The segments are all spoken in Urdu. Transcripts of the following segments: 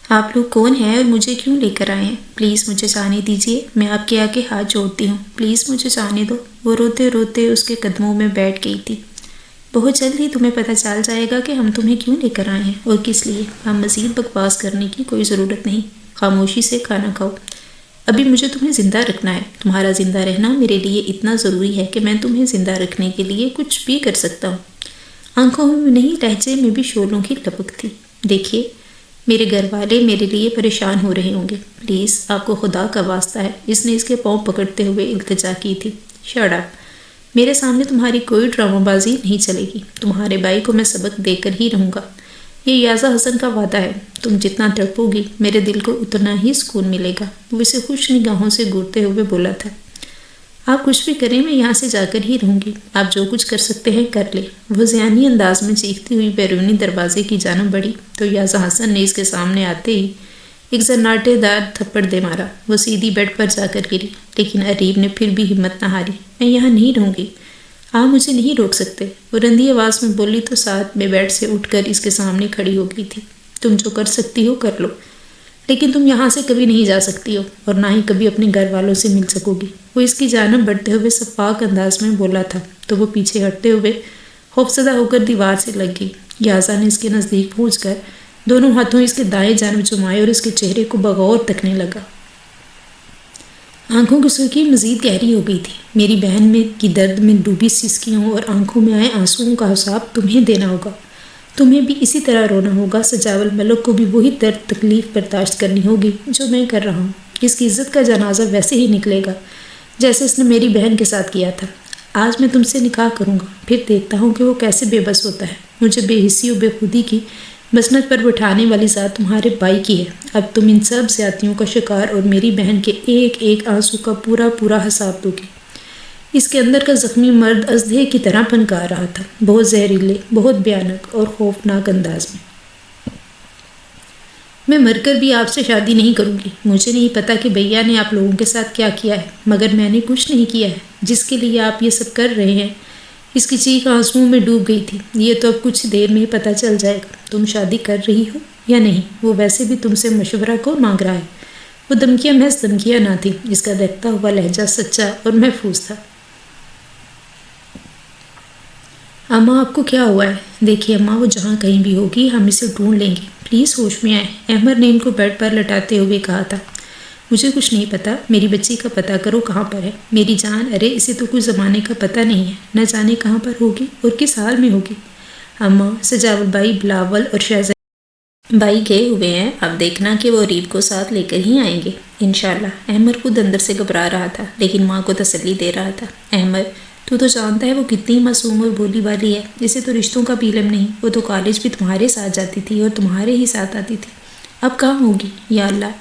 آپ لوگ کون ہیں اور مجھے کیوں لے کر آئے ہیں؟ پلیز مجھے جانے دیجیے، میں آپ کے آگے ہاتھ جوڑتی ہوں، پلیز مجھے جانے دو۔ وہ روتے روتے اس کے قدموں میں بیٹھ گئی تھی۔ بہت جلد ہی تمہیں پتہ چل جائے گا کہ ہم تمہیں کیوں لے کر آئے ہیں اور کس لیے۔ ہم مزید بکواس کرنے کی کوئی ضرورت نہیں، خاموشی سے کھانا کھاؤ۔ ابھی مجھے تمہیں زندہ رکھنا ہے۔ تمہارا زندہ رہنا میرے لیے اتنا ضروری ہے کہ میں تمہیں زندہ رکھنے کے لیے کچھ بھی کر سکتا ہوں۔ آنکھوں میں نہیں، لہجے میں بھی شعلوں کی لپک تھی۔ دیکھیے، میرے گھر والے میرے لیے پریشان ہو رہے ہوں گے، پلیز آپ کو خدا کا واسطہ ہے۔ اس نے اس کے پاؤں پکڑتے ہوئے التجا کی تھی۔ شٹ اپ، میرے سامنے تمہاری کوئی ڈرامہ بازی نہیں چلے گی۔ تمہارے بھائی کو میں سبق دے کر ہی رہوں گا، یہ یازا حسن کا وعدہ ہے۔ تم جتنا تڑپو گی میرے دل کو اتنا ہی سکون ملے گا۔ وہ اسے خوش نگاہوں سے گھورتے ہوئے بولا تھا۔ آپ کچھ بھی کریں، میں یہاں سے جا کر ہی رہوں گی۔ آپ جو کچھ کر سکتے ہیں کر لیں۔ وہ ذہنی انداز میں چیختی ہوئی بیرونی دروازے کی جانب بڑھی تو یازا حسن نے اس کے سامنے آتے ہی ایک زناٹے دار تھپڑ دے مارا۔ وہ سیدھی بیڈ پر جا کر گری، لیکن اریب نے پھر بھی ہمت نہ ہاری۔ میں یہاں نہیں رہوں گی، آپ مجھے نہیں روک سکتے، وہ رندی آواز میں بولی تو ساتھ میں بیڈ سے اٹھ کر اس کے سامنے کھڑی ہو گئی تھی۔ تم جو کر سکتی ہو کر لو، لیکن تم یہاں سے کبھی نہیں جا سکتی ہو اور نہ ہی کبھی اپنے گھر والوں سے مل سکو گی۔ وہ اس کی جانب بڑھتے ہوئے سفاک انداز میں بولا تھا تو وہ پیچھے ہٹتے ہوئے خوفزدہ ہو کر دیوار سے لگ گئی۔ یازا نے اس کے نزدیک پہنچ کر دونوں ہاتھوں اس کے دائیں جانب جمائے اور اس کے چہرے کو بغور تکنے لگا۔ آنکھوں کی سرخی مزید گہری ہو گئی تھی۔ میری بہن میں کی درد میں ڈوبی سسکیوں اور آنکھوں میں آئے آنسوؤں کا حساب تمہیں دینا ہوگا۔ تمہیں بھی اسی طرح رونا ہوگا۔ سجاول ملک کو بھی وہی درد تکلیف برداشت کرنی ہوگی جو میں کر رہا ہوں۔ اس کی عزت کا جنازہ ویسے ہی نکلے گا جیسے اس نے میری بہن کے ساتھ کیا تھا۔ آج میں تم سے نکاح کروں گا، پھر دیکھتا ہوں کہ وہ کیسے بے بس ہوتا ہے۔ مجھے بے حسی و بے خودی کی مسند پر بٹھانے والی ذات تمہارے بھائی کی ہے۔ اب تم ان سب زیادتیوں کا شکار اور میری بہن کے ایک ایک آنسو کا پورا پورا حساب دو گے۔ اس کے اندر کا زخمی مرد ازدہے کی طرح پھنکار رہا تھا، بہت زہریلے، بہت بھیانک اور خوفناک انداز میں۔ میں مر کر بھی آپ سے شادی نہیں کروں گی۔ مجھے نہیں پتا کہ بھیا نے آپ لوگوں کے ساتھ کیا کیا ہے، مگر میں نے کچھ نہیں کیا ہے جس کے لیے آپ یہ سب کر رہے ہیں۔ اس کی چیخ آنسوؤں میں ڈوب گئی تھی۔ یہ تو اب کچھ دیر میں ہی پتہ چل جائے گا، تم شادی کر رہی ہو یا نہیں۔ وہ ویسے بھی تم سے مشورہ کو مانگ رہا ہے۔ وہ دھمکیاں محض دھمکیاں نہ تھیں، اس کا دہتا ہوا لہجہ سچا اور محفوظ تھا۔ اماں، آپ کو کیا ہوا ہے؟ دیکھیے اماں، وہ جہاں کہیں بھی ہوگی ہم اسے ڈھونڈ لیں گے، پلیز ہوش میں آئیں۔ احمد نے ان کو بیڈ پر لٹاتے ہوئے کہا تھا۔ مجھے کچھ نہیں پتا، میری بچی کا پتہ کرو کہاں پر ہے۔ میری جان، ارے اسے تو کچھ زمانے کا پتہ نہیں ہے، نہ جانے کہاں پر ہوگی اور کس حال میں ہوگی۔ اماں، سجاول بھائی، بلاول اور شہزادی بھائی گئے ہوئے ہیں، اب دیکھنا کہ وہ ریب کو ساتھ لے کر ہی آئیں گے انشاءاللہ۔ احمد خود اندر سے گھبرا رہا تھا لیکن ماں کو تسلی دے رہا تھا۔ احمد، تو جانتا ہے وہ کتنی معصوم اور بولی والی ہے، اسے تو رشتوں کا بھی علم نہیں۔ وہ تو کالج بھی تمہارے ساتھ جاتی تھی اور تمہارے ہی ساتھ آتی تھی، اب کہاں ہوگی؟ یا اللہ،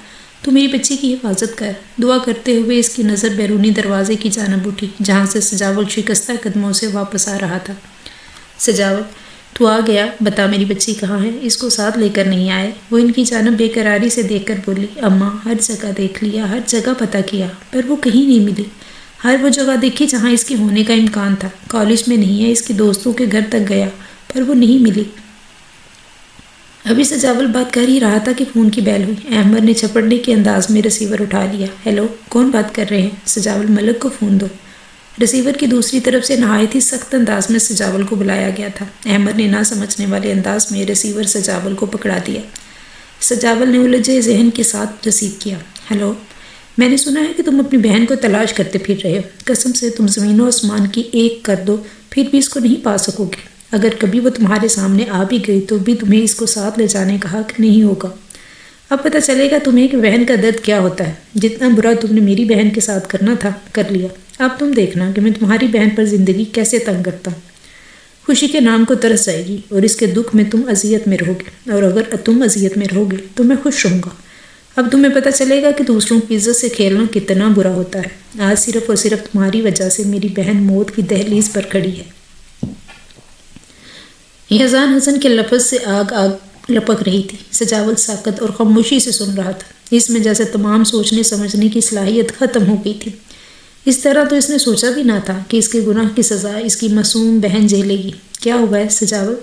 تو میری بچی کی حفاظت کر۔ دعا کرتے ہوئے اس کی نظر بیرونی دروازے کی جانب اٹھی جہاں سے سجاول شکستہ قدموں سے واپس آ رہا تھا۔ سجاول، تو آ گیا، بتا میری بچی کہاں ہے؟ اس کو ساتھ لے کر نہیں آئے؟ وہ ان کی جانب بے قراری سے دیکھ کر بولی۔ اماں، ہر جگہ دیکھ لیا، ہر جگہ پتہ کیا، پر وہ کہیں نہیں ملی۔ ہر وہ جگہ دیکھی جہاں اس کے ہونے کا امکان تھا۔ کالج میں نہیں ہے، اس کے دوستوں کے گھر تک گیا، پر وہ نہیں ملی۔ ابھی سجاول بات کر ہی رہا تھا کہ فون کی بیل ہوئی۔ احمد نے چھپڑنے کے انداز میں ریسیور اٹھا لیا۔ ہیلو، کون بات کر رہے ہیں؟ سجاول ملک کو فون دو۔ ریسیور کی دوسری طرف سے نہایت ہی سخت انداز میں سجاول کو بلایا گیا تھا۔ احمد نے نہ سمجھنے والے انداز میں ریسیور سجاول کو پکڑا دیا۔ سجاول نے الجھے ذہن کے ساتھ رسیو کیا۔ ہیلو، میں نے سنا ہے کہ تم اپنی بہن کو تلاش کرتے پھر رہے ہو۔ قسم سے تم زمین و آسمان کی ایک کر دو پھر بھی اس کو نہیں پا سکو گے۔ اگر کبھی وہ تمہارے سامنے آ بھی گئی تو بھی تمہیں اس کو ساتھ لے جانے کا حق نہیں ہوگا۔ اب پتہ چلے گا تمہیں کہ بہن کا درد کیا ہوتا ہے۔ جتنا برا تم نے میری بہن کے ساتھ کرنا تھا کر لیا، اب تم دیکھنا کہ میں تمہاری بہن پر زندگی کیسے تنگ کرتا ہوں۔ خوشی کے نام کو ترس جائے گی اور اس کے دکھ میں تم اذیت میں رہو گے، اور اگر تم اذیت میں رہو گے تو میں خوش رہوں گا۔ اب تمہیں پتہ چلے گا کہ دوسروں کی عزت سے کھیلنا کتنا برا ہوتا ہے۔ آج صرف اور صرف تمہاری وجہ سے میری بہن موت کی دہلیز پر کھڑی ہے۔ یزان حسن کے لفظ سے آگ آگ لپک رہی تھی۔ سجاول ساکت اور خاموشی سے سن رہا تھا، اس میں جیسے تمام سوچنے سمجھنے کی صلاحیت ختم ہو گئی تھی۔ اس طرح تو اس نے سوچا بھی نہ تھا کہ اس کے گناہ کی سزا اس کی معصوم بہن جھیلے گی۔ کیا ہوا ہے سجاول؟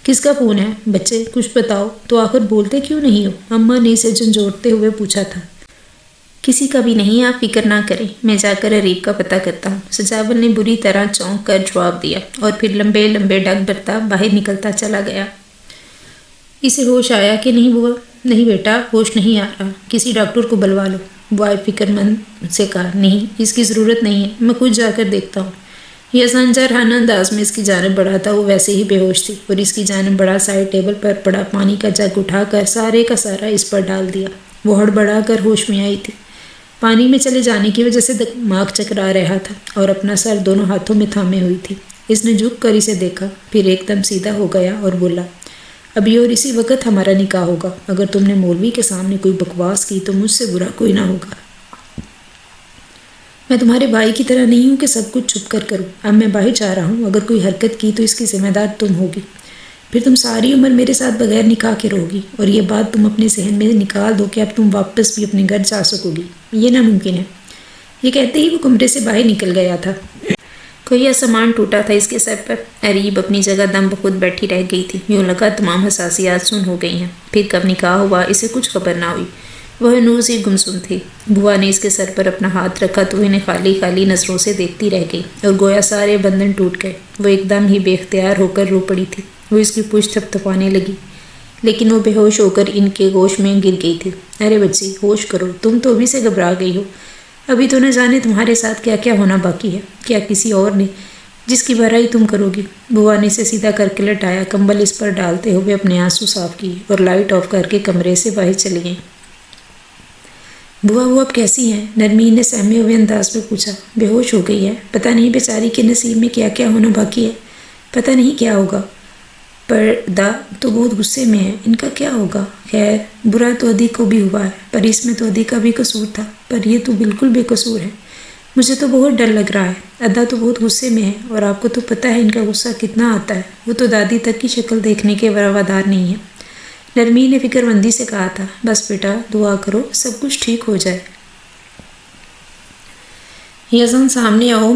کس کا فون ہے؟ بچے کچھ بتاؤ تو، آخر بولتے کیوں نہیں ہو؟ اماں نے اسے جھنجھوڑتے ہوئے پوچھا تھا۔ کسی کا بھی نہیں، آپ فکر نہ کریں، میں جا کر عریب کا پتہ کرتا ہوں۔ سجاول نے بری طرح چونک کر جواب دیا اور پھر لمبے لمبے ڈگ برتا باہر نکلتا چلا گیا۔ اسے ہوش آیا کہ نہیں بوا؟ نہیں بیٹا، ہوش نہیں آ رہا، کسی ڈاکٹر کو بلوا لو، بوائے فکر مند سے کہا۔ نہیں، اس کی ضرورت نہیں ہے، میں خود جا کر دیکھتا ہوں۔ یزدان جارحانہ انداز میں اس کی جانب بڑھا تھا، وہ ویسے ہی بے ہوش تھی، اور اس کی جانب بڑھا سائڈ ٹیبل پر پڑا پانی کا جگ اٹھا کر سارے کا سارا اس پر ڈال دیا۔ وہ ہڑبڑا کر ہوش میں آئی تھی۔ پانی میں چلے جانے کی وجہ سے دماغ چکرا رہا تھا اور اپنا سر دونوں ہاتھوں میں تھامے ہوئی تھی۔ اس نے جھک کر اسے دیکھا، پھر ایک دم سیدھا ہو گیا اور بولا، ابھی اور اسی وقت ہمارا نکاح ہوگا۔ اگر تم نے مولوی کے سامنے کوئی بکواس کی تو مجھ سے برا کوئی نہ ہوگا۔ میں تمہارے بھائی کی طرح نہیں ہوں کہ سب کچھ چھپ کر کروں۔ اب میں باہر جا رہا ہوں، اگر کوئی حرکت کی تو اس کی ذمہ دار تم ہوگی، پھر تم ساری عمر میرے ساتھ بغیر نکاح کے رہو گی، اور یہ بات تم اپنے ذہن میں نکال دو کہ اب تم واپس بھی اپنے گھر جا سکو گی، یہ ناممکن ہے۔ یہ کہتے ہی وہ کمرے سے باہر نکل گیا تھا۔ کوئی سامان ٹوٹا تھا اس کے سر پر۔ عریب اپنی جگہ دم بخود بیٹھی رہ گئی تھی، یوں لگا تمام حساسیات سن ہو گئی ہیں۔ پھر کب نکاح ہوا اسے کچھ خبر نہ ہوئی، وہ ہنوز ہی گمسم تھی۔ بوا نے اس کے سر پر اپنا ہاتھ رکھا تو انہیں خالی خالی نظروں سے دیکھتی رہ گئی، اور گویا سارے بندھن ٹوٹ گئے۔ وہ ایک دم ہی بے اختیار ہو کر رو پڑی تھی۔ وہ اس کی پشت تھپتھپانے لگی، لیکن وہ بے ہوش ہو کر ان کے گوش میں گر گئی تھی۔ ارے بچی، ہوش کرو، تم تو ابھی سے گھبرا گئی ہو، ابھی تو نہ جانے تمہارے ساتھ کیا کیا ہونا باقی ہے، کیا کسی اور نے جس کی بھرائی تم کرو گی۔ بوا نے اسے سیدھا کر کے لٹایا، کمبل اس پر ڈالتے ہوئے اپنے آنسو صاف کیے اور لائٹ آف کر کے کمرے سے باہر چلی گئیں۔ بوا وہ اب کیسی ہیں؟ نرمین نے سہمے ہوئے انداز میں پوچھا۔ بے ہوش ہو گئی ہے، پتہ نہیں بیچاری کے نصیب میں کیا کیا ہونا باقی ہے، پتہ نہیں کیا ہوگا۔ پردہ تو بہت غصے میں ہے، ان کا کیا ہوگا؟ خیر، برا تو ادی کو بھی ہوا ہے، پر اس میں تو ادی کا بھی قصور تھا، پر یہ تو بالکل بے قصور ہے۔ مجھے تو بہت ڈر لگ رہا ہے، ادا تو بہت غصے میں ہے، اور آپ کو تو پتہ ہے ان کا غصہ کتنا آتا ہے، وہ تو دادی تک کی شکل دیکھنے کے روادار نہیں ہے۔ نرمین نے فکر مندی سے کہا تھا۔ بس بیٹا، دعا کرو سب کچھ ٹھیک ہو جائے۔ یزدان سامنے آؤ،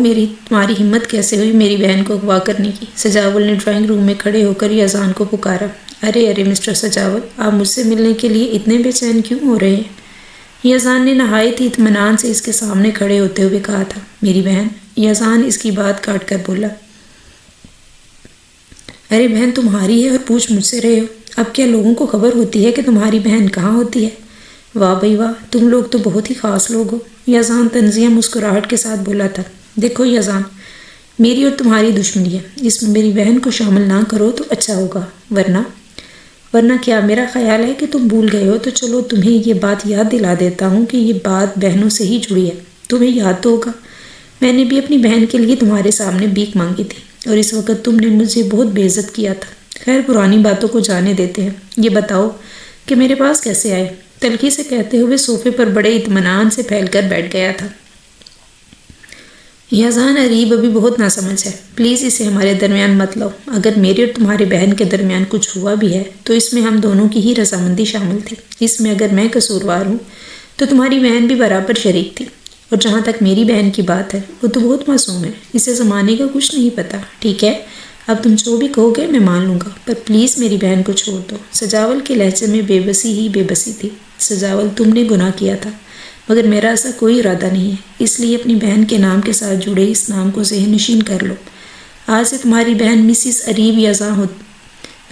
تمہاری ہمت کیسے ہوئی میری بہن کو اغوا کرنے کی؟ سجاول نے ڈرائنگ روم میں کھڑے ہو کر یزدان کو پکارا۔ ارے مسٹر سجاول، آپ مجھ سے ملنے کے لیے اتنے بے چین کیوں ہو رہے ہیں؟ یزدان نے نہایت ہی اطمینان سے اس کے سامنے کھڑے ہوتے ہوئے کہا تھا۔ میری بہن؟ یزدان اس کی بات کاٹ کر بولا۔ ارے بہن تمہاری ہے اور پوچھ مجھ سے رہے ہو؟ اب کیا لوگوں کو خبر ہوتی ہے کہ تمہاری بہن کہاں ہوتی ہے؟ واہ بھائی واہ، تم لوگ تو بہت ہی خاص لوگ ہو، یزدان طنزیہ مسکراہٹ کے ساتھ بولا تھا۔ دیکھو یزدان، میری اور تمہاری دشمنی ہے، اس میں میری بہن کو شامل نہ کرو تو اچھا ہوگا، ورنہ کیا؟ میرا خیال ہے کہ تم بھول گئے ہو، تو چلو تمہیں یہ بات یاد دلا دیتا ہوں کہ یہ بات بہنوں سے ہی جڑی ہے۔ تمہیں یاد تو ہوگا میں نے بھی اپنی بہن کے لیے تمہارے سامنے بھیک مانگی تھی، اور اس وقت تم نے مجھے بہت بے عزت کیا تھا۔ خیر پرانی باتوں کو جانے دیتے ہیں، یہ بتاؤ کہ میرے پاس کیسے آئے؟ تلخی سے کہتے ہوئے صوفے پر بڑے اطمینان سے پھیل کر بیٹھ گیا تھا۔ یزدان، عریب ابھی بہت ناسمجھ ہے، پلیز اسے ہمارے درمیان مت لاؤ۔ اگر میرے اور تمہارے بہن کے درمیان کچھ ہوا بھی ہے تو اس میں ہم دونوں کی ہی رضامندی شامل تھی۔ اس میں اگر میں قصوروار ہوں تو تمہاری بہن بھی برابر شریک تھی، اور جہاں تک میری بہن کی بات ہے وہ تو بہت معصوم ہے، اسے زمانے کا کچھ نہیں پتہ۔ ٹھیک ہے، اب تم جو بھی کہو گے میں مان لوں گا، پر پلیز میری بہن کو چھوڑ دو۔ سجاول کے لہجے میں بے بسی ہی بے بسی تھی۔ سجاول، تم نے گناہ کیا تھا، مگر میرا ایسا کوئی ارادہ نہیں ہے، اس لیے اپنی بہن کے نام کے ساتھ جڑے اس نام کو ذہن نشین کر لو۔ آج سے تمہاری بہن مسز عریب یزدان ہو،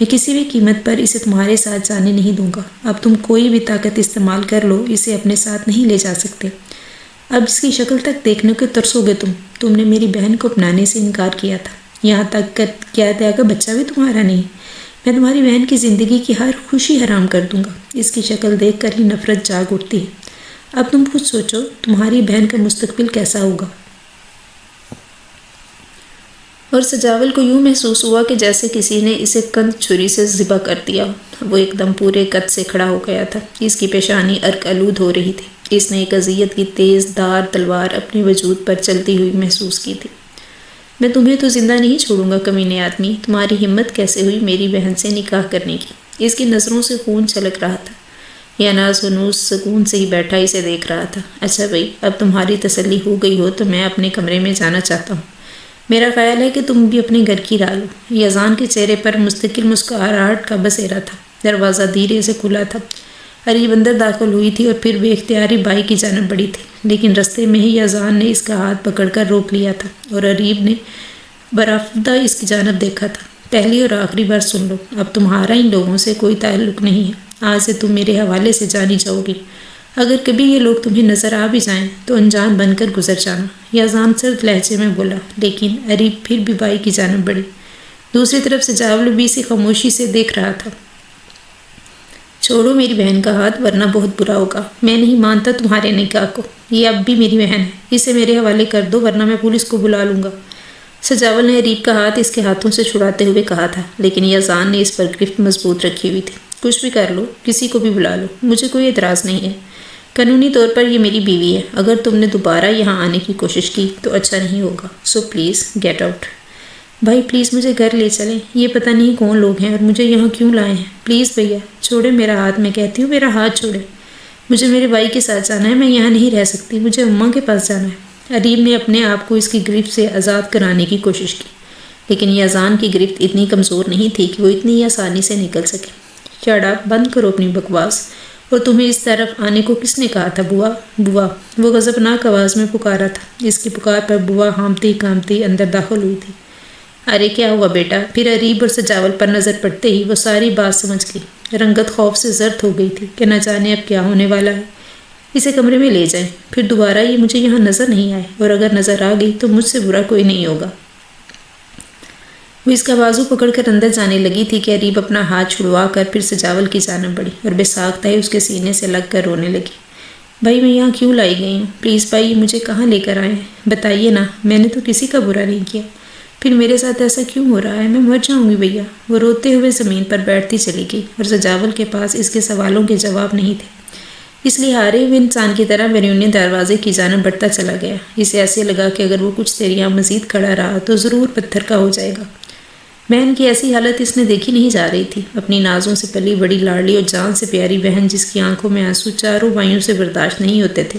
میں کسی بھی قیمت پر اسے تمہارے ساتھ جانے نہیں دوں گا۔ اب تم کوئی بھی طاقت استعمال کر لو، اسے اپنے ساتھ نہیں لے جا سکتے۔ اب اس کی شکل تک دیکھنے کو ترسو گے تم نے میری بہن کو اپنانے سے انکار کیا تھا، یہاں تک کیا تھا کہ بچہ بھی تمہارا نہیں۔ میں تمہاری بہن کی زندگی کی ہر خوشی حرام کر دوں گا۔ اس کی شکل دیکھ کر ہی نفرت جاگ اٹھتی ہے۔ اب تم خود سوچو، تمہاری بہن کا مستقبل کیسا ہوگا؟ اور سجاول کو یوں محسوس ہوا کہ جیسے کسی نے اسے کند چھری سے ذبح کر دیا۔ وہ ایک دم پورے قد سے کھڑا ہو گیا تھا، اس کی پیشانی عرق آلود ہو رہی تھی۔ اس نے ایک اذیت کی تیز دھار تلوار اپنے وجود پر چلتی ہوئی محسوس کی تھی۔ میں تمہیں تو زندہ نہیں چھوڑوں گا کمینے آدمی، تمہاری ہمت کیسے ہوئی میری بہن سے نکاح کرنے کی؟ اس کی نظروں سے خون چھلک رہا تھا۔ یاناز ونوس سکون سے ہی بیٹھا اسے دیکھ رہا تھا۔ اچھا بھائی، اب تمہاری تسلی ہو گئی ہو تو میں اپنے کمرے میں جانا چاہتا ہوں۔ میرا خیال ہے کہ تم بھی اپنے گھر کی راہ لو۔ یزان کے چہرے پر مستقل مسکراہٹ کا بسیرا تھا۔ دروازہ دھیرے سے کھلا تھا۔ اریب اندر داخل ہوئی تھی اور پھر بے اختیاری بائی کی جانب بڑھی تھی، لیکن رستے میں ہی یزان نے اس کا ہاتھ پکڑ کر روک لیا تھا اور اریب نے برآفدہ اس کی جانب دیکھا تھا۔ پہلی اور آخری بار سن لو، اب تمہارا ان لوگوں سے کوئی تعلق نہیں ہے۔ آج سے تم میرے حوالے سے جانی جاؤ گی۔ اگر کبھی یہ لوگ تمہیں نظر آ بھی جائیں تو انجان بن کر گزر جانا۔ یزان سرد لہجے میں بولا، لیکن اریب پھر بھی بائی کی جانب بڑھی۔ دوسری طرف سجاول بھی اسے خاموشی سے دیکھ رہا تھا۔ چھوڑو میری بہن کا ہاتھ ورنہ بہت برا ہوگا۔ میں نہیں مانتا تمہارے نکاح کو۔ یہ اب بھی میری بہن ہے، اسے میرے حوالے کر دو ورنہ میں پولیس کو بلا لوں گا۔ سجاول نے اریب کا ہاتھ اس کے ہاتھوں سے چھڑاتے ہوئے کہا تھا، لیکن یزان نے اس پر گرفت مضبوط رکھی ہوئی تھی۔ کچھ بھی کر لو، کسی کو بھی بلا لو، مجھے کوئی اعتراض نہیں ہے۔ قانونی طور پر یہ میری بیوی ہے۔ اگر تم نے دوبارہ یہاں آنے کی کوشش کی تو اچھا نہیں ہوگا، سو پلیز گیٹ آؤٹ۔ بھائی پلیز مجھے گھر لے چلیں۔ یہ پتہ نہیں کون لوگ ہیں اور مجھے یہاں کیوں لائے ہیں۔ پلیز بھیا چھوڑے میرا ہاتھ، میں کہتی ہوں میرا ہاتھ چھوڑے۔ مجھے میرے بھائی کے ساتھ جانا ہے، میں یہاں نہیں رہ سکتی، مجھے اماں کے پاس جانا ہے۔ اریب نے اپنے آپ کو اس کی گرفت سے آزاد کرانے کی کوشش کی، لیکن یزان کی گرفت اتنی کمزور نہیں تھی کہ وہ اتنی آسانی سے نکل سکے۔ شٹ اپ، بند کرو اپنی بکواس۔ اور تمہیں اس طرف آنے کو کس نے کہا تھا؟ بوا، بوا، وہ غضبناک آواز میں پکارا تھا۔ اس کی پکار پر بوا ہانپتی کانپتی اندر داخل ہوئی تھی۔ ارے کیا ہوا بیٹا؟ پھر اریب اور سجاول پر نظر پڑتے ہی وہ ساری بات سمجھ گئی۔ رنگت خوف سے زرد ہو گئی تھی کہ نہ جانے اب کیا ہونے والا ہے۔ اسے کمرے میں لے جائیں، پھر دوبارہ یہ مجھے یہاں نظر نہیں آئے، اور اگر نظر آ گئی تو مجھ سے برا کوئی نہیں ہوگا۔ وہ اس کا بازو پکڑ کر اندر جانے لگی تھی کہ اریب اپنا ہاتھ چھڑوا کر پھر سجاول کی جانب بڑھی اور بے ساختہ ہی اس کے سینے سے لگ کر رونے لگی۔ بھائی میں یہاں کیوں لائی گئی ہوں؟ پلیز بھائی یہ مجھے کہاں لے کر آئے ہیں؟ بتائیے نا، میں نے تو کسی کا برا نہیں کیا، پھر میرے ساتھ ایسا کیوں ہو رہا ہے؟ میں مر جاؤں گی بھیا۔ وہ روتے ہوئے زمین پر بیٹھتی چلی گئی اور سجاول کے پاس اس کے سوالوں کے جواب نہیں تھے، اس لیے ہارے ہوئے انسان کی طرح بیرونی دروازے کی جانب بڑھتا چلا گیا۔ اسے ایسے لگا کہ اگر وہ کچھ دیر یہاں مزید کھڑا رہا تو ضرور پتھر کا ہو جائے گا۔ بہن کی ایسی حالت اس نے دیکھی نہیں جا رہی تھی۔ اپنی نازوں سے پلی بڑی لاڈلی اور جان سے پیاری بہن جس کی آنکھوں میں آنسو چاروں بھائیوں سے برداشت نہیں ہوتے تھے،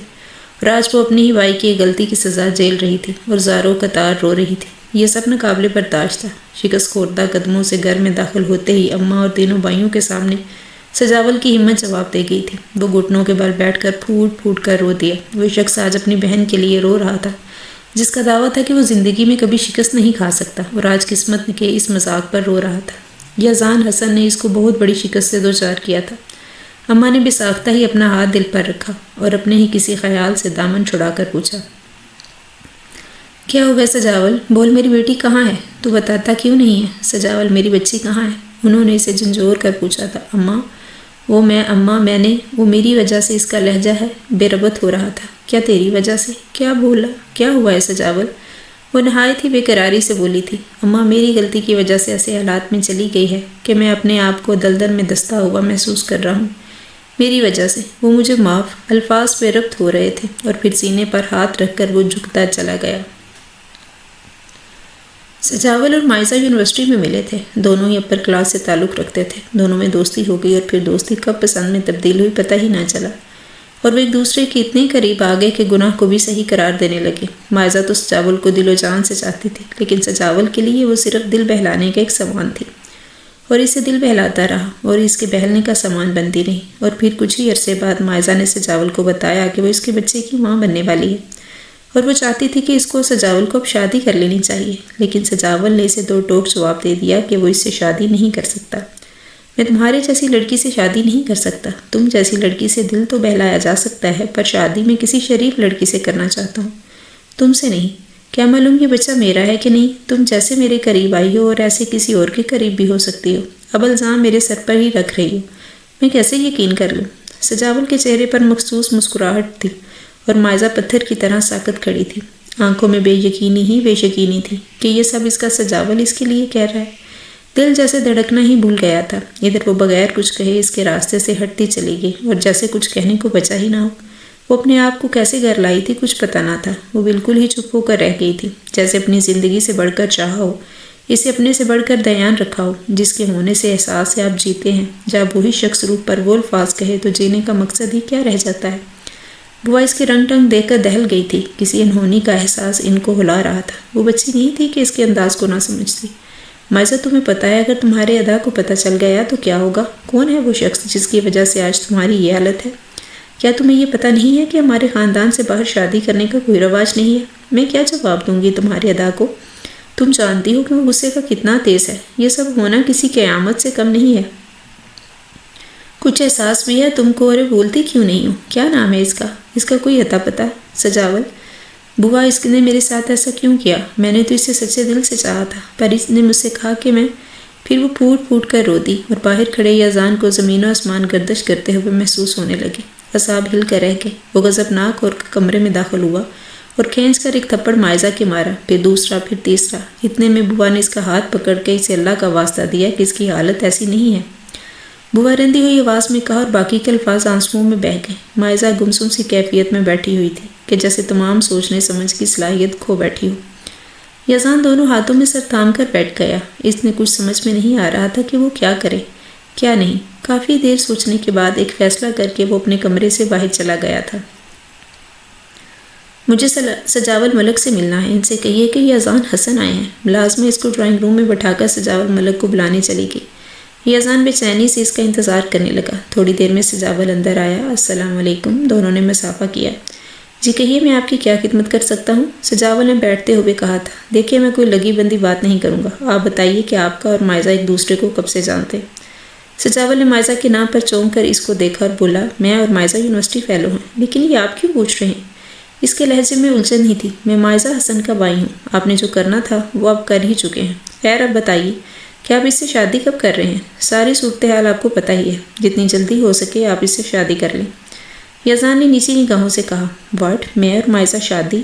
اور آج وہ اپنی ہی بھائی کی غلطی کی سزا جیل رہی تھی اور زاروں قطار رو رہی تھی۔ یہ سب ناقابل برداشت تھا۔ شکست خوردہ قدموں سے گھر میں داخل ہوتے ہی اماں اور تینوں بھائیوں کے سامنے سجاول کی ہمت جواب دے گئی تھی۔ وہ گھٹنوں کے بل بیٹھ کر پھوٹ پھوٹ کر رو دیا۔ وہ شخص آج اپنی بہن کے لیے رو رہا تھا جس کا دعویٰ تھا کہ وہ زندگی میں کبھی شکست نہیں کھا سکتا، اور آج قسمت کے اس مذاق پر رو رہا تھا۔ یزان حسن نے اس کو بہت بڑی شکست سے دوچار کیا تھا۔ اماں نے بے ساختہ ہی اپنا ہاتھ دل پر رکھا اور اپنے ہی کسی خیال سے دامن چھڑا کر پوچھا، کیا ہوا سجاول؟ بول میری بیٹی کہاں ہے؟ تو بتاتا کیوں نہیں ہے؟ سجاول میری بچی کہاں ہے؟ انہوں نے اسے جھنجھوڑ کر پوچھا تھا۔ اماں میں نے وہ میری وجہ سے اس کا لہجہ ہے بے ربط ہو رہا تھا۔ کیا تیری وجہ سے؟ کیا بولا؟ کیا ہوا ہے سجاول؟ وہ نہایت ہی بے قراری سے بولی تھی۔ اماں میری غلطی کی وجہ سے ایسے حالات میں چلی گئی ہے کہ میں اپنے آپ کو دلدل میں دستہ ہوا محسوس کر رہا ہوں۔ میری وجہ سے وہ مجھے معاف۔ الفاظ بے ربط ہو رہے تھے اور پھر سینے پر ہاتھ رکھ کر وہ جھکتا چلا گیا۔ سجاول اور مائزہ یونیورسٹی میں ملے تھے، دونوں ہی اپر کلاس سے تعلق رکھتے تھے۔ دونوں میں دوستی ہو گئی اور پھر دوستی کب پسند میں تبدیل ہوئی پتہ ہی نہ چلا، اور وہ ایک دوسرے کے اتنے قریب آ گئے کہ گناہ کو بھی صحیح قرار دینے لگے۔ مائزہ تو سجاول کو دل و جان سے چاہتی تھی، لیکن سجاول کے لیے وہ صرف دل بہلانے کا ایک سامان تھی، اور اسے دل بہلاتا رہا اور اس کے بہلنے کا سامان بنتی رہی۔ اور پھر کچھ ہی عرصے بعد مائزہ نے سجاول کو بتایا کہ وہ اس کے بچے کی ماں بننے والی ہے، اور وہ چاہتی تھی کہ اس کو سجاول کو اب شادی کر لینی چاہیے، لیکن سجاول نے اسے دو ٹوک جواب دے دیا کہ وہ اس سے شادی نہیں کر سکتا۔ میں تمہارے جیسی لڑکی سے شادی نہیں کر سکتا۔ تم جیسی لڑکی سے دل تو بہلایا جا سکتا ہے، پر شادی میں کسی شریف لڑکی سے کرنا چاہتا ہوں، تم سے نہیں۔ کیا معلوم یہ بچہ میرا ہے کہ نہیں؟ تم جیسے میرے قریب آئی ہو اور ایسے کسی اور کے قریب بھی ہو سکتی ہو۔ اب الزام میرے سر پر ہی رکھ رہی ہو، میں کیسے یقین کر لوں؟ سجاول کے چہرے پر مخصوص مسکراہٹ تھی اور مائزہ پتھر کی طرح ساکت کھڑی تھی۔ آنکھوں میں بے یقینی تھی کہ یہ سب اس کا سجاول اس کے لیے کہہ رہا ہے۔ دل جیسے دھڑکنا ہی بھول گیا تھا۔ ادھر وہ بغیر کچھ کہے اس کے راستے سے ہٹتی چلی گئی اور جیسے کچھ کہنے کو بچا ہی نہ ہو۔ وہ اپنے آپ کو کیسے گھر لائی تھی کچھ پتہ نہ تھا۔ وہ بالکل ہی چپ ہو کر رہ گئی تھی، جیسے اپنی زندگی سے بڑھ کر چاہا ہو، اسے اپنے سے بڑھ کر دیان رکھا ہو، جس کے ہونے سے احساس سے آپ جیتے ہیں۔ جب وہی شخص روح پر وہ الفاظ کہے تو جینے کا مقصد ہی کیا رہ جاتا ہے؟ بوا اس کے رنگ ٹنگ دیکھ کر دہل گئی تھی۔ کسی انہونی کا احساس ان کو ہلا رہا تھا۔ وہ بچی نہیں تھی کہ اس کے انداز کو نہ سمجھتی۔ مائزہ تمہیں پتہ ہے اگر تمہارے ادا کو پتہ چل گیا تو کیا ہوگا؟ کون ہے وہ شخص جس کی وجہ سے آج تمہاری یہ حالت ہے؟ کیا تمہیں یہ پتہ نہیں ہے کہ ہمارے خاندان سے باہر شادی کرنے کا کوئی رواج نہیں ہے؟ میں کیا جواب دوں گی تمہارے ادا کو؟ تم جانتی ہو کہ وہ غصے کا کتنا تیز ہے۔ یہ سب ہونا کسی قیامت سے کم نہیں ہے۔ کچھ احساس بھی ہے تم کو، اور بولتی کیوں نہیں ہو؟ کیا نام ہے اس کا؟ اس کا کوئی اتا پتہ؟ سجاول۔ بوا اس نے میرے ساتھ ایسا کیوں کیا؟ میں نے تو اسے سچے دل سے چاہا تھا، پر اس نے مجھ سے کہا کہ میں… پھر وہ پھوٹ پھوٹ کر رو دی اور باہر کھڑے یزدان کو زمین و آسمان گردش کرتے ہوئے محسوس ہونے لگے۔ اعصاب ہل کر رہ گئے۔ وہ غضبناک اور کمرے میں داخل ہوا اور کھینچ کر ایک تھپڑ مائزہ کے مارا، پھر دوسرا، پھر تیسرا۔ اتنے میں بوا نے اس کا ہاتھ پکڑ کے اسے اللہ کا واسطہ دیا کہ اس کی حالت ایسی نہیں ہے۔ بوا رندی ہوئی آواز میں کہا اور باقی کے الفاظ آنسوؤں میں بہہ گئے۔ مائزہ گمسم سی کیفیت میں بیٹھی ہوئی تھی کہ جیسے تمام سوچنے سمجھ کی صلاحیت کھو بیٹھی ہو۔ یزدان دونوں ہاتھوں میں سر تھام کر بیٹھ گیا۔ اس نے کچھ سمجھ میں نہیں آ رہا تھا کہ وہ کیا کرے کیا نہیں۔ کافی دیر سوچنے کے بعد ایک فیصلہ کر کے وہ اپنے کمرے سے باہر چلا گیا تھا۔ مجھے سجاول ملک سے ملنا ہے، ان سے کہیے کہ یزدان حسن آئے ہیں۔ ملازمہ اس کو ڈرائنگ روم میں بٹھا کر سجاول ملک کو بلانے چلی گئی۔ یزدان بے چینی سے اس کا انتظار کرنے لگا۔ تھوڑی دیر میں سجاول اندر آیا۔ السلام علیکم۔ دونوں نے مصافحہ کیا۔ جی کہیے میں آپ کی کیا خدمت کر سکتا ہوں؟ سجاول نے بیٹھتے ہوئے کہا تھا۔ دیکھیے میں کوئی لگی بندی بات نہیں کروں گا، آپ بتائیے کہ آپ کا اور مائزہ ایک دوسرے کو کب سے جانتے؟ سجاول نے مائزہ کے نام پر چونک کر اس کو دیکھا اور بولا، میں اور مائزہ یونیورسٹی فیلو ہیں۔ لیکن یہ آپ کیوں پوچھ رہے ہیں؟ اس کے لہجے میں الجھن ہی تھی۔ میں مائزہ حسن کا بھائی ہوں، آپ نے جو کرنا تھا وہ اب کر ہی چکے ہیں۔ خیر اب بتائیے کہ آپ اس سے شادی کب کر رہے ہیں؟ ساری صورتحال آپ کو پتہ ہی ہے، جتنی جلدی ہو سکے آپ اس سے شادی کر لیں۔ یزدان نے نیچی نگاہوں سے کہا، واٹ؟ میں اور مائزہ شادی؟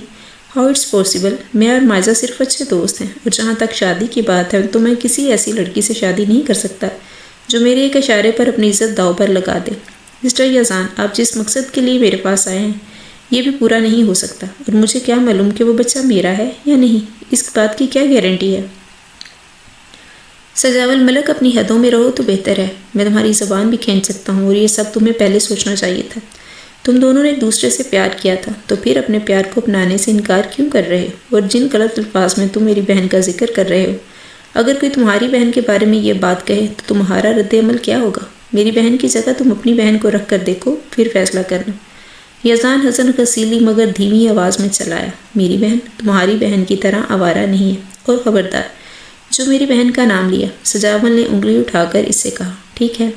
How it's possible? میں اور مائزہ صرف اچھے دوست ہیں، اور جہاں تک شادی کی بات ہے تو میں کسی ایسی لڑکی سے شادی نہیں کر سکتا جو میرے ایک اشارے پر اپنی عزت داؤ پر لگا دے۔ مسٹر یزدان، آپ جس مقصد کے لیے میرے پاس آئے ہیں یہ بھی پورا نہیں ہو سکتا، اور مجھے کیا معلوم کہ وہ بچہ میرا ہے یا نہیں؟ اس بات کی کیا گارنٹی ہے؟ سجاول ملک اپنی حدوں میں رہو تو بہتر ہے۔ میں تمہاری زبان بھی کھینچ سکتا ہوں، اور یہ سب تمہیں پہلے سوچنا چاہیے تھا۔ تم دونوں نے ایک دوسرے سے پیار کیا تھا، تو پھر اپنے پیار کو اپنانے سے انکار کیوں کر رہے ہو؟ اور جن غلط الفاظ میں تم میری بہن کا ذکر کر رہے ہو، اگر کوئی تمہاری بہن کے بارے میں یہ بات کہے تو تمہارا رد عمل کیا ہوگا؟ میری بہن کی جگہ تم اپنی بہن کو رکھ کر دیکھو، پھر فیصلہ کرنا۔ یزدان حسن غسیلی مگر دھیمی آواز میں چلایا، میری بہن تمہاری بہن کی طرح آوارہ نہیں ہے، اور خبردار جو میری بہن کا نام لیا۔ سجاول نے انگلی اٹھا کر اس سے کہا، ٹھیک ہے،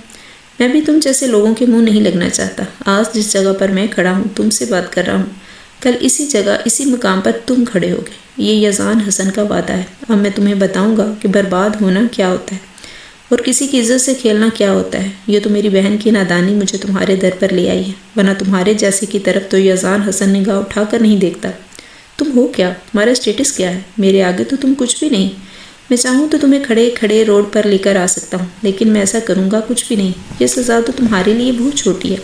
میں بھی تم جیسے لوگوں کے منہ نہیں لگنا چاہتا۔ آج جس جگہ پر میں کھڑا ہوں، تم سے بات کر رہا ہوں، کل اسی جگہ اسی مقام پر تم کھڑے ہوگے۔ یہ یزدان حسن کا وعدہ ہے۔ اب میں تمہیں بتاؤں گا کہ برباد ہونا کیا ہوتا ہے اور کسی کی عزت سے کھیلنا کیا ہوتا ہے۔ یہ تو میری بہن کی نادانی مجھے تمہارے در پر لے آئی ہے، ورنہ تمہارے جیسے کی طرف تو یزدان حسن نگاہ اٹھا کر نہیں دیکھتا۔ تم ہو کیا؟ تمہارا اسٹیٹس کیا ہے؟ میرے آگے تو تم کچھ بھی نہیں۔ میں چاہوں تو تمہیں کھڑے کھڑے روڈ پر لے کر آ سکتا ہوں، لیکن میں ایسا کروں گا کچھ بھی نہیں۔ یہ سزا تو تمہارے لیے بہت چھوٹی ہے۔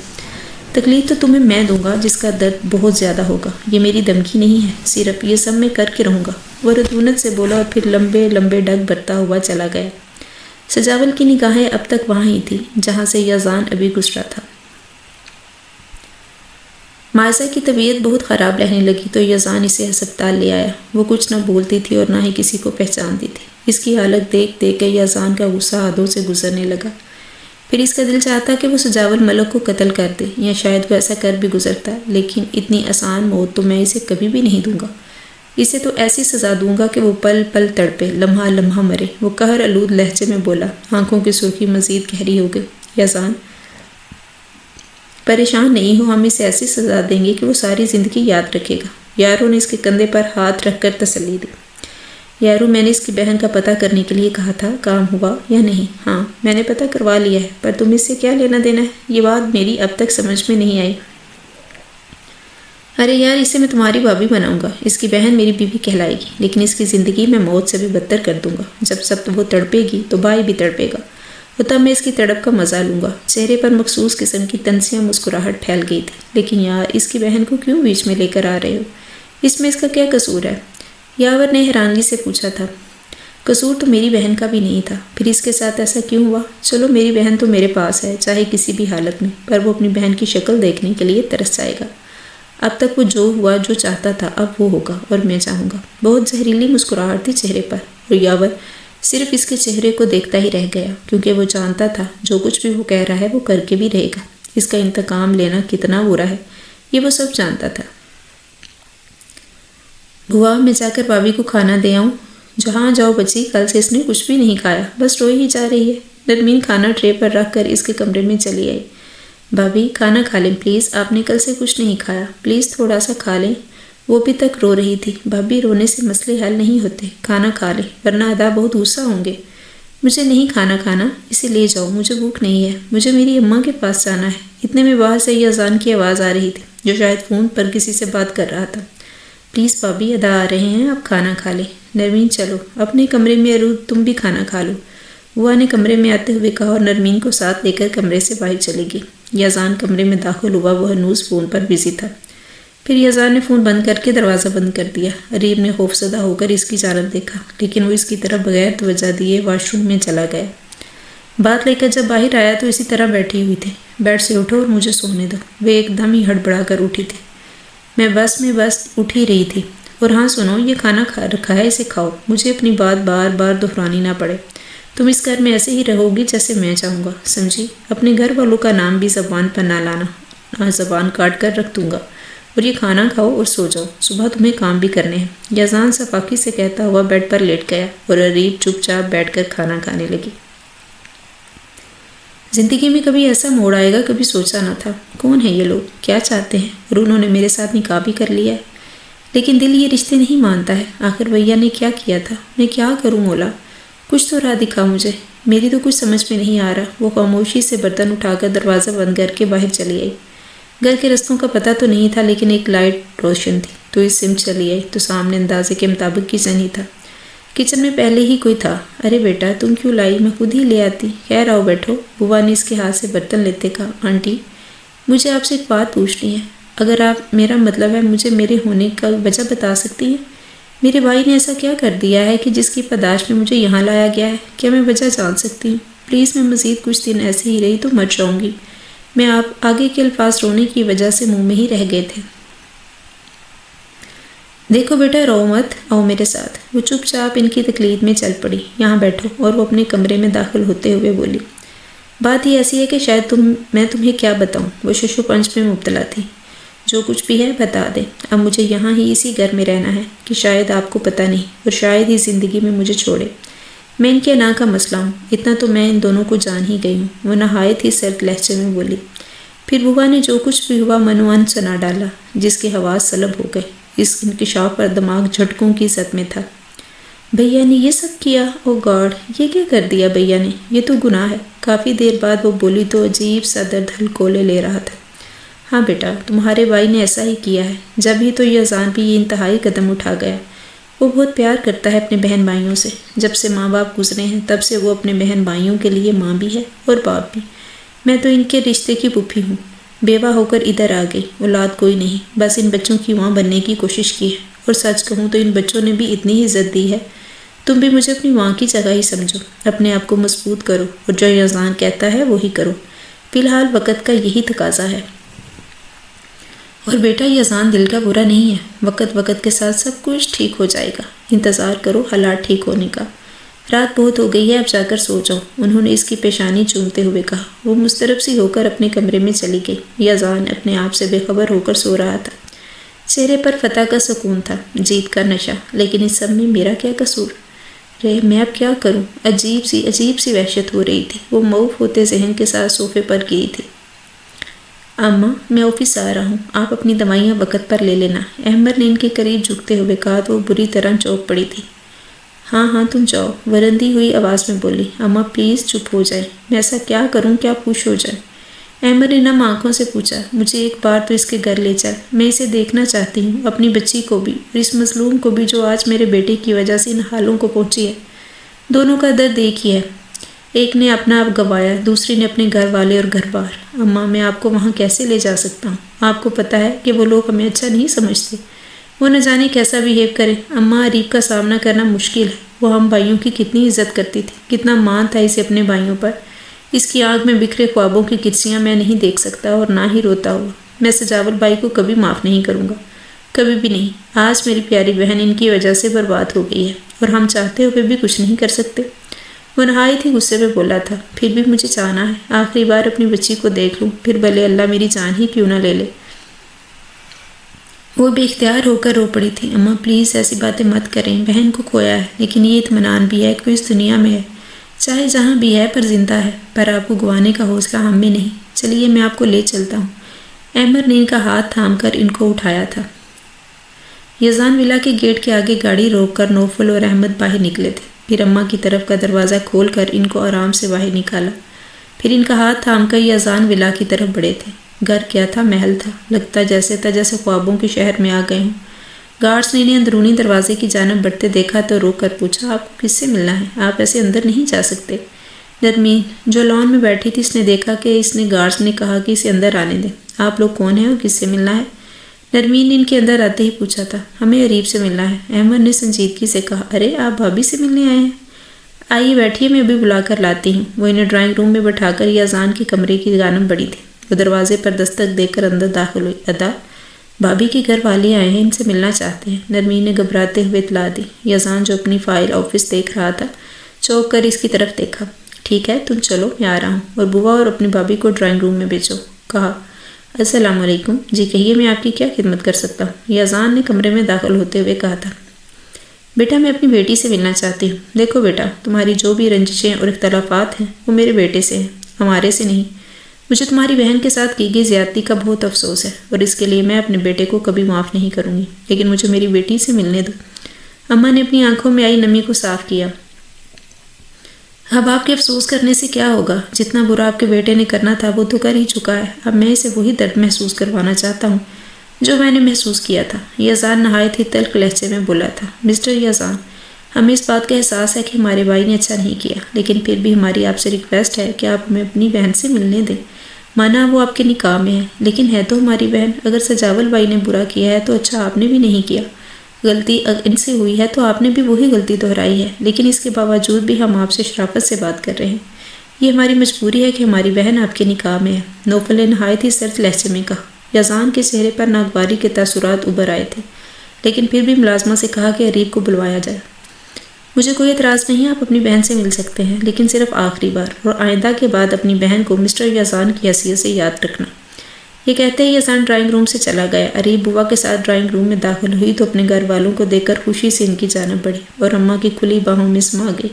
تکلیف تو تمہیں میں دوں گا جس کا درد بہت زیادہ ہوگا۔ یہ میری دھمکی نہیں ہے، صرف یہ سب میں کر کے رہوں گا۔ وہ رعونت سے بولا اور پھر لمبے لمبے ڈگ بھرتا ہوا چلا گیا۔ سجاول کی نگاہیں اب تک وہاں ہی تھی جہاں سے یزدان ابھی گزرا تھا۔ مائزہ کی طبیعت بہت خراب رہنے لگی تو یزدان اسے ہسپتال لے آیا۔ وہ کچھ نہ بولتی تھی اور نہ ہی کسی کو پہچانتی تھی۔ اس کی حالت دیکھ دیکھ کے یزدان کا غصہ حدوں سے گزرنے لگا۔ پھر اس کا دل چاہتا کہ وہ سجاول ملک کو قتل کر دے، یا شاید وہ ایسا کر بھی گزرتا، لیکن اتنی آسان موت تو میں اسے کبھی بھی نہیں دوں گا۔ اسے تو ایسی سزا دوں گا کہ وہ پل پل تڑپے، لمحہ لمحہ مرے۔ وہ قہر آلود لہجے میں بولا۔ آنکھوں کی سرخی مزید گہری ہو گئی۔ یزدان پریشان نہیں ہو، ہم اسے ایسی سزا دیں گے کہ وہ ساری زندگی یاد رکھے گا۔ یارو نے اس کے کندھے پر ہاتھ رکھ کر تسلی دی۔ یارو، میں نے اس کی بہن کا پتہ کرنے کے لیے کہا تھا، کام ہوا یا نہیں؟ ہاں میں نے پتہ کروا لیا ہے، پر تم اس سے کیا لینا دینا ہے؟ یہ بات میری اب تک سمجھ میں نہیں آئی۔ ارے یار، اسے میں تمہاری بھابھی بناؤں گا، اس کی بہن میری بیوی کہلائے گی، لیکن اس کی زندگی میں موت سے بھی بدتر کر دوں گا۔ جب سب وہ تڑپے گی تو بھائی بھی تڑپے گا، اور تب میں اس کی تڑپ کا مزہ لوں گا۔ چہرے پر مخصوص قسم کی تنسیاں مسکراہٹ پھیل گئی تھی۔ لیکن یار، اس کی بہن کو کیوں بیچ میں لے کر آ رہے ہو؟ اس میں اس کا کیا قصور ہے؟ یاور نے حیرانگی سے پوچھا تھا۔ قصور تو میری بہن کا بھی نہیں تھا، پھر اس کے ساتھ ایسا کیوں ہوا؟ چلو میری بہن تو میرے پاس ہے، چاہے کسی بھی حالت میں، پر وہ اپنی بہن کی شکل دیکھنے کے لیے ترس جائے گا۔ اب تک وہ جو ہوا جو چاہتا تھا اب وہ ہوگا اور میں چاہوں گا۔ بہت زہریلی مسکراہٹ تھی چہرے پر اور یاور صرف اس کے چہرے کو دیکھتا ہی رہ گیا، کیونکہ وہ جانتا تھا جو کچھ بھی وہ کہہ رہا ہے وہ کر کے بھی رہے گا۔ اس کا انتقام لینا کتنا برا ہے یہ وہ سب جانتا تھا۔ بھوا، میں جا کر بھابھی کو کھانا دے آؤں؟ جہاں جاؤ بچی، کل سے اس نے کچھ بھی نہیں کھایا، بس روئی ہی جا رہی ہے۔ نرمین کھانا ٹرے پر رکھ کر اس کے کمرے میں چلی آئی۔ بھابھی کھانا کھا لیں پلیز، آپ نے کل سے کچھ نہیں کھایا، پلیز تھوڑا سا کھا لیں۔ وہ بھی تک رو رہی تھی۔ بھابھی رونے سے مسئلے حل نہیں ہوتے، کھانا کھا لیں ورنہ ادا بہت غصہ ہوں گے۔ مجھے نہیں کھانا کھانا، اسے لے جاؤ، مجھے بھوک نہیں ہے، مجھے میری اماں کے پاس جانا ہے۔ اتنے میں باہر سے اذان کی آواز آ رہی تھی، جو شاید فون پر کسی سے بات کر رہا تھا۔ پلیز بھابھی، ادا آ رہے ہیں، آپ کھانا کھا لیں۔ نرمین چلو اپنے کمرے میں، ارو تم بھی کھانا کھا لو، بوا نے کمرے میں آتے ہوئے کہا اور نرمین کو ساتھ لے کر کمرے سے باہر چلے گئی۔ یزان کمرے میں داخل ہوا، وہ ہنوز فون پر بزی تھا۔ پھر یزان نے فون بند کر کے دروازہ بند کر دیا۔ اریب نے خوفزدہ ہو کر اس کی جانب دیکھا، لیکن وہ اس کی طرف بغیر توجہ دیے واش روم میں چلا گیا۔ بات لے کر جب باہر آیا تو اسی طرح بیٹھی ہوئی تھی۔ بیڈ سے اٹھو اور مجھے سونے دو۔ وہ ایک دم ہی ہڑبڑا کر اٹھی تھی۔ میں بس اٹھ ہی رہی تھی۔ اور ہاں سنو، یہ کھانا کھا رکھا ہے، اسے کھاؤ، مجھے اپنی بات بار بار دہرانی نہ پڑے۔ تم اس گھر میں ایسے ہی رہو گی جیسے میں چاہوں گا، سمجھی؟ اپنے گھر والوں کا نام بھی زبان پر نہ لانا، زبان کاٹ کر رکھ دوں گا۔ اور یہ کھانا کھاؤ اور سو جاؤ، صبح تمہیں کام بھی کرنے ہیں۔ یزان صفاقی سے کہتا ہوا بیڈ پر لیٹ گیا اور اریب چپ چاپ بیٹھ کر کھانا کھانے لگی۔ زندگی میں کبھی ایسا موڑ آئے گا کبھی سوچا نہ تھا۔ کون ہے یہ لوگ، کیا چاہتے ہیں؟ اور انہوں نے میرے ساتھ نکاح بھی کر لیا ہے، لیکن دل یہ رشتے نہیں مانتا ہے۔ آخر بھیا نے کیا کیا تھا؟ میں کیا کروں مولا؟ کچھ تو راہ دکھا مجھے، میری تو کچھ سمجھ میں نہیں آ رہا۔ وہ خاموشی سے برتن اٹھا کر دروازہ بند کر کے باہر چلی آئی۔ گھر کے رستوں کا پتہ تو نہیں تھا، لیکن ایک لائٹ روشن تھی تو اس سمت چلی آئی تو سامنے اندازے کے مطابق کچن ہی تھا۔ کچن میں پہلے ہی کوئی تھا۔ ارے بیٹا تم کیوں لائی، میں خود ہی لے آتی۔ خیر آؤ بیٹھو، بوا نے اس کے ہاتھ سے برتن لیتے کہا۔ آنٹی مجھے آپ سے ایک بات پوچھنی ہے، اگر آپ، میرا مطلب ہے مجھے میرے ہونے کا وجہ بتا سکتی ہیں؟ میرے بھائی نے ایسا کیا کر دیا ہے کہ جس کی پاداش میں مجھے یہاں لایا گیا ہے؟ کیا میں وجہ جان سکتی ہوں؟ پلیز، میں مزید کچھ دن ایسے ہی رہی تو مر جاؤں گی میں۔ آپ آگے کے الفاظ رونے کی وجہ سے منہ میں ہی رہ گئے تھے۔ دیکھو بیٹا رو مت، آؤ میرے ساتھ۔ وہ چپ چاپ ان کی تقلید میں چل پڑی۔ یہاں بیٹھو، اور وہ اپنے کمرے میں داخل ہوتے ہوئے بولی۔ بات ہی ایسی ہے کہ شاید میں تمہیں کیا بتاؤں۔ وہ ششو پنج میں مبتلا تھی۔ جو کچھ بھی ہے بتا دیں، اب مجھے یہاں ہی اسی گھر میں رہنا ہے کہ شاید آپ کو پتہ نہیں، اور شاید ہی زندگی میں مجھے چھوڑے۔ میں ان کے نا کا مسئلہ ہوں، اتنا تو میں ان دونوں کو جان ہی گئی ہوں، وہ نہایت ہی سرد لہجے میں بولی۔ پھر بوا نے جو کچھ بھی ہوا منوان سنا ڈالا، جس کے حواس سلب ہو گئے۔ اس انکشاف پر دماغ جھٹکوں کی زد میں تھا۔ بھیا نے یہ سب کیا؟ او گاڈ، یہ کیا کر دیا بھیا نے؟ یہ تو گناہ ہے۔ کافی دیر بعد وہ بولی تو عجیب سا درد ہلکولے لے رہا تھا۔ ہاں بیٹا، تمہارے بھائی نے ایسا ہی کیا ہے۔ جب ہی تو یزان بھی یہ انتہائی قدم اٹھا گیا۔ وہ بہت پیار کرتا ہے اپنے بہن بھائیوں سے۔ جب سے ماں باپ گزرے ہیں تب سے وہ اپنے بہن بھائیوں کے لیے ماں بھی ہے اور باپ بھی۔ میں تو ان کے رشتے کی پھوپھی ہوں، بیوہ ہو کر ادھر آ گئی، اولاد کوئی نہیں، بس ان بچوں کی ماں بننے کی کوشش کی ہے۔ اور سچ کہوں تو ان بچوں نے بھی اتنی ہی عزت دی ہے۔ تم بھی مجھے اپنی ماں کی جگہ ہی سمجھو، اپنے آپ کو مضبوط کرو اور جو یزان کہتا ہے وہی کرو۔ فی الحال وقت کا یہی تقاضا ہے۔ اور بیٹا یزان دل کا برا نہیں ہے، وقت کے ساتھ سب کچھ ٹھیک ہو جائے گا، انتظار کرو حالات ٹھیک ہونے کا۔ رات بہت ہو گئی ہے، اب جا کر سو جاؤ، انہوں نے اس کی پیشانی چومتے ہوئے کہا۔ وہ مضطرب سی ہو کر اپنے کمرے میں چلی گئی۔ یزان اپنے آپ سے بے خبر ہو کر سو رہا تھا۔ چہرے پر فتح کا سکون تھا، جیت کا نشہ، لیکن اس سب میں میرا کیا قصور میں اب کیا کروں؟ عجیب سی وحشت ہو رہی تھی۔ وہ معوف ہوتے ذہن کے ساتھ صوفے پر گئی تھی۔ اماں میں آفس آ رہا ہوں، آپ اپنی دوائیاں وقت پر لے لینا، احمد نے ان کے قریب جھکتے ہوئے کہا تو وہ بری طرح چونک پڑی تھی۔ ہاں تم جاؤ، ورندی ہوئی آواز میں بولی۔ اماں پلیز چپ ہو جائیں، میں ایسا کیا کروں کہ آپ خوش ہو جائیں؟ احمد نے نم آنکھوں سے پوچھا۔ مجھے ایک بار تو اس کے گھر لے چل، میں اسے دیکھنا چاہتی ہوں، اپنی بچی کو بھی اور اس مظلوم کو بھی جو آج میرے بیٹے کی وجہ سے ان حالوں کو پہنچی ہے۔ دونوں کا درد ایک ہی ہے، ایک نے اپنا آپ گوایا، دوسری نے اپنے گھر والے اور گھر بار۔ اماں میں آپ کو وہاں کیسے لے جا سکتا ہوں؟ آپ کو پتہ ہے کہ وہ لوگ ہمیں اچھا نہیں سمجھتے، وہ نہ جانے کیسا بیہیو کرے۔ اماں اریب کا سامنا کرنا مشکل ہے، وہ ہم بھائیوں کی کتنی عزت کرتی تھی، کتنا مان تھا اسے اپنے بھائیوں پر۔ اس کی آنکھ میں بکھرے خوابوں کی کرسیاں میں نہیں دیکھ سکتا اور نہ ہی روتا ہوا۔ میں سجاول بھائی کو کبھی معاف نہیں کروں گا، کبھی بھی نہیں۔ آج میری پیاری بہن ان کی وجہ سے برباد ہو گئی ہے اور ہم چاہتے ہوئے بھی کچھ نہیں کر سکتے۔ وہ نہایت ہی غصے میں بولا تھا۔ پھر بھی مجھے چاہنا ہے آخری بار اپنی بچی کو دیکھ لوں، پھر بھلے اللہ میری جان ہی کیوں نہ لے لے۔ وہ بے اختیار ہو کر رو پڑی تھی۔ اماں پلیز ایسی باتیں مت کریں، بہن کو کھویا ہے، لیکن یہ اطمینان بھی ہے کہ وہ اس دنیا میں ہے، چاہے جہاں بھی ہے پر زندہ ہے، پر آپ کو گوانے کا حوصلہ ہم میں نہیں۔ چلیے میں آپ کو لے چلتا ہوں۔ احمد نے ان کا ہاتھ تھام کر ان کو اٹھایا تھا۔ یزان ولا کے گیٹ کے آگے گاڑی روک کر نوفل اور احمد باہر نکلے تھے۔ پھر اماں کی طرف کا دروازہ کھول کر ان کو آرام سے باہر نکالا۔ پھر ان کا ہاتھ تھام کر یزان ولا کی طرف بڑھے تھے۔ گھر کیا تھا؟ محل تھا۔ لگتا جیسے خوابوں کے شہر میں آ گئے ہوں۔ گارڈز نے انہیں اندرونی دروازے کی جانب بڑھتے دیکھا تو روک کر پوچھا، آپ کو کس سے ملنا ہے؟ آپ ایسے اندر نہیں جا سکتے۔ نرمین جو لان میں بیٹھی تھی، اس نے دیکھا کہ اس نے گارڈز نے کہا کہ اسے اندر آنے دیں۔ آپ لوگ کون ہیں اور کس سے ملنا ہے؟ نرمین نے ان کے اندر آتے ہی پوچھا تھا۔ ہمیں عریب سے ملنا ہے، احمد نے سنجیدگی سے کہا۔ ارے آپ بھابھی سے ملنے آئے ہیں؟ آئیے بیٹھیے، میں ابھی بلا کر لاتی ہوں۔ وہ انہیں ڈرائنگ روم میں بٹھا کر یزان کے کمرے کی جانب بڑھی تھی۔ وہ دروازے پر دستک دے کر اندر داخل ہوئی۔ ادا بھابھی کے گھر والے آئے ہیں، ان سے ملنا چاہتے ہیں، نرمین نے گھبراتے ہوئے اطلاع دی۔ یزان جو اپنی فائل آفس دیکھ رہا تھا چوک کر اس کی طرف دیکھا۔ ٹھیک ہے تم چلو، میں آ رہا ہوں، اور بوا اور اپنی بھابھی کو ڈرائنگ روم میں بھیجو، کہا۔ السلام علیکم۔ جی کہیے، میں آپ کی کیا خدمت کر سکتا ہوں؟ یزان نے کمرے میں داخل ہوتے ہوئے کہا تھا۔ بیٹا میں اپنی بیٹی سے ملنا چاہتی ہوں۔ دیکھو بیٹا، تمہاری جو بھی رنجشیں اور اختلافات ہیں وہ میرے بیٹے سے ہیں، ہمارے سے نہیں۔ مجھے تمہاری بہن کے ساتھ کی گئی زیادتی کا بہت افسوس ہے اور اس کے لیے میں اپنے بیٹے کو کبھی معاف نہیں کروں گی، لیکن مجھے میری بیٹی سے ملنے دو۔ اماں نے اپنی آنکھوں میں آئی نمی کو صاف کیا۔ اب آپ کے افسوس کرنے سے کیا ہوگا؟ جتنا برا آپ کے بیٹے نے کرنا تھا وہ تو کر ہی چکا ہے۔ اب میں اسے وہی درد محسوس کروانا چاہتا ہوں جو میں نے محسوس کیا تھا۔ یزان نہایت ہی تلخ لہجے میں بولا تھا۔ مسٹر یزان، ہمیں اس بات کا احساس ہے کہ ہمارے بھائی نے اچھا نہیں کیا، لیکن پھر بھی ہماری آپ سے ریکویسٹ ہے کہ آپ ہمیں اپنی بہن سے ملنے دیں۔ مانا وہ آپ کے نکاح میں ہے، لیکن ہے تو ہماری بہن۔ اگر سجاول بھائی نے برا کیا ہے تو اچھا آپ نے بھی نہیں کیا، غلطی ان سے ہوئی ہے تو آپ نے بھی وہی غلطی دہرائی ہے، لیکن اس کے باوجود بھی ہم آپ سے شرافت سے بات کر رہے ہیں۔ یہ ہماری مجبوری ہے کہ ہماری بہن آپ کے نکاح میں ہے، نوفل نے نہایت ہی سرد لہجے میں کہا۔ یزان کے چہرے پر ناگواری کے تاثرات ابھر آئے تھے، لیکن پھر بھی ملازمہ سے کہا کہ عریب کو بلوایا جائے۔ مجھے کوئی اعتراض نہیں، آپ اپنی بہن سے مل سکتے ہیں، لیکن صرف آخری بار، اور آئندہ کے بعد اپنی بہن کو مسٹر یزان کی حیثیت سے یاد رکھنا۔ یہ کہتے ہی یزان ڈرائنگ روم سے چلا گیا۔ عریب بوا کے ساتھ ڈرائنگ روم میں داخل ہوئی تو اپنے گھر والوں کو دیکھ کر خوشی سے ان کی جانب بڑھی اور اماں کی کھلی باہوں میں سما گئی،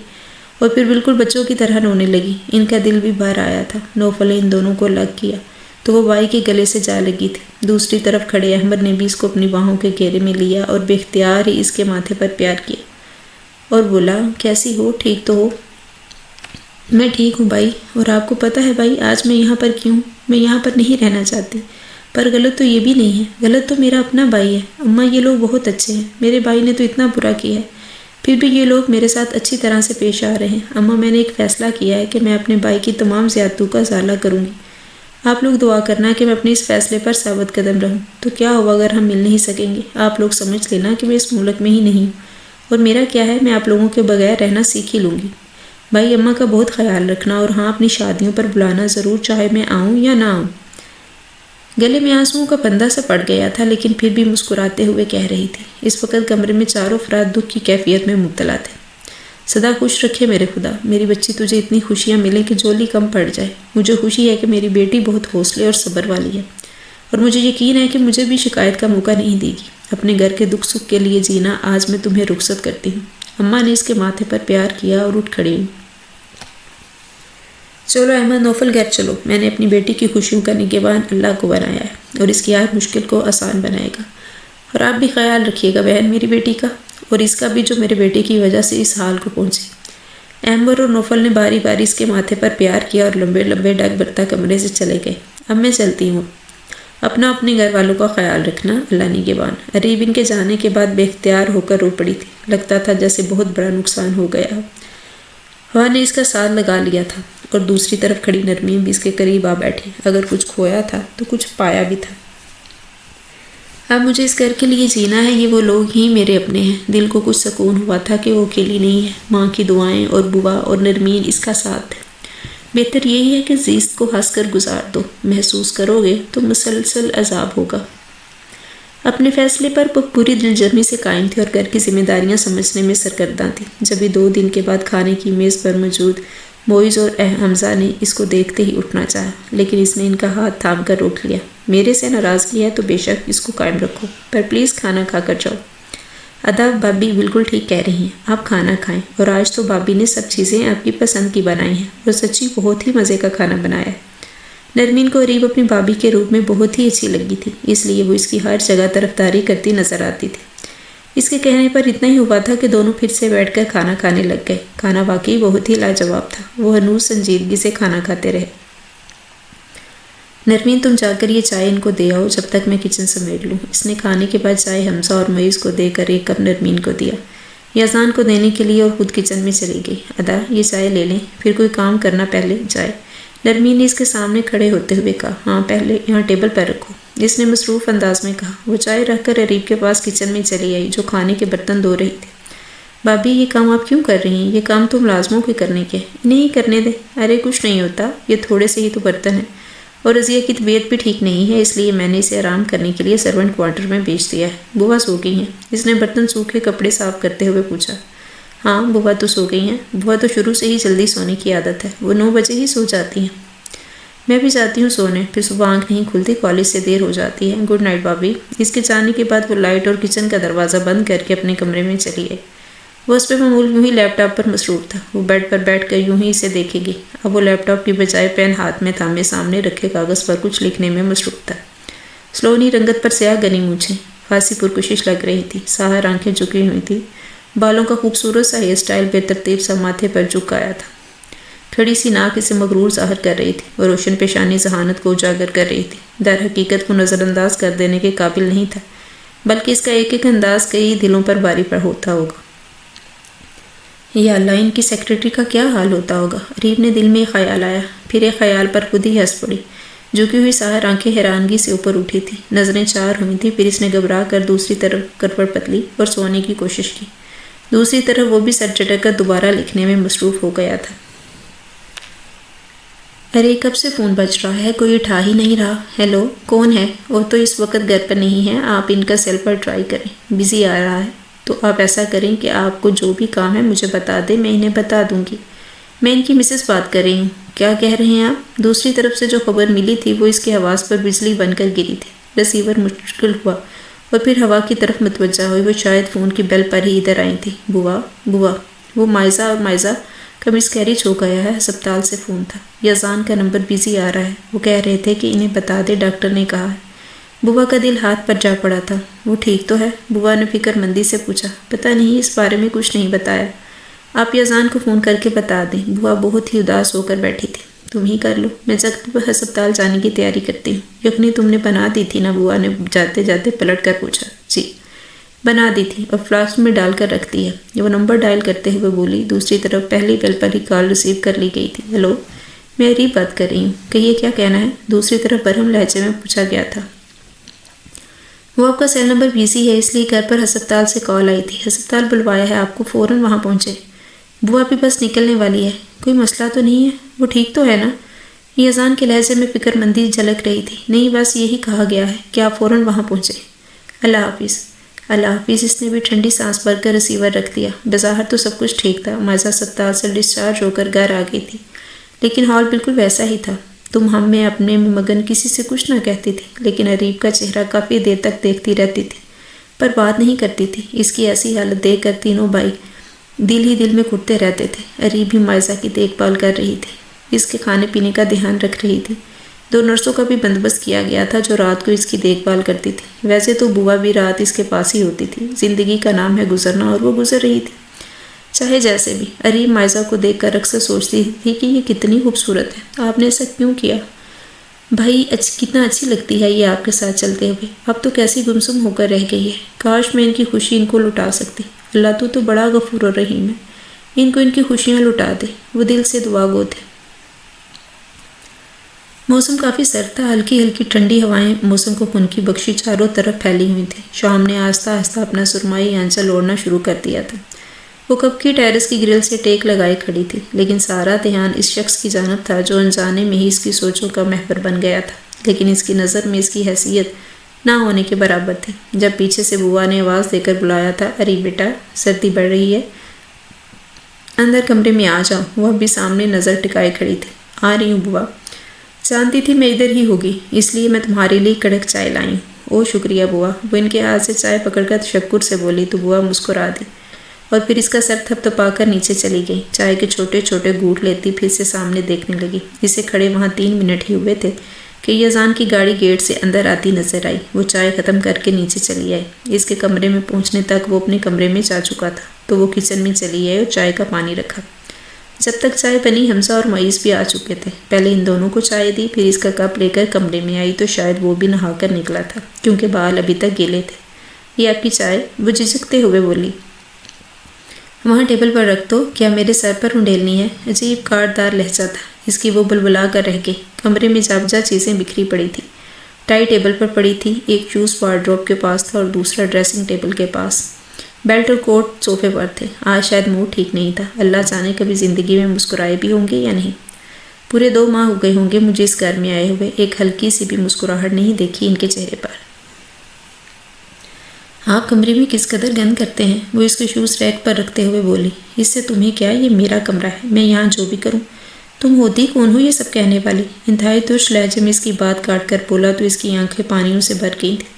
اور پھر بالکل بچوں کی طرح رونے لگی۔ ان کا دل بھی باہر آیا تھا۔ نوفل نے ان دونوں کو الگ کیا تو وہ بھائی کے گلے سے جا لگی تھی۔ دوسری طرف کھڑے احمد نے بھی اس کو اپنی باہوں کے گھیرے میں لیا اور بے اختیار ہی اس کے ماتھے پر پیار کیا اور بولا، کیسی ہو؟ ٹھیک تو ہو؟ میں ٹھیک ہوں بھائی، اور آپ کو پتہ ہے بھائی آج میں یہاں پر کیوں؟ میں یہاں پر نہیں رہنا چاہتی، پر غلط تو یہ بھی نہیں ہے، غلط تو میرا اپنا بھائی ہے۔ اماں یہ لوگ بہت اچھے ہیں، میرے بھائی نے تو اتنا برا کیا ہے، پھر بھی یہ لوگ میرے ساتھ اچھی طرح سے پیش آ رہے ہیں۔ اماں میں نے ایک فیصلہ کیا ہے کہ میں اپنے بھائی کی تمام زیادتیوں کا ازالہ کروں گی۔ آپ لوگ دعا کرنا کہ میں اپنے اس فیصلے پر ثابت قدم رہوں۔ تو کیا ہوا اگر ہم مل نہیں سکیں گے؟ آپ لوگ سمجھ لینا کہ میں اس ملک میں ہی نہیں ہوں، اور میرا کیا ہے، میں آپ لوگوں کے بغیر رہنا سیکھ ہی لوں گی۔ بھائی اماں کا بہت خیال رکھنا، اور ہاں اپنی شادیوں پر بلانا ضرور، چاہے میں آؤں یا نہ آؤں۔ گلے میں آنسوؤں کا پندہ سا پڑ گیا تھا، لیکن پھر بھی مسکراتے ہوئے کہہ رہی تھی۔ اس وقت کمرے میں چاروں افراد دکھ کی کیفیت میں مبتلا تھے۔ سدا خوش رکھے میرے خدا، میری بچی تجھے اتنی خوشیاں ملیں کہ جولی کم پڑ جائے۔ مجھے خوشی ہے کہ میری بیٹی بہت حوصلے اور صبر والی ہے، اور مجھے یقین ہے کہ مجھے بھی شکایت کا موقع نہیں دے گی۔ اپنے گھر کے دکھ سکھ کے لیے جینا آج میں تمہیں رخصت کرتی ہوں۔ اماں نے اس کے ماتھے پر پیار کیا اور اٹھ کھڑی ہوئی۔ چلو احمد، نوفل گھر چلو، میں نے اپنی بیٹی کی خوشیوں کا نگہبان اللہ کو بنایا ہے، اور اس کی ہر مشکل کو آسان بنائے گا۔ اور آپ بھی خیال رکھیے گا بہن میری بیٹی کا، اور اس کا بھی جو میرے بیٹے کی وجہ سے اس حال کو پہنچے۔ احمد اور نوفل نے باری باری اس کے ماتھے پر پیار کیا اور لمبے لمبے ڈگ برتا کمرے سے چلے گئے۔ اب میں چلتی ہوں، اپنا اپنے گھر والوں کا خیال رکھنا، اللہ نگہبان۔ عریب ان کے جانے کے بعد بے اختیار ہو کر رو پڑی تھی۔ لگتا تھا جیسے بہت بڑا نقصان ہو گیا۔ ہوا نے اس کا ساتھ لگا لیا تھا، اور دوسری طرف کھڑی نرمین بھی اس کے قریب آ بیٹھی۔ اگر کچھ کھویا تھا تو کچھ پایا بھی تھا۔ اب مجھے اس گھر کے لیے جینا ہے، یہ وہ لوگ ہی میرے اپنے ہیں۔ دل کو کچھ سکون ہوا تھا کہ وہ اکیلی نہیں ہے، ماں کی دعائیں اور بوا اور نرمین اس کا ساتھ ہے۔ بہتر یہی ہے کہ زیست کو ہنس کر گزار دو، محسوس کرو گے تو مسلسل عذاب ہوگا۔ اپنے فیصلے پر وہ پوری دلجرمی سے قائم تھی اور گھر کی ذمہ داریاں سمجھنے میں سرگرداں تھی۔ جبھی 2 دن کے بعد کھانے کی میز پر موجود معیز اور حمزہ نے اس کو دیکھتے ہی اٹھنا چاہا، لیکن اس نے ان کا ہاتھ تھام کر روک لیا۔ میرے سے ناراضگی ہے تو بے شک اس کو قائم رکھو، پر پلیز کھانا کھا کر جاؤ۔ ادا بھابی بالکل ٹھیک کہہ رہی ہیں، آپ کھانا کھائیں، اور آج تو بھابی نے سب چیزیں آپ کی پسند کی بنائی ہیں اور سچی بہت ہی مزے کا کھانا بنایا ہے۔ نرمین کو اریب اپنی بھابی کے روپ میں بہت ہی اچھی لگی تھی، اس لیے وہ اس کی ہر جگہ طرفداری کرتی نظر آتی تھی۔ اس کے کہنے پر اتنا ہی ہوا تھا کہ دونوں پھر سے بیٹھ کر کھانا کھانے لگ گئے۔ کھانا واقعی بہت ہی لاجواب تھا، وہ ہنوز سنجیدگی سے کھانا کھاتے رہے۔ نرمین تم جا کر یہ چائے ان کو دے آؤ جب تک میں کچن سمیٹ لوں۔ اس نے کھانے کے بعد چائے حمزہ اور معیز کو دے کر ایک کپ نرمین کو دیا، یزدان کو دینے کے لیے، اور خود کچن میں چلی گئی۔ ادا یہ چائے لے لیں، پھر کوئی کام کرنا پہلے جائے۔ نرمین نے اس کے سامنے کھڑے ہوتے ہوئے کہا، ہاں پہلے یہاں ٹیبل پر رکھو۔ اس نے مصروف انداز میں کہا۔ وہ چائے رکھ کر اریب کے پاس کچن میں چلی آئی جو کھانے کے برتن دھو رہی تھی۔ بھابی یہ کام آپ کیوں کر رہی ہیں؟ یہ کام تو ملازموں کے کرنے کے، انہیں ہی کرنے دیں۔ ارے کچھ نہیں ہوتا، یہ تھوڑے سے ہی تو برتن ہیں، اور رضیہ کی طبیعت بھی ٹھیک نہیں ہے، اس لیے میں نے اسے آرام کرنے کے لیے سرونٹ کوارٹر میں بھیج دیا ہے۔ بوا سو گئی ہیں؟ اس نے برتن سوکھے کپڑے صاف کرتے ہوئے پوچھا۔ ہاں بوا تو سو گئی ہیں، بوا تو شروع سے ہی جلدی سونے کی عادت ہے، وہ 9 بجے ہی سو جاتی ہیں۔ میں بھی جاتی ہوں سونے، پھر صبح آنکھ نہیں کھلتی، کالج سے دیر ہو جاتی ہے۔ گڈ نائٹ بھابی۔ اس کے جانے کے بعد وہ لائٹ اور کچن کا دروازہ بند کر کے اپنے کمرے میں چلی آئی۔ وہ اس پہ معمول یوں ہی لیپ ٹاپ پر مصروف تھا۔ وہ بیڈ پر بیٹھ کر یوں ہی اسے دیکھے گی۔ اب وہ لیپ ٹاپ کی بجائے پین ہاتھ میں تھامے سامنے رکھے کاغذ پر کچھ لکھنے میں مصروف تھا۔ سلونی رنگت پر سیاہ گنی مونچھیں، خاصی پرکشش لگ رہی تھی، ساحر آنکھیں جھکی ہوئی تھی، بالوں کا خوبصورت سا ہیئر سٹائل بے ترتیب سا ماتھے پر جھک آیا تھا۔ کھڑی سی ناک اسے مغرور ظاہر کر رہی تھی اور روشن پیشانی ذہانت کو اجاگر کر رہی تھی۔ در حقیقت وہ نظر انداز کر دینے کے قابل نہیں تھا، بلکہ اس کا ایک ایک انداز کئی دلوں پر باری پر ہوتا ہوگا۔ یا اللہ، ان کی سیکرٹری کا کیا حال ہوتا ہوگا؟ اریب نے دل میں ایک خیال آیا، پھر ایک خیال پر خود ہی ہنس پڑی۔ جھکی ہوئی ساحر آنکھیں حیرانگی سے اوپر اٹھی تھی، نظریں چار ہوئی تھیں، پھر اس نے گھبرا کر دوسری طرف کروٹ بدلی اور سونے کی کوشش کی۔ دوسری طرف وہ بھی سر چٹک کر دوبارہ لکھنے میں مصروف ہو گیا تھا۔ ارے کب سے فون بج رہا ہے، کوئی اٹھا ہی نہیں رہا۔ ہیلو، کون ہے؟ وہ تو اس وقت گھر پر نہیں ہے، آپ ان کا سیل پر ٹرائی کریں، بزی آ رہا ہے۔ تو آپ ایسا کریں کہ آپ کو جو بھی کام ہے مجھے بتا دیں، میں انہیں بتا دوں گی۔ میں ان کی مسز بات کر رہی ہوں۔ کیا کہہ رہے ہیں آپ؟ دوسری طرف سے جو خبر ملی تھی وہ اس کے حواس پر بجلی بن کر گری تھی۔ رسیور مشکل ہوا اور پھر ہوا کی طرف متوجہ ہوئی۔ وہ شاید فون کی بیل پر ہی ادھر آئی تھی۔ بوا وہ مائزہ کا مسکیریج ہو گیا ہے، ہسپتال سے فون تھا، یزدان کا نمبر بزی آ رہا ہے، وہ کہہ رہے تھے کہ انہیں بتا دے، ڈاکٹر نے کہا ہے۔ بوا کا دل ہاتھ پر جا پڑا تھا۔ وہ ٹھیک تو ہے؟ بوا نے فکر مندی سے پوچھا۔ پتہ نہیں، اس بارے میں کچھ نہیں بتایا۔ آپ یزدان کو فون کر کے بتا دیں۔ بوا بہت ہی اداس ہو کر بیٹھی تھی۔ تم ہی کر لو، میں جب ہسپتال جانے کی تیاری کرتی ہوں۔ یخنی تم نے بنا دی تھی نا؟ بوا نے جاتے جاتے پلٹ کر پوچھا۔ جی بنا دی تھی اور فلاسک میں ڈال کر رکھ دی ہے۔ وہ نمبر ڈائل کرتے ہوئے بولی۔ دوسری طرف پہلی بیل پر ہی کال ریسیو کر لی گئی تھی۔ ہیلو، میں اریب بات کر رہی ہوں، کہیے کیا کہنا ہے؟ دوسری طرف برہم لہجے میں پوچھا گیا تھا۔ وہ آپ کا سیل نمبر بزی ہے، اس لیے گھر پر ہسپتال سے کال آئی تھی، ہسپتال بلوایا ہے آپ کو، فوراً وہاں پہنچے۔ بوا بھی بس نکلنے والی ہے، کوئی مسئلہ تو نہیں ہے؟ وہ ٹھیک تو ہے نا؟ یزدان کے لہجے میں فکر مندی جھلک رہی تھی۔ نہیں، بس یہی کہا گیا ہے کہ آپ فوراً وہاں پہنچے۔ اللہ حافظ۔ اللہ حافظ۔ اس نے بھی ٹھنڈی سانس بھر کر ریسیور رکھ دیا۔ بظاہر تو سب کچھ ٹھیک تھا، مائزہ ہسپتال سے ڈسچارج ہو کر گھر آ گئی تھی، لیکن حال بالکل ویسا ہی تھا۔ تم ہم میں اپنے میں مگن کسی سے کچھ نہ کہتی تھی، لیکن اریب کا چہرہ کافی دیر تک دیکھتی رہتی تھی، پر بات نہیں کرتی تھی۔ اس کی ایسی حالت دیکھ کر تینوں بھائی دل ہی دل میں گھٹتے رہتے تھے۔ اریب بھی مائزہ کی دیکھ بھال کر رہی تھی، اس کے کھانے پینے کا دھیان رکھ رہی تھی۔ 2 نرسوں کا بھی بندوبست کیا گیا تھا جو رات کو اس کی دیکھ بھال کرتی تھی۔ ویسے تو بوا بھی رات اس کے پاس ہی ہوتی تھی، زندگی کا نام ہے گزرنا، اور وہ گزر رہی تھی۔ چاہے جیسے بھی، اریب مائزہ کو دیکھ کر اکثر سوچتی تھی کہ یہ کتنی خوبصورت ہے، آپ نے ایسا کیوں کیا؟ بھائی کتنا اچھی لگتی ہے یہ آپ کے ساتھ چلتے ہوئے، اب تو کیسی گمسم ہو کر رہ گئی ہے۔ کاش میں ان کی خوشی ان کو لٹا سکتی۔ اللہ تو بڑا غفور و رحیم ہے، ان کو ان کی خوشیاں لٹا دے۔ وہ دل سے دعا گو تھے۔ موسم کافی سرد تھا، ہلکی ہلکی ٹھنڈی ہوائیں موسم کو خنکی بخشی چاروں طرف پھیلی ہوئی تھیں۔ شام نے آہستہ آہستہ اپنا سرمائی آنچل اوڑھنا شروع کر دیا تھا۔ وہ کب کی ٹیرس کی گرل سے ٹیک لگائے کھڑی تھی، لیکن سارا دھیان اس شخص کی جانب تھا جو انجانے میں ہی اس کی سوچوں کا محور بن گیا تھا، لیکن اس کی نظر میں اس کی حیثیت نہ ہونے کے برابر تھی۔ جب پیچھے سے بوا نے آواز دے کر بلایا تھا، ارے بیٹا سردی بڑھ رہی ہے، اندر کمرے میں آ جاؤ، وہ اب بھی سامنے نظر ٹکائے کھڑی تھی۔ آ رہی ہوں بوا، جانتی تھی میں ادھر ہی ہوگی، اس لیے میں تمہارے لیے کڑک چائے لائی ہوں۔ او شکریہ بوا، وہ ان کے ہاتھ سے چائے پکڑ کر تشکر سے بولی تو بوا مسکرا دی اور پھر اس کا سر تھپتھپا کر نیچے چلی گئی۔ چائے کے چھوٹے چھوٹے گھونٹ لیتی پھر سے سامنے دیکھنے لگی۔ اسے کھڑے وہاں 3 منٹ ہی ہوئے تھے کہ یزان کی گاڑی گیٹ سے اندر آتی نظر آئی۔ وہ چائے ختم کر کے نیچے چلی آئی۔ اس کے کمرے میں پہنچنے تک وہ اپنے کمرے میں جا چکا تھا تو وہ کچن میں چلی آئی اور چائے کا پانی رکھا۔ جب تک چائے بنی حمزہ اور معیز بھی آ چکے تھے۔ پہلے ان دونوں کو چائے دی، پھر اس کا کپ لے کر کمرے میں آئی تو شاید وہ بھی نہا کر نکلا تھا کیونکہ بال ابھی تک گیلے تھے۔ یہ آپ کی چائے؟ وہ جھجکتے ہوئے بولی۔ وہاں ٹیبل پر رکھ دو، کیا میرے سر پر انڈیلنی ہے؟ عجیب کاٹدار لہجہ تھا اس کی، وہ بلبلا کر رہ گئی۔ کمرے میں جا بجا چیزیں بکھری پڑی تھی۔ ٹائی ٹیبل پر پڑی تھی، ایک شوز وارڈروب کے پاس تھا اور دوسرا ڈریسنگ ٹیبل کے پاس۔ بیلٹ اور کوٹ صوفے پر تھے۔ آج شاید موڈ ٹھیک نہیں تھا، اللہ جانے کبھی زندگی میں مسکرائے بھی ہوں گے یا نہیں۔ پورے 2 ماہ ہو گئے ہوں گے مجھے اس گھر میں آئے ہوئے، ایک ہلکی سی بھی مسکراہٹ نہیں دیکھی ان کے چہرے پر۔ آپ کمرے میں کس قدر گند کرتے ہیں، وہ اس کے شوز ریک پر رکھتے ہوئے بولی۔ اس سے تمہیں کیا، یہ میرا کمرہ ہے، میں یہاں جو بھی کروں۔ تم ہوتی کون ہو یہ سب کہنے والی؟ انتہائی ترش لہجے میں اس کی بات کاٹ کر بولا تو اس کی آنکھیں پانیوں سے بھر گئی تھیں۔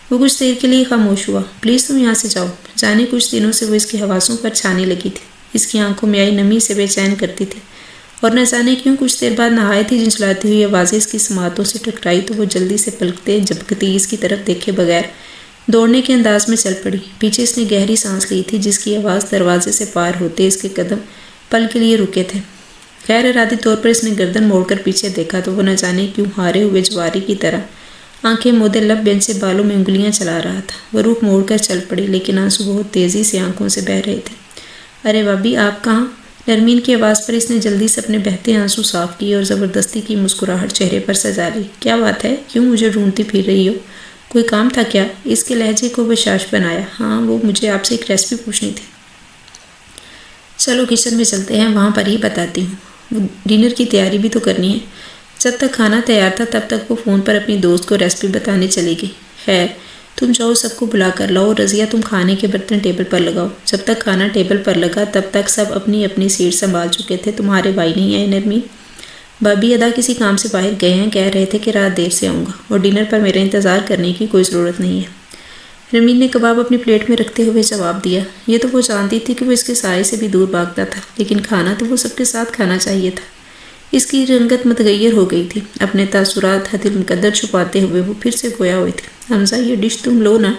وہ کچھ دیر کے لیے خاموش ہوا۔ پلیز تم یہاں سے جاؤ۔ جانے کچھ دنوں سے وہ اس کے حواسوں پر چھانے لگی تھی، اس کی آنکھوں میں آئی نمی سے بے چین کرتی تھی، اور نہ جانے کیوں کچھ دیر بعد نہایت ہی جھنجھلاتی ہوئی آوازیں اس کی سماعتوں سے ٹکرائی تو وہ جلدی سے پلکتے جھپکتی اس کی طرف دیکھے بغیر دوڑنے کے انداز میں چل پڑی۔ پیچھے اس نے گہری سانس لی تھی جس کی آواز دروازے سے پار ہوتے اس کے قدم پل کے لیے رکے تھے۔ غیر ارادی طور پر اس نے گردن موڑ کر پیچھے دیکھا تو وہ نہ جانے کیوں ہارے ہوئے جواری کی طرح آنکھیں مودے لب بینچ سے بالوں میں انگلیاں چلا رہا تھا۔ وہ رخ موڑ کر چل پڑی لیکن آنسو بہت تیزی سے آنکھوں سے بہہ رہے تھے۔ ارے بابی آپ کہاں؟ نرمین کی آواز پر اس نے جلدی سے اپنے بہتے آنسو صاف کیے اور زبردستی کی مسکراہٹ چہرے پر سجا لی۔ کیا بات ہے، کیوں مجھے ڈھونڈتی پھر رہی ہو؟ کوئی کام تھا کیا؟ اس کے لہجے کو بشاش بنایا۔ ہاں، وہ مجھے آپ سے ایک ریسپی پوچھنی تھی۔ چلو کچن میں چلتے ہیں، وہاں پر ہی بتاتی ہوں۔ ڈنر کی تیاری بھی تو کرنی ہے۔ جب تک کھانا تیار تھا تب تک وہ فون پر اپنی دوست کو ریسپی بتانے چلی گئی۔ خیر تم جاؤ، سب کو بلا کر لاؤ، رضیہ تم کھانے کے برتن ٹیبل پر لگاؤ۔ جب تک کھانا ٹیبل پر لگا تب تک سب اپنی اپنی سیٹ سنبھال چکے تھے۔ تمہارے بھائی نہیں آئے نرمین؟ بابی ادا کسی کام سے باہر گئے ہیں، کہہ رہے تھے کہ رات دیر سے آؤں گا، اور ڈنر پر میرا انتظار کرنے کی کوئی ضرورت نہیں ہے۔ نرمین نے کباب اپنی پلیٹ میں رکھتے ہوئے جواب دیا۔ یہ تو وہ جانتی تھی کہ وہ اس کے سائے سے بھی دور بھاگتا تھا، لیکن کھانا تو وہ سب کے ساتھ کھانا چاہیے تھا۔ اس کی رنگت متغیر ہو گئی تھی۔ اپنے تاثرات حد المقدر چھپاتے ہوئے وہ پھر سے گویا ہوئی تھی۔ حمزہ یہ ڈش تم لو نا،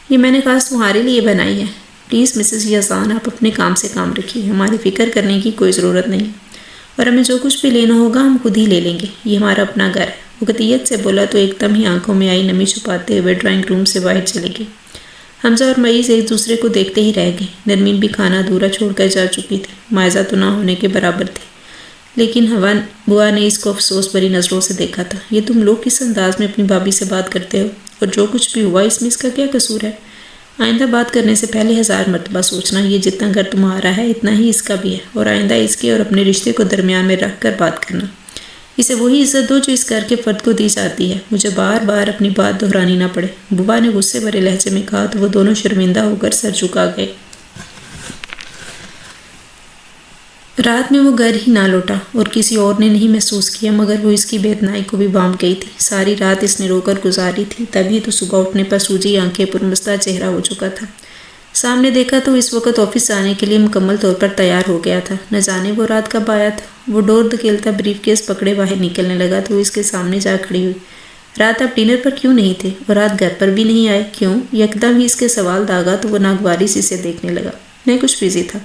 یہ میں نے خاص تمہارے لیے بنائی ہے۔ پلیز مسز یزان آپ اپنے کام سے کام رکھیے، ہماری فکر کرنے کی کوئی ضرورت نہیں، اور ہمیں جو کچھ بھی لینا ہوگا ہم خود ہی لے لیں گے، یہ ہمارا اپنا گھر ہے۔ وہ قطعیت سے بولا تو ایک دم ہی آنکھوں میں آئی نمی چھپاتے ہوئے ڈرائنگ روم سے باہر چلے گئی۔ حمزہ اور معیز ایک دوسرے کو دیکھتے ہی رہ گئے۔ نرمین بھی کھانا ادھورا چھوڑ کر جا چکی تھی، مائزہ تو نہ ہونے کے برابر تھی، لیکن بوا نے اس کو افسوس بھری نظروں سے دیکھا تھا۔ یہ تم لوگ کس انداز میں اپنی بھابھی سے بات کرتے ہو، اور جو کچھ بھی ہوا اس میں اس کا کیا قصور ہے؟ آئندہ بات کرنے سے پہلے 1000 مرتبہ سوچنا، یہ جتنا گھر تمہارا ہے اتنا ہی اس کا بھی ہے، اور آئندہ اس کے اور اپنے رشتے کو درمیان میں رکھ کر بات کرنا۔ اسے وہی عزت دو جو اس گھر کے فرد کو دی جاتی ہے، مجھے بار بار اپنی بات دہرانی نہ پڑے، بوا نے غصے بھرے لہجے میں کہا تو وہ دونوں شرمندہ ہو کر سر جھکا گئے۔ رات میں وہ گھر ہی نہ لوٹا اور کسی اور نے نہیں محسوس کیا مگر وہ اس کی بے اتنائی کو بھی بام گئی تھی۔ ساری رات اس نے رو کر گزاری تھی، تبھی تو صبح اٹھنے پر سوجی آنکھیں پرمستہ چہرہ ہو چکا تھا۔ سامنے دیکھا تو اس وقت آفس جانے کے لیے مکمل طور پر تیار ہو گیا تھا۔ نہ جانے وہ رات کب آیا تھا۔ وہ ڈور دھکیلتا بریف کیس پکڑے باہر نکلنے لگا تو وہ اس کے سامنے جا کھڑی ہوئی۔ رات آپ ڈنر پر کیوں نہیں تھے، اور رات گھر پر بھی نہیں آئے، کیوں؟ یکدم ہی اس کے سوال داغا تو وہ ناگواری سی سے دیکھنے لگا۔ میں کچھ بزی تھا۔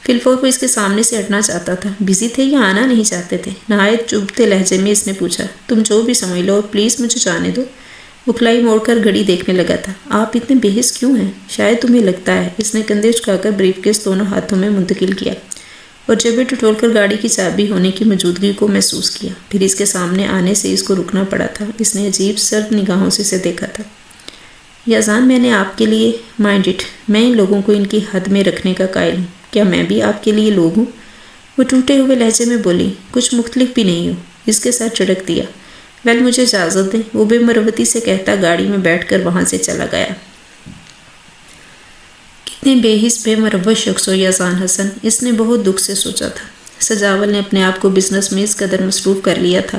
فی الفور وہ اس کے سامنے سے ہٹنا چاہتا تھا۔ بزی تھے یا آنا نہیں چاہتے تھے؟ نہایت چبھتے لہجے میں اس نے پوچھا۔ تم جو بھی سمجھ لو، اور پلیز مجھے جانے دو۔ وہ کلائی موڑ کر گھڑی دیکھنے لگا تھا۔ آپ اتنے بے حس کیوں ہیں؟ شاید تمہیں لگتا ہے۔ اس نے کندھے جھکا کر بریف کیس دونوں ہاتھوں میں منتقل کیا اور جیبیں ٹٹول کر گاڑی کی چابی ہونے کی موجودگی کو محسوس کیا۔ پھر اس کے سامنے آنے سے اس کو رکنا پڑا تھا۔ اس نے عجیب سرد نگاہوں سے اسے دیکھا تھا۔ یزان میں نے آپ کے لیے مائنڈ اٹ، میں ان لوگوں کو ان کی حد میں رکھنے کا قائل ہوں۔ کیا میں بھی آپ کے لیے لوگ ہوں؟ وہ ٹوٹے ہوئے لہجے میں بولی، کچھ مختلف بھی نہیں ہوں۔ اس کے ساتھ چڑک دیا، ویل مجھے اجازت دیں، وہ بے مروتی سے کہتا گاڑی میں بیٹھ کر وہاں سے چلا گیا۔ کتنے بے حس بے مروت شخص ہو یزان حسن، اس نے بہت دکھ سے سوچا تھا۔ سجاول نے اپنے آپ کو بزنس میں اس قدر مصروف کر لیا تھا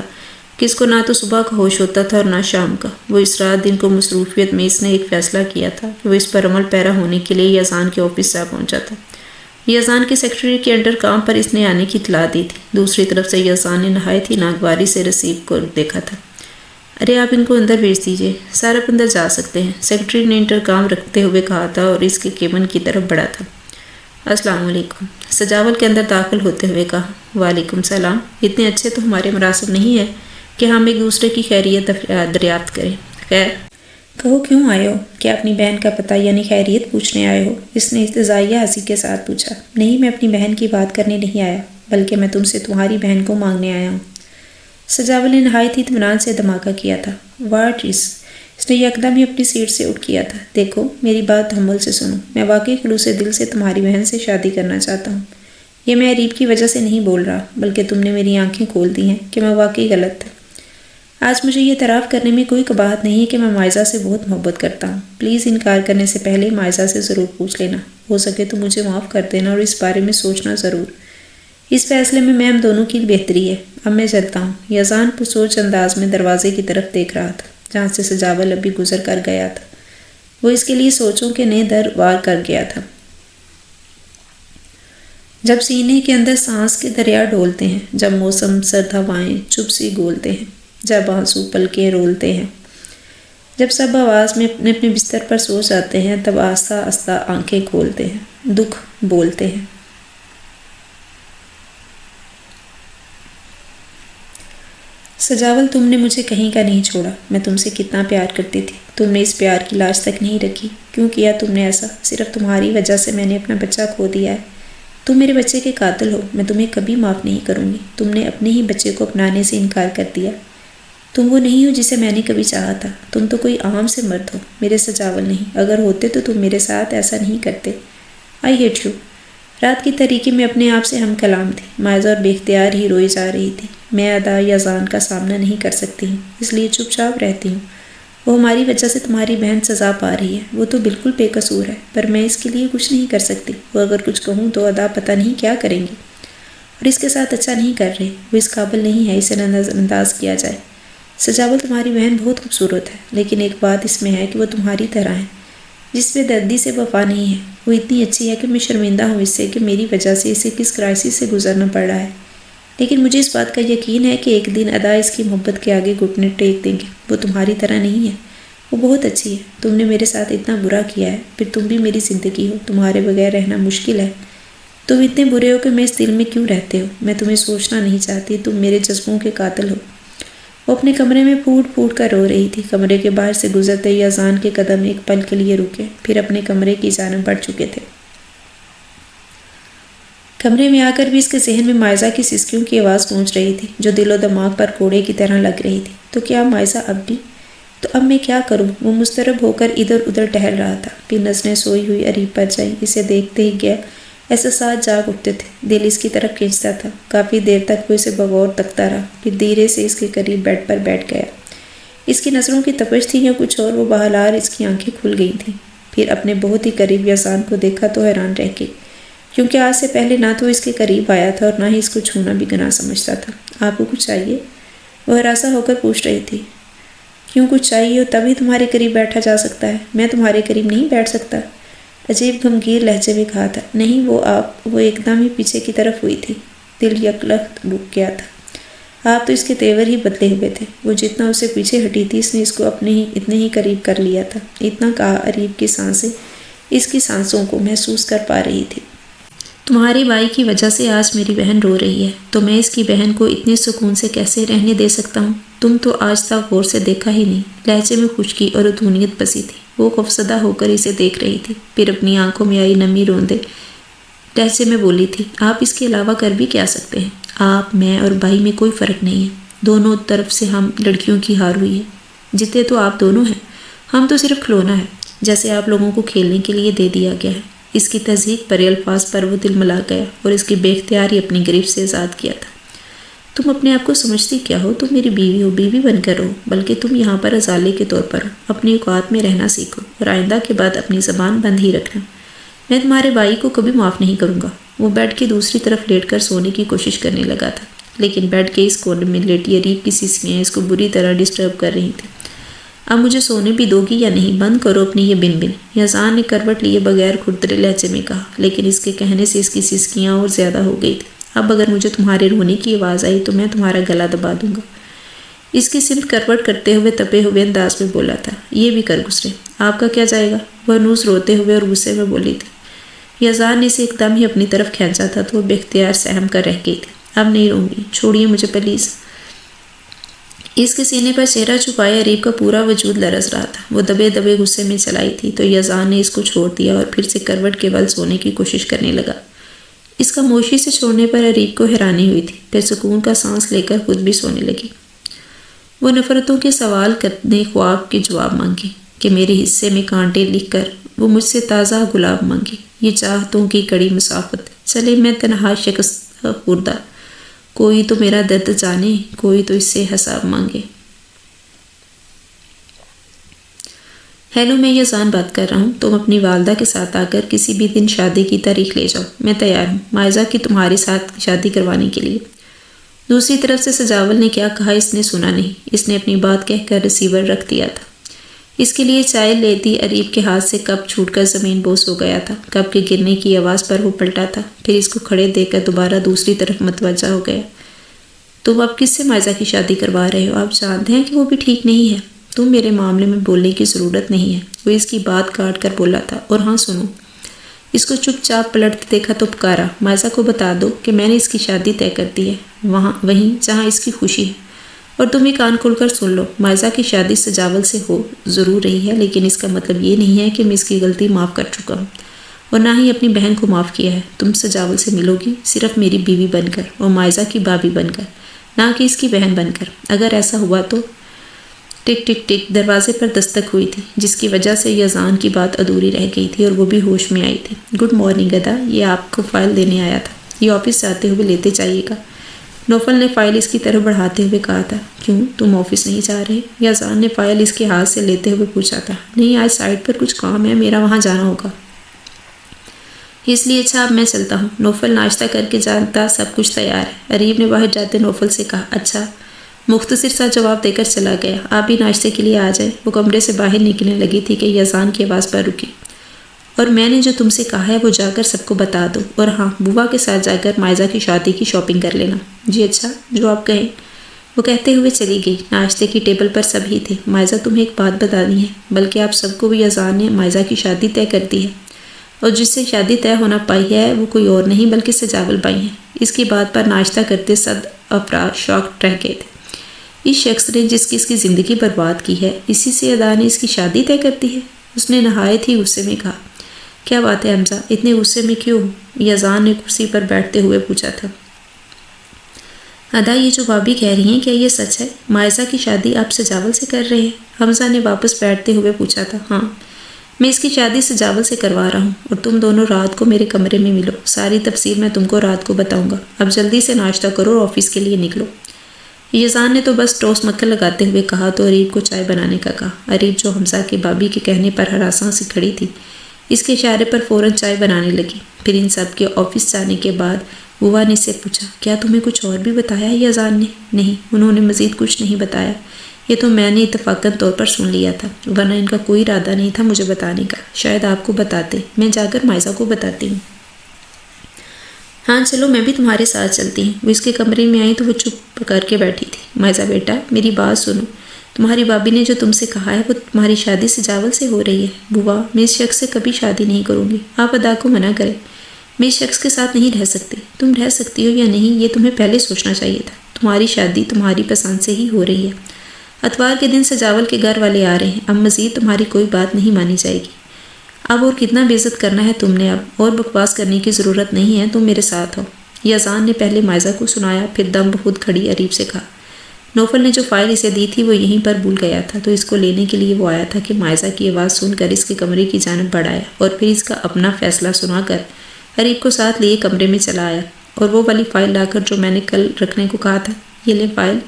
کہ اس کو نہ تو صبح کا ہوش ہوتا تھا اور نہ شام کا۔ وہ اس رات دن کو مصروفیت میں اس نے ایک فیصلہ کیا تھا کہ وہ اس پر عمل پیرا ہونے کے لیے یزان کے آفس جا پہنچا تھا۔ یزان کے سیکرٹری کے انڈر کام پر اس نے آنے کی اطلاع دی تھی۔ دوسری طرف سے یزان نے نہایت ہی ناگواری سے رسیو کو دیکھا تھا۔ ارے آپ ان کو اندر بھیج دیجیے، سارا اندر جا سکتے ہیں، سیکرٹری نے انٹر کام رکھتے ہوئے کہا تھا اور اس کے کیبن کی طرف بڑھا تھا۔ السلام علیکم، سجاول کے اندر داخل ہوتے ہوئے کہا۔ وعلیکم السلام، اتنے اچھے تو ہمارے مراسم نہیں ہے کہ ہم ایک دوسرے کی خیریت دریافت کریں۔ خیر کہو کیوں آئے ہو؟ کیا اپنی بہن کا پتہ یعنی خیریت پوچھنے آئے ہو؟ اس نے استزائیہ ہنسی کے ساتھ پوچھا۔ نہیں، میں اپنی بہن کی بات کرنے نہیں آیا، بلکہ میں تم سے تمہاری بہن کو مانگنے آیا ہوں۔ سجاول نے نہایت ہی اطمینان سے دھماکہ کیا تھا۔ واٹ اس نے یکدم ہی اپنی سیٹ سے اٹھ کیا تھا۔ دیکھو میری بات تحمل سے سنو، میں واقعی خلوص دل سے تمہاری بہن سے شادی کرنا چاہتا ہوں۔ یہ میں عریب کی وجہ سے نہیں بول رہا، بلکہ تم نے میری آنکھیں کھول دی ہیں کہ میں واقعی غلط تھا۔ آج مجھے یہ اعتراف کرنے میں کوئی قباحت نہیں کہ میں مائزہ سے بہت محبت کرتا ہوں۔ پلیز انکار کرنے سے پہلے مائزہ سے ضرور پوچھ لینا، ہو سکے تو مجھے معاف کر دینا اور اس بارے میں سوچنا ضرور۔ اس فیصلے میں ہم دونوں کی بہتری ہے۔ اب میں چلتا ہوں۔ یزان پرسوچ انداز میں دروازے کی طرف دیکھ رہا تھا جہاں سے سجاول ابھی گزر کر گیا تھا۔ وہ اس کے لیے سوچوں کے نئے در وار کر گیا تھا۔ جب سینے کے اندر سانس کے دریا ڈولتے ہیں، جب موسم سرد ہوائیں چپ سی گولتے ہیں، جب آنسو پلکیں رولتے ہیں، جب سب آواز میں اپنے اپنے بستر پر سو جاتے ہیں، تب آہستہ آہستہ آنکھیں کھولتے ہیں، دکھ بولتے ہیں۔ سجاول، تم نے مجھے کہیں کا نہیں چھوڑا۔ میں تم سے کتنا پیار کرتی تھی، تم نے اس پیار کی لاج تک نہیں رکھی۔ کیوں کیا تم نے ایسا؟ صرف تمہاری وجہ سے میں نے اپنا بچہ کھو دیا ہے۔ تم میرے بچے کے قاتل ہو، میں تمہیں کبھی معاف نہیں کروں گی۔ تم نے اپنے ہی بچے کو اپنانے سے انکار کر دیا۔ تم وہ نہیں ہو جسے میں نے کبھی چاہا تھا۔ تم تو کوئی عام سے مرد ہو، میرے سجاول نہیں۔ اگر ہوتے تو تم میرے ساتھ ایسا نہیں کرتے۔ I hate you. رات کی تاریکی میں اپنے آپ سے ہم کلام تھی۔ مائزہ اور بے اختیار ہی روئی جا رہی تھی۔ میں ادا یزان کا سامنا نہیں کر سکتی ہوں، اس لیے چپ چاپ رہتی ہوں۔ وہ ہماری وجہ سے تمہاری بہن سزا پا رہی ہے، وہ تو بالکل بے قصور ہے، پر میں اس کے لیے کچھ نہیں کر سکتی۔ وہ اگر کچھ کہوں تو ادا پتہ نہیں کیا کریں گی، اور اس کے ساتھ اچھا نہیں کر رہے۔ وہ اس قابل نہیں ہے اسے نظر انداز کیا جائے۔ سجاول، تمہاری بہن بہت خوبصورت ہے، لیکن ایک بات اس میں ہے کہ وہ تمہاری طرح ہے، جس پہ دردی سے وفا نہیں ہے۔ وہ اتنی اچھی ہے کہ میں شرمندہ ہوں اس سے کہ میری وجہ سے اسے کس کرائسس سے گزرنا پڑ رہا ہے، لیکن مجھے اس بات کا یقین ہے کہ ایک دن ادا اس کی محبت کے آگے گھٹنے ٹیک دیں گے۔ وہ تمہاری طرح نہیں ہے، وہ بہت اچھی ہے۔ تم نے میرے ساتھ اتنا برا کیا ہے، پھر تم بھی میری زندگی ہو، تمہارے بغیر رہنا مشکل ہے۔ تم اتنے برے ہو کہ میں اس دل میں کیوں رہتے ہو؟ میں تمہیں سوچنا نہیں چاہتی، تم میرے جذبوں کے قاتل ہو۔ وہ اپنے کمرے میں پھوٹ پھوٹ کر رو رہی تھی۔ کمرے کے باہر سے گزرتے ہی یزان کے قدم ایک پل کے لیے رکے، پھر اپنے کمرے کی جانب بڑھ چکے تھے۔ کمرے میں آ کر بھی اس کے ذہن میں مائزہ کی سسکیوں کی آواز گونج رہی تھی، جو دل و دماغ پر کوڑے کی طرح لگ رہی تھی۔ تو کیا مائزہ اب بھی؟ تو اب میں کیا کروں؟ وہ مضطرب ہو کر ادھر ادھر ٹہل رہا تھا۔ پھر نظریں سوئی ہوئی اریب پر جائیں، اسے دیکھتے ہی گیا احساسات جاگ اٹھتے تھے۔ دل اس کی طرف کھینچتا تھا۔ کافی دیر تک وہ اسے بغور تکتا رہا، پھر دھیرے سے اس کے قریب بیڈ پر بیٹھ گیا۔ اس کی نظروں کی تپش تھی یا کچھ اور، وہ بہرحال اس کی آنکھیں کھل گئی تھیں۔ پھر اپنے بہت ہی قریب یزان کو دیکھا تو حیران رہ گئی، کیونکہ آج سے پہلے نہ تو اس کے قریب آیا تھا اور نہ ہی اس کو چھونا بھی گناہ سمجھتا تھا۔ آپ کو کچھ چاہیے؟ وہ ہراساں ہو کر پوچھ رہی تھی۔ کیوں کچھ چاہیے ہو تبھی تمہارے قریب بیٹھا جا سکتا ہے، میں تمہارے قریب نہیں بیٹھ سکتا؟ عجیب گمگیر لہجے میں کہا تھا۔ نہیں، وہ ایک دم ہی پیچھے کی طرف ہوئی تھی۔ دل یکلخت رک گیا تھا۔ آپ تو اس کے تیور ہی بدلے ہوئے تھے۔ وہ جتنا اسے پیچھے ہٹی تھی، اس نے اس کو اتنے ہی قریب کر لیا تھا۔ اتنا کہا، اریب کی سانسیں اس کی سانسوں کو محسوس کر پا رہی تھی۔ تمہاری بائی کی وجہ سے آج میری بہن رو رہی ہے، تو میں اس کی بہن کو اتنے سکون سے کیسے رہنے دے سکتا ہوں؟ تم تو آج تک غور سے دیکھا ہی نہیں۔ لہجے میں خشکی اور ادھونیت بسی تھی۔ وہ خوفزدہ ہو کر اسے دیکھ رہی تھی، پھر اپنی آنکھوں میں آئی نمی روندے لہجے میں بولی تھی۔ آپ اس کے علاوہ کر بھی کیا سکتے ہیں؟ آپ، میں اور بھائی میں کوئی فرق نہیں ہے۔ دونوں طرف سے ہم لڑکیوں کی ہار ہوئی ہے۔ جیتے تو آپ دونوں ہیں، ہم تو صرف کھلونا ہے، جیسے آپ لوگوں کو کھیلنے کے لیے دے دیا گیا ہے۔ اس کی تضحیک پر الفاظ پر وہ دل ملا گیا اور اس کی بے اختیاری اپنی گریف سے آزاد کیا تھا۔ تم اپنے آپ کو سمجھتی کیا ہو؟ تم میری بیوی ہو، بیوی بن کر رہو، بلکہ تم یہاں پر ازالے کے طور پر ہو۔ اپنی اوقات میں رہنا سیکھو اور آئندہ کے بعد اپنی زبان بند ہی رکھنا۔ میں تمہارے بھائی کو کبھی معاف نہیں کروں گا۔ وہ بیڈ کی دوسری طرف لیٹ کر سونے کی کوشش کرنے لگا تھا، لیکن بیڈ کے اس کونے میں لیٹی اریب کی سسکیاں اس کو بری طرح ڈسٹرب کر رہی تھیں۔ اب مجھے سونے بھی دو گی یا نہیں؟ بند کرو اپنی یہ بن بن، یزان نے کروٹ لیے بغیر کھردرے لہجے میں کہا، لیکن اس کے کہنے سے اس کی سسکیاں اور زیادہ ہو گئی تھیں۔ اب اگر مجھے تمہارے رونے کی آواز آئی تو میں تمہارا گلا دبا دوں گا۔ اس کی سمت کروٹ کرتے ہوئے تپے ہوئے انداز میں بولا تھا، یہ بھی کر گزرے، آپ کا کیا جائے گا؟ وہ انوس روتے ہوئے اور غصے میں بولی تھی۔ یزان نے اسے ایک دم ہی اپنی طرف کھینچا تھا تو وہ بے اختیار سہم کر رہ گئی تھی۔ اب نہیں رہوں گی، چھوڑیے مجھے پلیز۔ اس کے سینے پر چہرہ چھپائے اریب کا پورا وجود لرز رہا تھا۔ وہ دبے دبے غصے میں چلائی تھی تو یزان نے اس کو چھوڑ دیا اور پھر سے کروٹ کے بل سونے کی کوشش کرنے لگا۔ اس کا موشی سے چھوڑنے پر اریب کو حیرانی ہوئی تھی، پھر سکون کا سانس لے کر خود بھی سونے لگی۔ وہ نفرتوں کے سوال کرنے خواب کے جواب مانگے کہ میرے حصے میں کانٹے لکھ کر وہ مجھ سے تازہ گلاب مانگے، یہ چاہتوں کی کڑی مسافت، چلے میں تنہا شکستہ خوردہ، کوئی تو میرا درد جانے، کوئی تو اس سے حساب مانگے۔ ہیلو، میں یزان بات کر رہا ہوں۔ تم اپنی والدہ کے ساتھ آ کر کسی بھی دن شادی کی تاریخ لے جاؤ، میں تیار ہوں مائزہ کی تمہارے ساتھ شادی کروانے کے لیے۔ دوسری طرف سے سجاول نے کیا کہا اس نے سنا نہیں۔ اس نے اپنی بات کہہ کر ریسیور رکھ دیا تھا۔ اس کے لیے چائے لیتی اریب کے ہاتھ سے کپ چھوٹ کر زمین بوس ہو گیا تھا۔ کپ کے گرنے کی آواز پر وہ پلٹا تھا، پھر اس کو کھڑے دیکھ کر دوبارہ دوسری طرف متوجہ ہو گیا۔ تم اب کس سے مائزہ کی شادی کروا رہے ہو؟ آپ جانتے ہیں کہ وہ بھی ٹھیک نہیں ہے۔ تم میرے معاملے میں بولنے کی ضرورت نہیں ہے، وہ اس کی بات کاٹ کر بولا تھا۔ اور ہاں سنو، اس کو چپ چاپ پلٹتے دیکھا تو پکارا، مائزہ کو بتا دو کہ میں نے اس کی شادی طے کر دی ہے، وہیں جہاں اس کی خوشی ہے۔ اور تم ہی کان کھول کر سن لو، مائزہ کی شادی سجاول سے ہو ضرور رہی ہے، لیکن اس کا مطلب یہ نہیں ہے کہ میں اس کی غلطی معاف کر چکا ہوں اور نہ ہی اپنی بہن کو معاف کیا ہے۔ تم سجاول سے ملو گی صرف میری بیوی بن کر اور مائزہ کی بابی بن کر، نہ کہ اس کی بہن بن کر۔ اگر ایسا ہوا تو ٹک ٹک ٹک دروازے پر دستک ہوئی تھی، جس کی وجہ سے یزان کی بات ادھوری رہ گئی تھی اور وہ بھی ہوش میں آئی تھی۔ گڈ مارننگ گدا، یہ آپ کو فائل دینے آیا تھا، یہ آفس جاتے ہوئے لیتے جائیے گا۔ نوفل نے فائل اس کی طرف بڑھاتے ہوئے کہا تھا۔ کیوں، تم آفس نہیں جا رہے؟ یزان نے فائل اس کے ہاتھ سے لیتے ہوئے پوچھا تھا۔ نہیں، آج سائٹ پر کچھ کام ہے، میرا وہاں جانا ہوگا، اس لیے اچھا اب میں چلتا ہوں۔ نوفل ناشتہ کر کے جانتا سب کچھ تیار ہے، اریب نے باہر جاتے نوفل سے کہا۔ اچھا، مختصر سا جواب دے کر چلا گیا۔ آپ بھی ناشتے کے لیے آ جائیں۔ وہ کمرے سے باہر نکلنے لگی تھی کہ یزان کی آواز پر رکی۔ اور میں نے جو تم سے کہا ہے وہ جا کر سب کو بتا دو، اور ہاں، بوا کے ساتھ جا کر مائزہ کی شادی کی شاپنگ کر لینا۔ جی اچھا، جو آپ کہیں، وہ کہتے ہوئے چلی گئی۔ ناشتے کی ٹیبل پر سب ہی تھے۔ مائزہ تمہیں ایک بات بتانی ہے، بلکہ آپ سب کو بھی یزان نے مائزہ کی شادی طے کر دی ہے، اور جس سے شادی طے ہونا پائی ہے وہ کوئی اور نہیں بلکہ سجاول بائی ہیں۔ اس کی بات پر ناشتہ کرتے سب افراد شاکڈ رہ گئے تھے۔ اس شخص نے جس کی زندگی برباد کی ہے، اسی سے ادا نے اس کی شادی طے کرتی ہے؟ اس نے نہایت ہی غصے میں کہا۔ کیا بات ہے حمزہ، اتنے غصے میں کیوں؟ یزان نے کرسی پر بیٹھتے ہوئے پوچھا تھا۔ ادا، یہ جو بھابی کہہ رہی ہیں کیا یہ سچ ہے؟ مائزہ کی شادی آپ سجاول سے کر رہے ہیں؟ حمزہ نے واپس بیٹھتے ہوئے پوچھا تھا۔ ہاں، میں اس کی شادی سجاول سے کروا رہا ہوں، اور تم دونوں رات کو میرے کمرے میں ملو، ساری تفصیل میں تم کو رات کو بتاؤں گا۔ اب جلدی سے ناشتہ کرو اور آفس کے لیے نکلو۔ یزان نے تو بس ٹوسٹ مکھن لگاتے ہوئے کہا تو اریب کو چائے بنانے کا کہا۔ اریب جو حمزہ کے بابی کے کہنے پر ہراساں سے کھڑی تھی، اس کے اشارے پر فوراً چائے بنانے لگی۔ پھر ان سب کے آفس جانے کے بعد بوا نے اس سے پوچھا، کیا تمہیں کچھ اور بھی بتایا ہے یزان نے؟ نہیں، انہوں نے مزید کچھ نہیں بتایا، یہ تو میں نے اتفاقاً طور پر سن لیا تھا، ورنہ ان کا کوئی ارادہ نہیں تھا مجھے بتانے کا۔ شاید آپ کو بتاتے، میں جا کر مائزہ کو بتاتی ہوں۔ ہاں چلو، میں بھی تمہارے ساتھ چلتی ہوں۔ وہ اس کے کمرے میں آئی تو وہ چپ کر کے بیٹھی تھی۔ مائزہ بیٹا، میری بات سنو، تمہاری بابی نے جو تم سے کہا ہے وہ تمہاری شادی سجاول سے ہو رہی ہے۔ بوا، میں اس شخص سے کبھی شادی نہیں کروں گی، آپ ادا کو منع کریں، میں اس شخص کے ساتھ نہیں رہ سکتی۔ تم رہ سکتی ہو یا نہیں یہ تمہیں پہلے سوچنا چاہیے تھا۔ تمہاری شادی تمہاری پسند سے ہی ہو رہی ہے۔ اتوار کے دن سجاول کے گھر والے آ رہے ہیں، اب مزید تمہاری کوئی بات نہیں مانی جائے گی۔ اب اور کتنا بے عزت کرنا ہے تم نے، اب اور بکواس کرنے کی ضرورت نہیں ہے، تم میرے ساتھ ہو۔ یزان نے پہلے مائزہ کو سنایا، پھر دم بخود کھڑی اریب سے کہا، نوفل نے جو فائل اسے دی تھی وہ یہیں پر بھول گیا تھا، تو اس کو لینے کے لیے وہ آیا تھا کہ مائزہ کی آواز سن کر اس کے کمرے کی جانب بڑھایا اور پھر اس کا اپنا فیصلہ سنا کر اریب کو ساتھ لیے کمرے میں چلا آیا۔ اور وہ والی فائل لا کر جو میں نے کل رکھنے کو کہا تھا، یہ لے فائل۔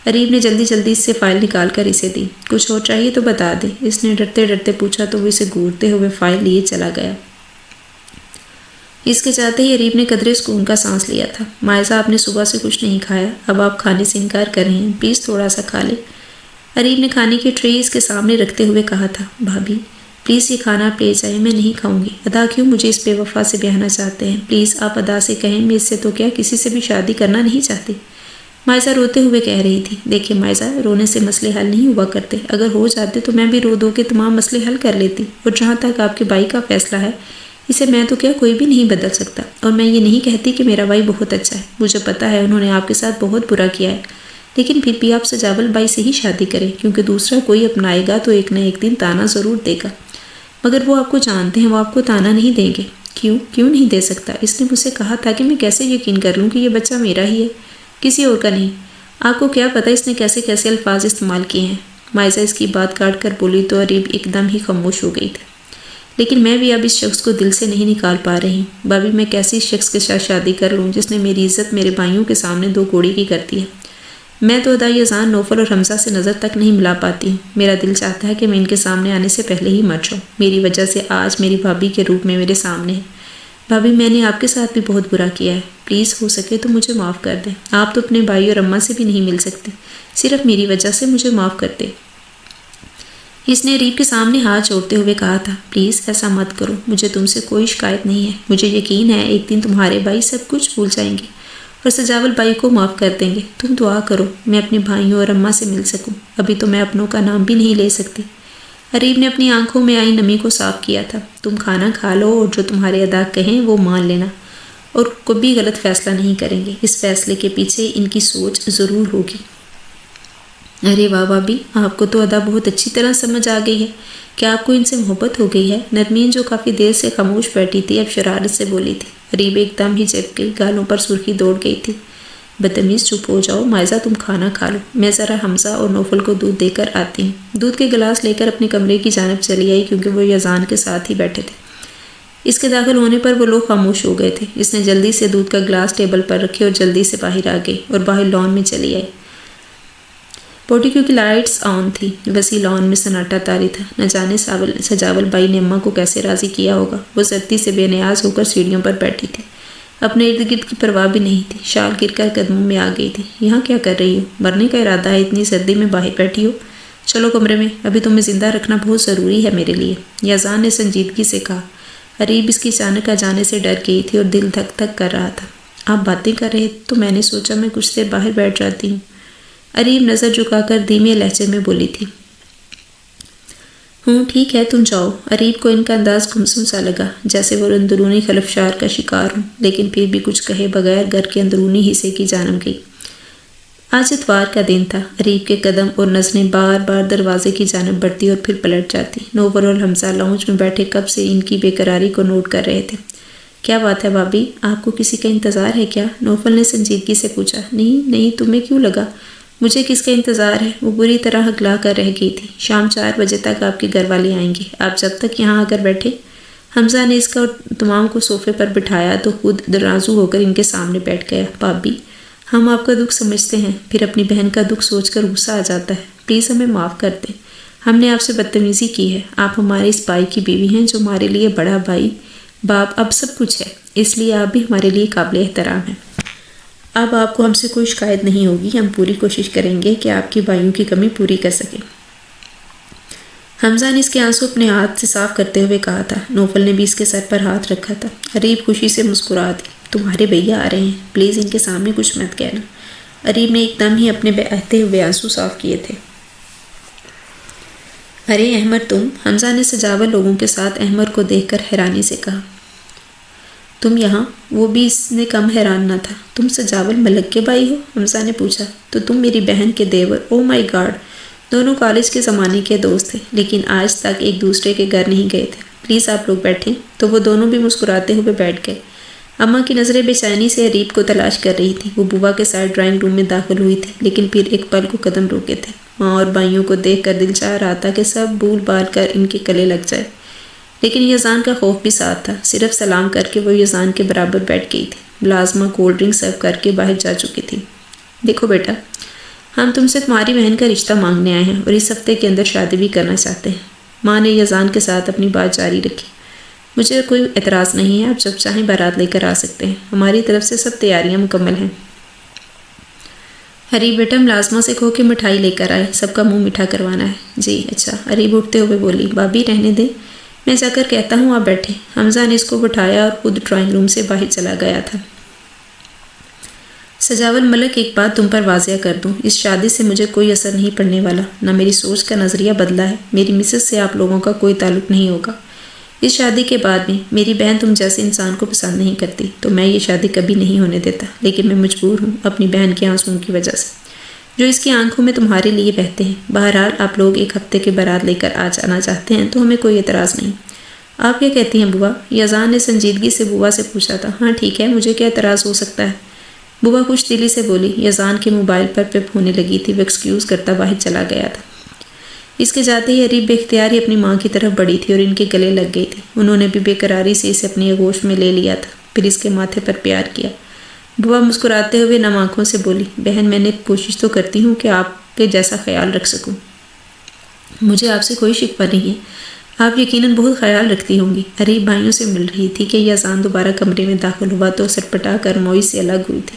اریب نے جلدی جلدی اس سے فائل نکال کر اسے دی۔ کچھ اور چاہیے تو بتا دے، اس نے ڈرتے ڈرتے پوچھا تو وہ اسے گھورتے ہوئے فائل لیے چلا گیا۔ اس کے جاتے ہی اریب نے قدرے سکون کا سانس لیا تھا۔ مائزہ آپ نے صبح سے کچھ نہیں کھایا، اب آپ کھانے سے انکار کر رہے ہیں، پلیز تھوڑا سا کھا لے۔ اریب نے کھانے کی ٹرے اس کے سامنے رکھتے ہوئے کہا تھا، بھابھی پلیز یہ کھانا آپ لے جائیں، میں نہیں کھاؤں گی۔ ادا کیوں مجھے اس بے وفا سے بیاہنا چاہتے ہیں؟ پلیز آپ ادا سے کہیں، میں اس سے تو کیا کسی سے بھی شادی کرنا نہیں چاہتی۔ مائزہ روتے ہوئے کہہ رہی تھی، دیکھیں مائزہ، رونے سے مسئلے حل نہیں ہوا کرتے، اگر ہو جاتے تو میں بھی رو دو کے تمام مسئلے حل کر لیتی، اور جہاں تک آپ کے بھائی کا فیصلہ ہے اسے میں تو کیا کوئی بھی نہیں بدل سکتا، اور میں یہ نہیں کہتی کہ میرا بھائی بہت اچھا ہے، مجھے پتہ ہے انہوں نے آپ کے ساتھ بہت برا کیا ہے، لیکن پھر بھی آپ سجاول بھائی سے ہی شادی کریں، کیونکہ دوسرا کوئی اپنائے گا تو ایک نہ ایک دن تانا ضرور دے گا، مگر وہ آپ کو جانتے ہیں، وہ آپ کو تانا نہیں دیں گے۔ کیوں نہیں دے سکتا؟ اس نے مجھ سے کہا تھا کہ میں کیسے یقین کر لوں کہ یہ بچہ میرا ہی ہے، کسی اور کا نہیں۔ آپ کو کیا پتہ اس نے کیسے کیسے الفاظ استعمال کیے ہیں؟ مائزہ اس کی بات کاٹ کر بولی تو اریب ایک دم ہی خاموش ہو گئی تھی۔ لیکن میں بھی اب اس شخص کو دل سے نہیں نکال پا رہی ہوں، بھابھی میں کیسے اس شخص کے ساتھ شادی کر لوں جس نے میری عزت میرے بھائیوں کے سامنے دو کوڑی کی کرتی ہے۔ میں تو ادائی اذان نوفل اور حمزہ سے نظر تک نہیں ملا پاتی ہوں، میرا دل چاہتا ہے کہ میں ان کے سامنے آنے سے پہلے ہی مر جاؤں، میری وجہ سے آج میری بھابھی کے روپ میں میرے سامنے ہے۔ بھابھی میں نے آپ کے ساتھ بھی بہت برا کیا ہے، پلیز ہو سکے تو مجھے معاف کر دیں، آپ تو اپنے بھائی اور اماں سے بھی نہیں مل سکتے، صرف میری وجہ سے مجھے معاف کر دیں۔ اس نے اریب کے سامنے ہاتھ جوڑتے ہوئے کہا تھا، پلیز ایسا مت کرو، مجھے تم سے کوئی شکایت نہیں ہے، مجھے یقین ہے ایک دن تمہارے بھائی سب کچھ بھول جائیں گے اور سجاول بھائی کو معاف کر دیں گے، تم دعا کرو میں اپنے بھائیوں اور اماں سے مل سکوں، ابھی تو میں اپنوں کا نام بھی نہیں لے سکتی۔ اریب نے اپنی آنکھوں میں آئی نمی کو صاف کیا تھا، تم کھانا کھا لو اور جو تمہارے ادا کہیں وہ مان لینا، اور کبھی غلط فیصلہ نہیں کریں گے، اس فیصلے کے پیچھے ان کی سوچ ضرور ہوگی۔ ارے واہ بھابھی، آپ کو تو ادا بہت اچھی طرح سمجھ آ گئی ہے، کیا آپ کو ان سے محبت ہو گئی ہے؟ نرمین جو کافی دیر سے خاموش بیٹھی تھی اب شرارت سے بولی تھی۔ اریب ایک دم ہی چپ گئی، گالوں پر سرخی دوڑ گئی تھی۔ بدتمیز چپ ہو جاؤ، مائزہ تم کھانا کھا لو، میں ذرا حمزہ اور نوفل کو دودھ دے کر آتی ہوں۔ دودھ کے گلاس لے کر اپنے کمرے کی جانب چلی آئی کیونکہ وہ یزان کے ساتھ ہی بیٹھے تھے۔ اس کے داخل ہونے پر وہ لوگ خاموش ہو گئے تھے۔ اس نے جلدی سے دودھ کا گلاس ٹیبل پر رکھے اور جلدی سے باہر آ گئی اور باہر لان میں چلی آئی۔ پورٹیکو کی لائٹس آن تھی، وسیع لان میں سناٹا طاری تھا، نہ جانے سجاول بائی نے اماں کو کیسے راضی کیا ہوگا۔ وہ سردی سے بے نیاز ہو کر سیڑھیوں پر بیٹھی تھی، اپنے ارد گرد کی پرواہ بھی نہیں تھی، شال گر کر قدموں میں آ گئی تھی۔ یہاں کیا کر رہی ہو؟ مرنے کا ارادہ ہے؟ اتنی سردی میں باہر بیٹھی ہو؟ چلو کمرے میں، ابھی تمہیں زندہ رکھنا بہت ضروری ہے میرے لیے، یزان نے سنجیدگی سے کہا۔ اریب اس کی اچانک آ جانے سے ڈر گئی تھی اور دل دھک دھک کر رہا تھا۔ آپ باتیں کر رہے تو میں نے سوچا میں کچھ دیر باہر بیٹھ جاتی ہوں۔ اریب نظر جھکا کر دھیمے لہجے میں بولی تھی۔ ٹھیک ہے تم جاؤ۔ اریب کو ان کا انداز گمسم سا لگا، جیسے وہ اندرونی خلفشار کا شکار ہوں، لیکن پھر بھی کچھ کہے بغیر گھر کے اندرونی حصے کی جانب گئی۔ آج اتوار کا دن تھا۔ اریب کے قدم اور نظریں بار بار دروازے کی جانب بڑھتی اور پھر پلٹ جاتی۔ نوفل اور حمزہ لاؤنج میں بیٹھے کب سے ان کی بے قراری کو نوٹ کر رہے تھے۔ کیا بات ہے بھابھی، آپ کو کسی کا انتظار ہے کیا؟ نوفل نے سنجیدگی سے پوچھا۔ نہیں، تمہیں کیوں لگا؟ مجھے کس کا انتظار ہے؟ وہ بری طرح ہکلا کر رہ گئی تھی۔ شام 4 بجے تک آپ کے گھر والے آئیں گے، آپ جب تک یہاں آ کر بیٹھے۔ حمزہ نے اس کا تمام کو صوفے پر بٹھایا تو خود درازو ہو کر ان کے سامنے بیٹھ گیا۔ بھابھی، ہم آپ کا دکھ سمجھتے ہیں، پھر اپنی بہن کا دکھ سوچ کر غصہ آ جاتا ہے، پلیز ہمیں معاف کر دیں، ہم نے آپ سے بدتمیزی کی ہے، آپ ہمارے اس بھائی کی بیوی ہیں جو ہمارے لیے بڑا بھائی باپ اب سب کچھ ہے، اس لیے آپ بھی ہمارے لیے قابل احترام ہیں۔ اب آپ کو ہم سے کوئی شکایت نہیں ہوگی، ہم پوری کوشش کریں گے کہ آپ کی بھائیوں کی کمی پوری کر سکیں۔ حمزہ نے اس کے آنسو اپنے ہاتھ سے صاف کرتے ہوئے کہا تھا۔ نوفل نے بھی اس کے سر پر ہاتھ رکھا تھا۔ اریب خوشی سے مسکرا دی۔ تمہارے بھیا آ رہے ہیں، پلیز ان کے سامنے کچھ مت کہنا۔ اریب نے ایک دم ہی اپنے بہتے ہوئے آنسو صاف کیے تھے۔ ارے احمد تم، حمزہ نے سجاول لوگوں کے ساتھ احمد کو دیکھ کر حیرانی سے کہا۔ تم یہاں؟ وہ بھی اس نے کم حیران نہ تھا۔ تم سجاول ملک کے بھائی ہو؟ حمزہ نے پوچھا۔ تو تم میری بہن کے دیور، او مائی گاڈ، دونوں کالج کے زمانے کے دوست تھے لیکن آج تک ایک دوسرے کے گھر نہیں گئے تھے، پلیز آپ لوگ بیٹھیں۔ تو وہ دونوں بھی مسکراتے ہوئے بیٹھ گئے۔ اماں کی نظریں بے چینی سے اریب کو تلاش کر رہی تھی۔ وہ بوا کے ساتھ ڈرائنگ روم میں داخل ہوئی تھی، لیکن پھر ایک پل کو قدم روکے تھے۔ ماں اور بھائیوں کو دیکھ کر دل چاہ رہا تھا کہ سب بھول بھال کر ان کے گلے لگ جائے، لیکن یزان کا خوف بھی ساتھ تھا۔ صرف سلام کر کے وہ یزان کے برابر بیٹھ گئی تھی۔ ملازمہ کولڈ ڈرنک سرو کر کے باہر جا چکی تھی۔ دیکھو بیٹا، ہم تم سے تمہاری بہن کا رشتہ مانگنے آئے ہیں اور اس ہفتے کے اندر شادی بھی کرنا چاہتے ہیں۔ ماں نے یزان کے ساتھ اپنی بات جاری رکھی۔ مجھے کوئی اعتراض نہیں ہے، آپ جب چاہیں بارات لے کر آ سکتے ہیں، ہماری طرف سے سب تیاریاں مکمل ہیں۔ اریب بیٹا، ملازمہ سے کہو کہ مٹھائی لے کر آئے، سب کا منہ میٹھا کروانا ہے۔ جی اچھا، اریب اٹھتے ہوئے بولی۔ بھابھی رہنے دیں، میں جا کر کہتا ہوں آپ بیٹھے۔ حمزہ نے اس کو بٹھایا اور خود ڈرائنگ روم سے باہر چلا گیا تھا۔ سجاول ملک، ایک بات تم پر واضح کر دوں، اس شادی سے مجھے کوئی اثر نہیں پڑنے والا، نہ میری سوچ کا نظریہ بدلا ہے۔ میری مسز سے آپ لوگوں کا کوئی تعلق نہیں ہوگا۔ اس شادی کے بعد بھی میری بہن تم جیسے انسان کو پسند نہیں کرتی، تو میں یہ شادی کبھی نہیں ہونے دیتا، لیکن میں مجبور ہوں اپنی بہن کے آنسوؤں کی وجہ سے، جو اس کی آنکھوں میں تمہارے لیے بہتے ہیں۔ بہرحال آپ لوگ ایک ہفتے کے بارات لے کر آ جانا چاہتے ہیں تو ہمیں کوئی اعتراض نہیں۔ آپ کیا کہتی ہیں بوا؟ یزان نے سنجیدگی سے بوا سے پوچھا تھا۔ ہاں ٹھیک ہے، مجھے کیا اعتراض ہو سکتا ہے؟ بوا خوش دلی سے بولی۔ یزان کے موبائل پر پپ ہونے لگی تھی، وہ ایکسکیوز کرتا باہر چلا گیا تھا۔ اس کے جاتے ہی اریب بے اختیاری اپنی ماں کی طرف بڑھی تھی اور ان کے گلے لگ گئی تھی۔ انہوں نے بھی بے قراری سے اسے اپنی آغوش میں لے لیا تھا، پھر اس کے ماتھے پر پیار کیا۔ بوا مسکراتے ہوئے نم آنکھوں سے بولی، بہن میں نے کوشش تو کرتی ہوں کہ آپ کے جیسا خیال رکھ سکوں۔ مجھے آپ سے کوئی شکوہ نہیں ہے، آپ یقیناً بہت خیال رکھتی ہوں گی۔ اریب بھائیوں سے مل رہی تھی کہ یزان دوبارہ کمرے میں داخل ہوا تو سٹپٹا کر موئی سے الگ ہوئی تھی،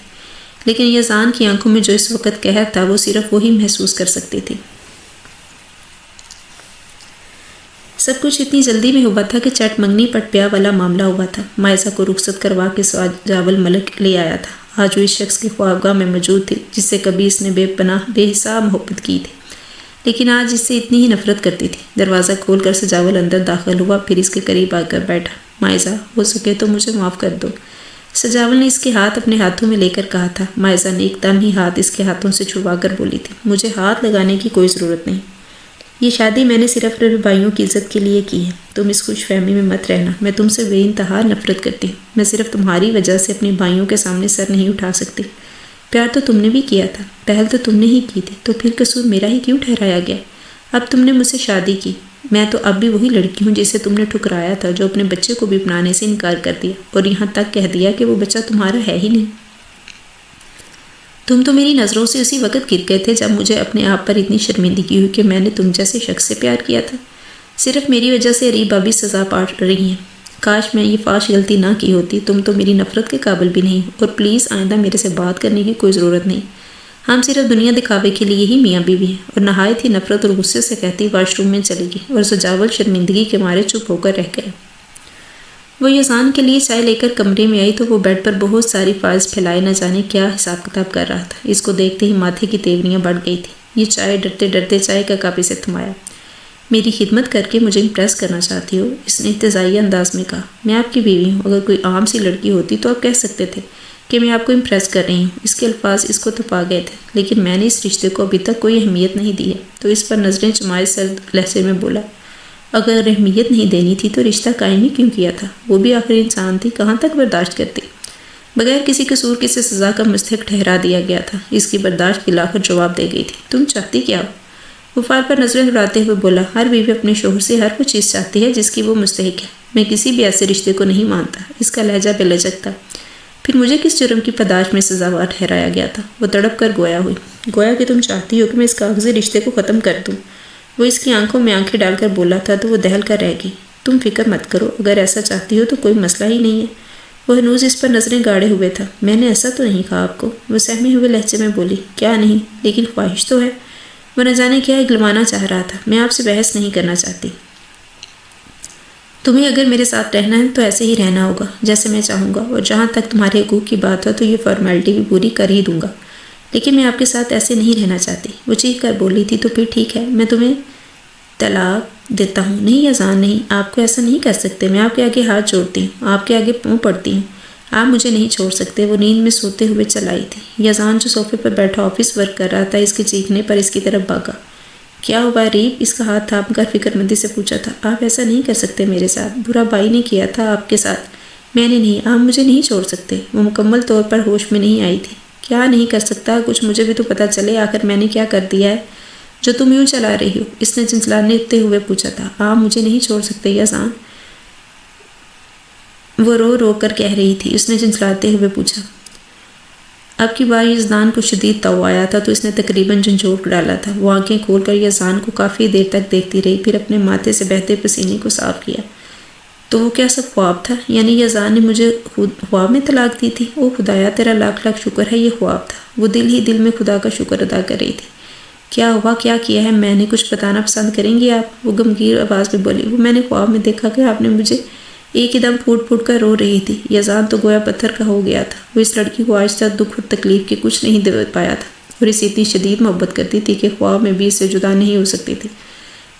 لیکن یزان کی آنکھوں میں جو اس وقت قہر تھا وہ صرف وہی محسوس کر سکتی تھی۔ سب کچھ اتنی جلدی میں ہوا تھا کہ چٹ منگنی پٹ پیا والا معاملہ ہوا تھا۔ مائزہ کو رخصت کروا کے سجاول ملک لے آیا تھا۔ آج وہ اس شخص کی خوابگاہ میں موجود تھی جس سے کبھی اس نے بے پناہ بے حساب محبت کی تھی، لیکن آج اس سے اتنی ہی نفرت کرتی تھی۔ دروازہ کھول کر سجاول اندر داخل ہوا، پھر اس کے قریب آ کر بیٹھا۔ مائزہ، ہو سکے تو مجھے معاف کر دو، سجاول نے اس کے ہاتھ اپنے ہاتھوں میں لے کر کہا تھا۔ مائزہ نے ایک دم ہی ہاتھ اس کے ہاتھوں سے چھڑوا کر بولی تھی، مجھے ہاتھ لگانے کی کوئی ضرورت نہیں، یہ شادی میں نے صرف اپنے بھائیوں کی عزت کے لیے کی ہے۔ تم اس خوش فہمی میں مت رہنا، میں تم سے بے انتہا نفرت کرتی ہوں۔ میں صرف تمہاری وجہ سے اپنے بھائیوں کے سامنے سر نہیں اٹھا سکتی۔ پیار تو تم نے بھی کیا تھا، پہل تو تم نے ہی کی تھی، تو پھر قصور میرا ہی کیوں ٹھہرایا گیا؟ اب تم نے مجھ سے شادی کی، میں تو اب بھی وہی لڑکی ہوں جسے تم نے ٹھکرایا تھا، جو اپنے بچے کو بھی اپنانے سے انکار کر دیا اور یہاں تک کہہ دیا کہ وہ بچہ تمہارا ہے ہی نہیں۔ تم تو میری نظروں سے اسی وقت گر گئے تھے جب مجھے اپنے آپ پر اتنی شرمندگی ہوئی کہ میں نے تم جیسے شخص سے پیار کیا تھا۔ صرف میری وجہ سے اریب ابھی سزا پا رہی ہیں۔ کاش میں یہ فاش غلطی نہ کی ہوتی۔ تم تو میری نفرت کے قابل بھی نہیں، اور پلیز آئندہ میرے سے بات کرنے کی کوئی ضرورت نہیں۔ ہم صرف دنیا دکھاوے کے لیے ہی میاں بیوی ہیں۔ اور نہایت ہی نفرت اور غصے سے کہتی واش روم میں چلی گئی اور سجاول شرمندگی کے مارے چپ ہو کر رہ گیا۔ وہ یزان کے لیے چائے لے کر کمرے میں آئی تو وہ بیڈ پر بہت ساری فائلز پھیلائے نہ جانے کیا حساب کتاب کر رہا تھا۔ اس کو دیکھتے ہی ماتھے کی تیوریاں بڑھ گئی تھی۔ یہ چائے ڈرتے ڈرتے چائے کا کپ اسے تھمایا۔ میری خدمت کر کے مجھے امپریس کرنا چاہتی ہو؟ اس نے انتزاعی انداز میں کہا۔ میں آپ کی بیوی ہوں، اگر کوئی عام سی لڑکی ہوتی تو آپ کہہ سکتے تھے کہ میں آپ کو امپریس کر رہی ہوں۔ اس کے الفاظ اس کو تپا گئے تھے، لیکن میں نے اس رشتے کو ابھی تک کوئی اہمیت نہیں دی ہے، تو اس پر نظریں جمائے سرد لہجے میں بولا، اگر اہمیت نہیں دینی تھی تو رشتہ قائم ہی کیوں کیا تھا؟ وہ بھی آخر انسان تھی، کہاں تک برداشت کرتی؟ بغیر کسی قصور کے سے سزا کا مستحق ٹھہرا دیا گیا تھا۔ اس کی برداشت بلاخر جواب دے گئی تھی۔ تم چاہتی کیا ہو؟ غفار پر نظریں اڑاتے ہوئے بولا، ہر بیوی اپنے شوہر سے ہر وہ چیز چاہتی ہے جس کی وہ مستحق ہے۔ میں کسی بھی ایسے رشتے کو نہیں مانتا۔ اس کا لہجہ بے لچک تھا۔ پھر مجھے کس جرم کی پاداش میں سزاوار ٹھہرایا گیا تھا؟ وہ تڑپ کر گویا ہوئی، گویا کہ تم چاہتی ہو کہ میں اس کاغذی رشتے کو ختم کر دوں۔ وہ اس کی آنکھوں میں آنکھیں ڈال کر بولا تھا تو وہ دہل کر رہ گئی۔ تم فکر مت کرو، اگر ایسا چاہتی ہو تو کوئی مسئلہ ہی نہیں ہے۔ وہ ہنوز اس پر نظریں گاڑے ہوئے تھا۔ میں نے ایسا تو نہیں کہا آپ کو، وہ سہمے ہوئے لہجے میں بولی۔ کیا نہیں؟ لیکن خواہش تو ہے۔ وہ نہ جانے کیا اگلوانا چاہ رہا تھا۔ میں آپ سے بحث نہیں کرنا چاہتی۔ تمہیں اگر میرے ساتھ رہنا ہے تو ایسے ہی رہنا ہوگا جیسے میں چاہوں گا، اور جہاں تک تمہارے حقوق کی بات ہو تو یہ فارمیلٹی بھی پوری کر ہی دوں گا، لیکن میں آپ کے ساتھ ایسے نہیں رہنا چاہتی۔ وہ چیخ کر بولی تھی۔ تو پھر ٹھیک ہے، میں تمہیں طلاق دیتا ہوں۔ نہیں یزان نہیں، آپ کو ایسا نہیں کر سکتے۔ میں آپ کے آگے ہاتھ جوڑتی ہوں، آپ کے آگے پاؤں پڑتی ہوں، آپ مجھے نہیں چھوڑ سکتے۔ وہ نیند میں سوتے ہوئے چلائی تھی۔ یزان جو صوفے پر بیٹھا آفس ورک کر رہا تھا، اس کے چیخنے پر اس کی طرف بھاگا۔ کیا ہوا ریب؟ اس کا ہاتھ تھام کر فکر مندی سے پوچھا تھا۔ آپ ایسا نہیں کر سکتے میرے ساتھ، برا بھائی نے کیا تھا آپ کے ساتھ، میں نے نہیں، آپ مجھے نہیں چھوڑ سکتے۔ وہ مکمل طور پر ہوش میں نہیں آئی تھی۔ کیا نہیں کر سکتا؟ کچھ مجھے بھی تو پتہ چلے، آخر میں نے کیا کر دیا ہے جو تم یوں چلا رہی ہو؟ اس نے جھنجھلاتے ہوئے پوچھا تھا۔ آپ مجھے نہیں چھوڑ سکتے یزان؟ وہ رو رو کر کہہ رہی تھی۔ اس نے جھنجھلاتے ہوئے پوچھا۔ اب کی بار یزدان کو شدید تاؤ آیا تھا تو اس نے تقریباً جھنجھوڑ ڈالا تھا۔ وہ آنکھیں کھول کر یزدان کو کافی دیر تک دیکھتی رہی، پھر اپنے ماتھے سے بہتے پسینے کو صاف کیا۔ تو وہ کیا سب خواب تھا؟ یعنی یزدان نے مجھے خواب میں طلاق دی تھی؟ او خدایا، تیرا لاکھ لاکھ شکر ہے یہ خواب تھا۔ وہ دل ہی دل میں خدا کا شکر ادا کر رہی تھی۔ کیا ہوا؟ کیا کیا ہے؟ میں نے کچھ بتانا پسند کریں گی آپ؟ وہ غمگین آواز میں بولی۔ وہ میں نے خواب میں دیکھا کہ آپ نے مجھے ایک ہی دم پھوٹ پھوٹ کر رو رہی تھی۔ یزدان تو گویا پتھر کا ہو گیا تھا۔ وہ اس لڑکی کو آج تک دکھ اور تکلیف کے کچھ نہیں دے پایا تھا اور اسے اتنی شدید محبت کرتی تھی کہ خواب میں بھی اس سے جدا نہیں ہو سکتی تھی۔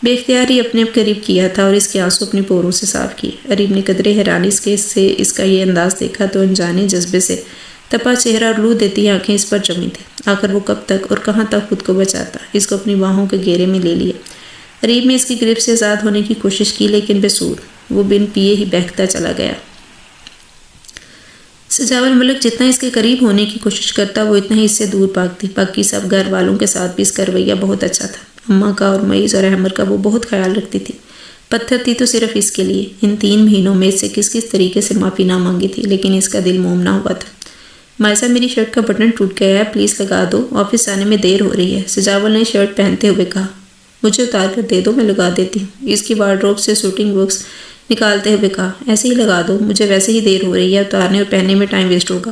بے اختیار ہی اپنے قریب کیا تھا اور اس کے آنسو اپنی پوروں سے صاف کیے۔ عریب نے قدرے حیرانی سے اس کا یہ انداز دیکھا تو انجانے جذبے سے تپا چہرہ اور لو دیتی آنکھیں اس پر جمی تھیں۔ آخر وہ کب تک اور کہاں تک خود کو بچاتا؟ اس کو اپنی باہوں کے گھیرے میں لے لیا۔ عریب نے اس کی گرفت سے آزاد ہونے کی کوشش کی لیکن بے سود۔ وہ بن پیے ہی بہکتا چلا گیا۔ سجاول ملک جتنا اس کے قریب ہونے کی کوشش کرتا وہ اتنا ہی اس سے دور بھاگتی۔ باقی سب گھر والوں کے ساتھ بھی اس کا رویہ بہت اچھا تھا۔ اماں کا اور معیز اور احمد کا وہ بہت خیال رکھتی تھی۔ پتھر تھی تو صرف اس کے لیے۔ ان 3 مہینوں میں اس سے کس طریقے سے معافی نہ مانگی تھی، لیکن اس کا دل موم نہ ہوا تھا۔ مائسا، میری شرٹ کا بٹن ٹوٹ گیا ہے، پلیز لگا دو، آفس آنے میں دیر ہو رہی ہے۔ سجاول نے شرٹ پہنتے ہوئے کہا۔ مجھے اتار کر دے دو، میں لگا دیتی ہوں۔ اس کی وارڈروب سے سوٹنگ بکس نکالتے ہوئے کہا۔ ایسے ہی لگا دو، مجھے ویسے ہی دیر ہو رہی ہے، اتارنے اور پہننے میں ٹائم ویسٹ ہوگا۔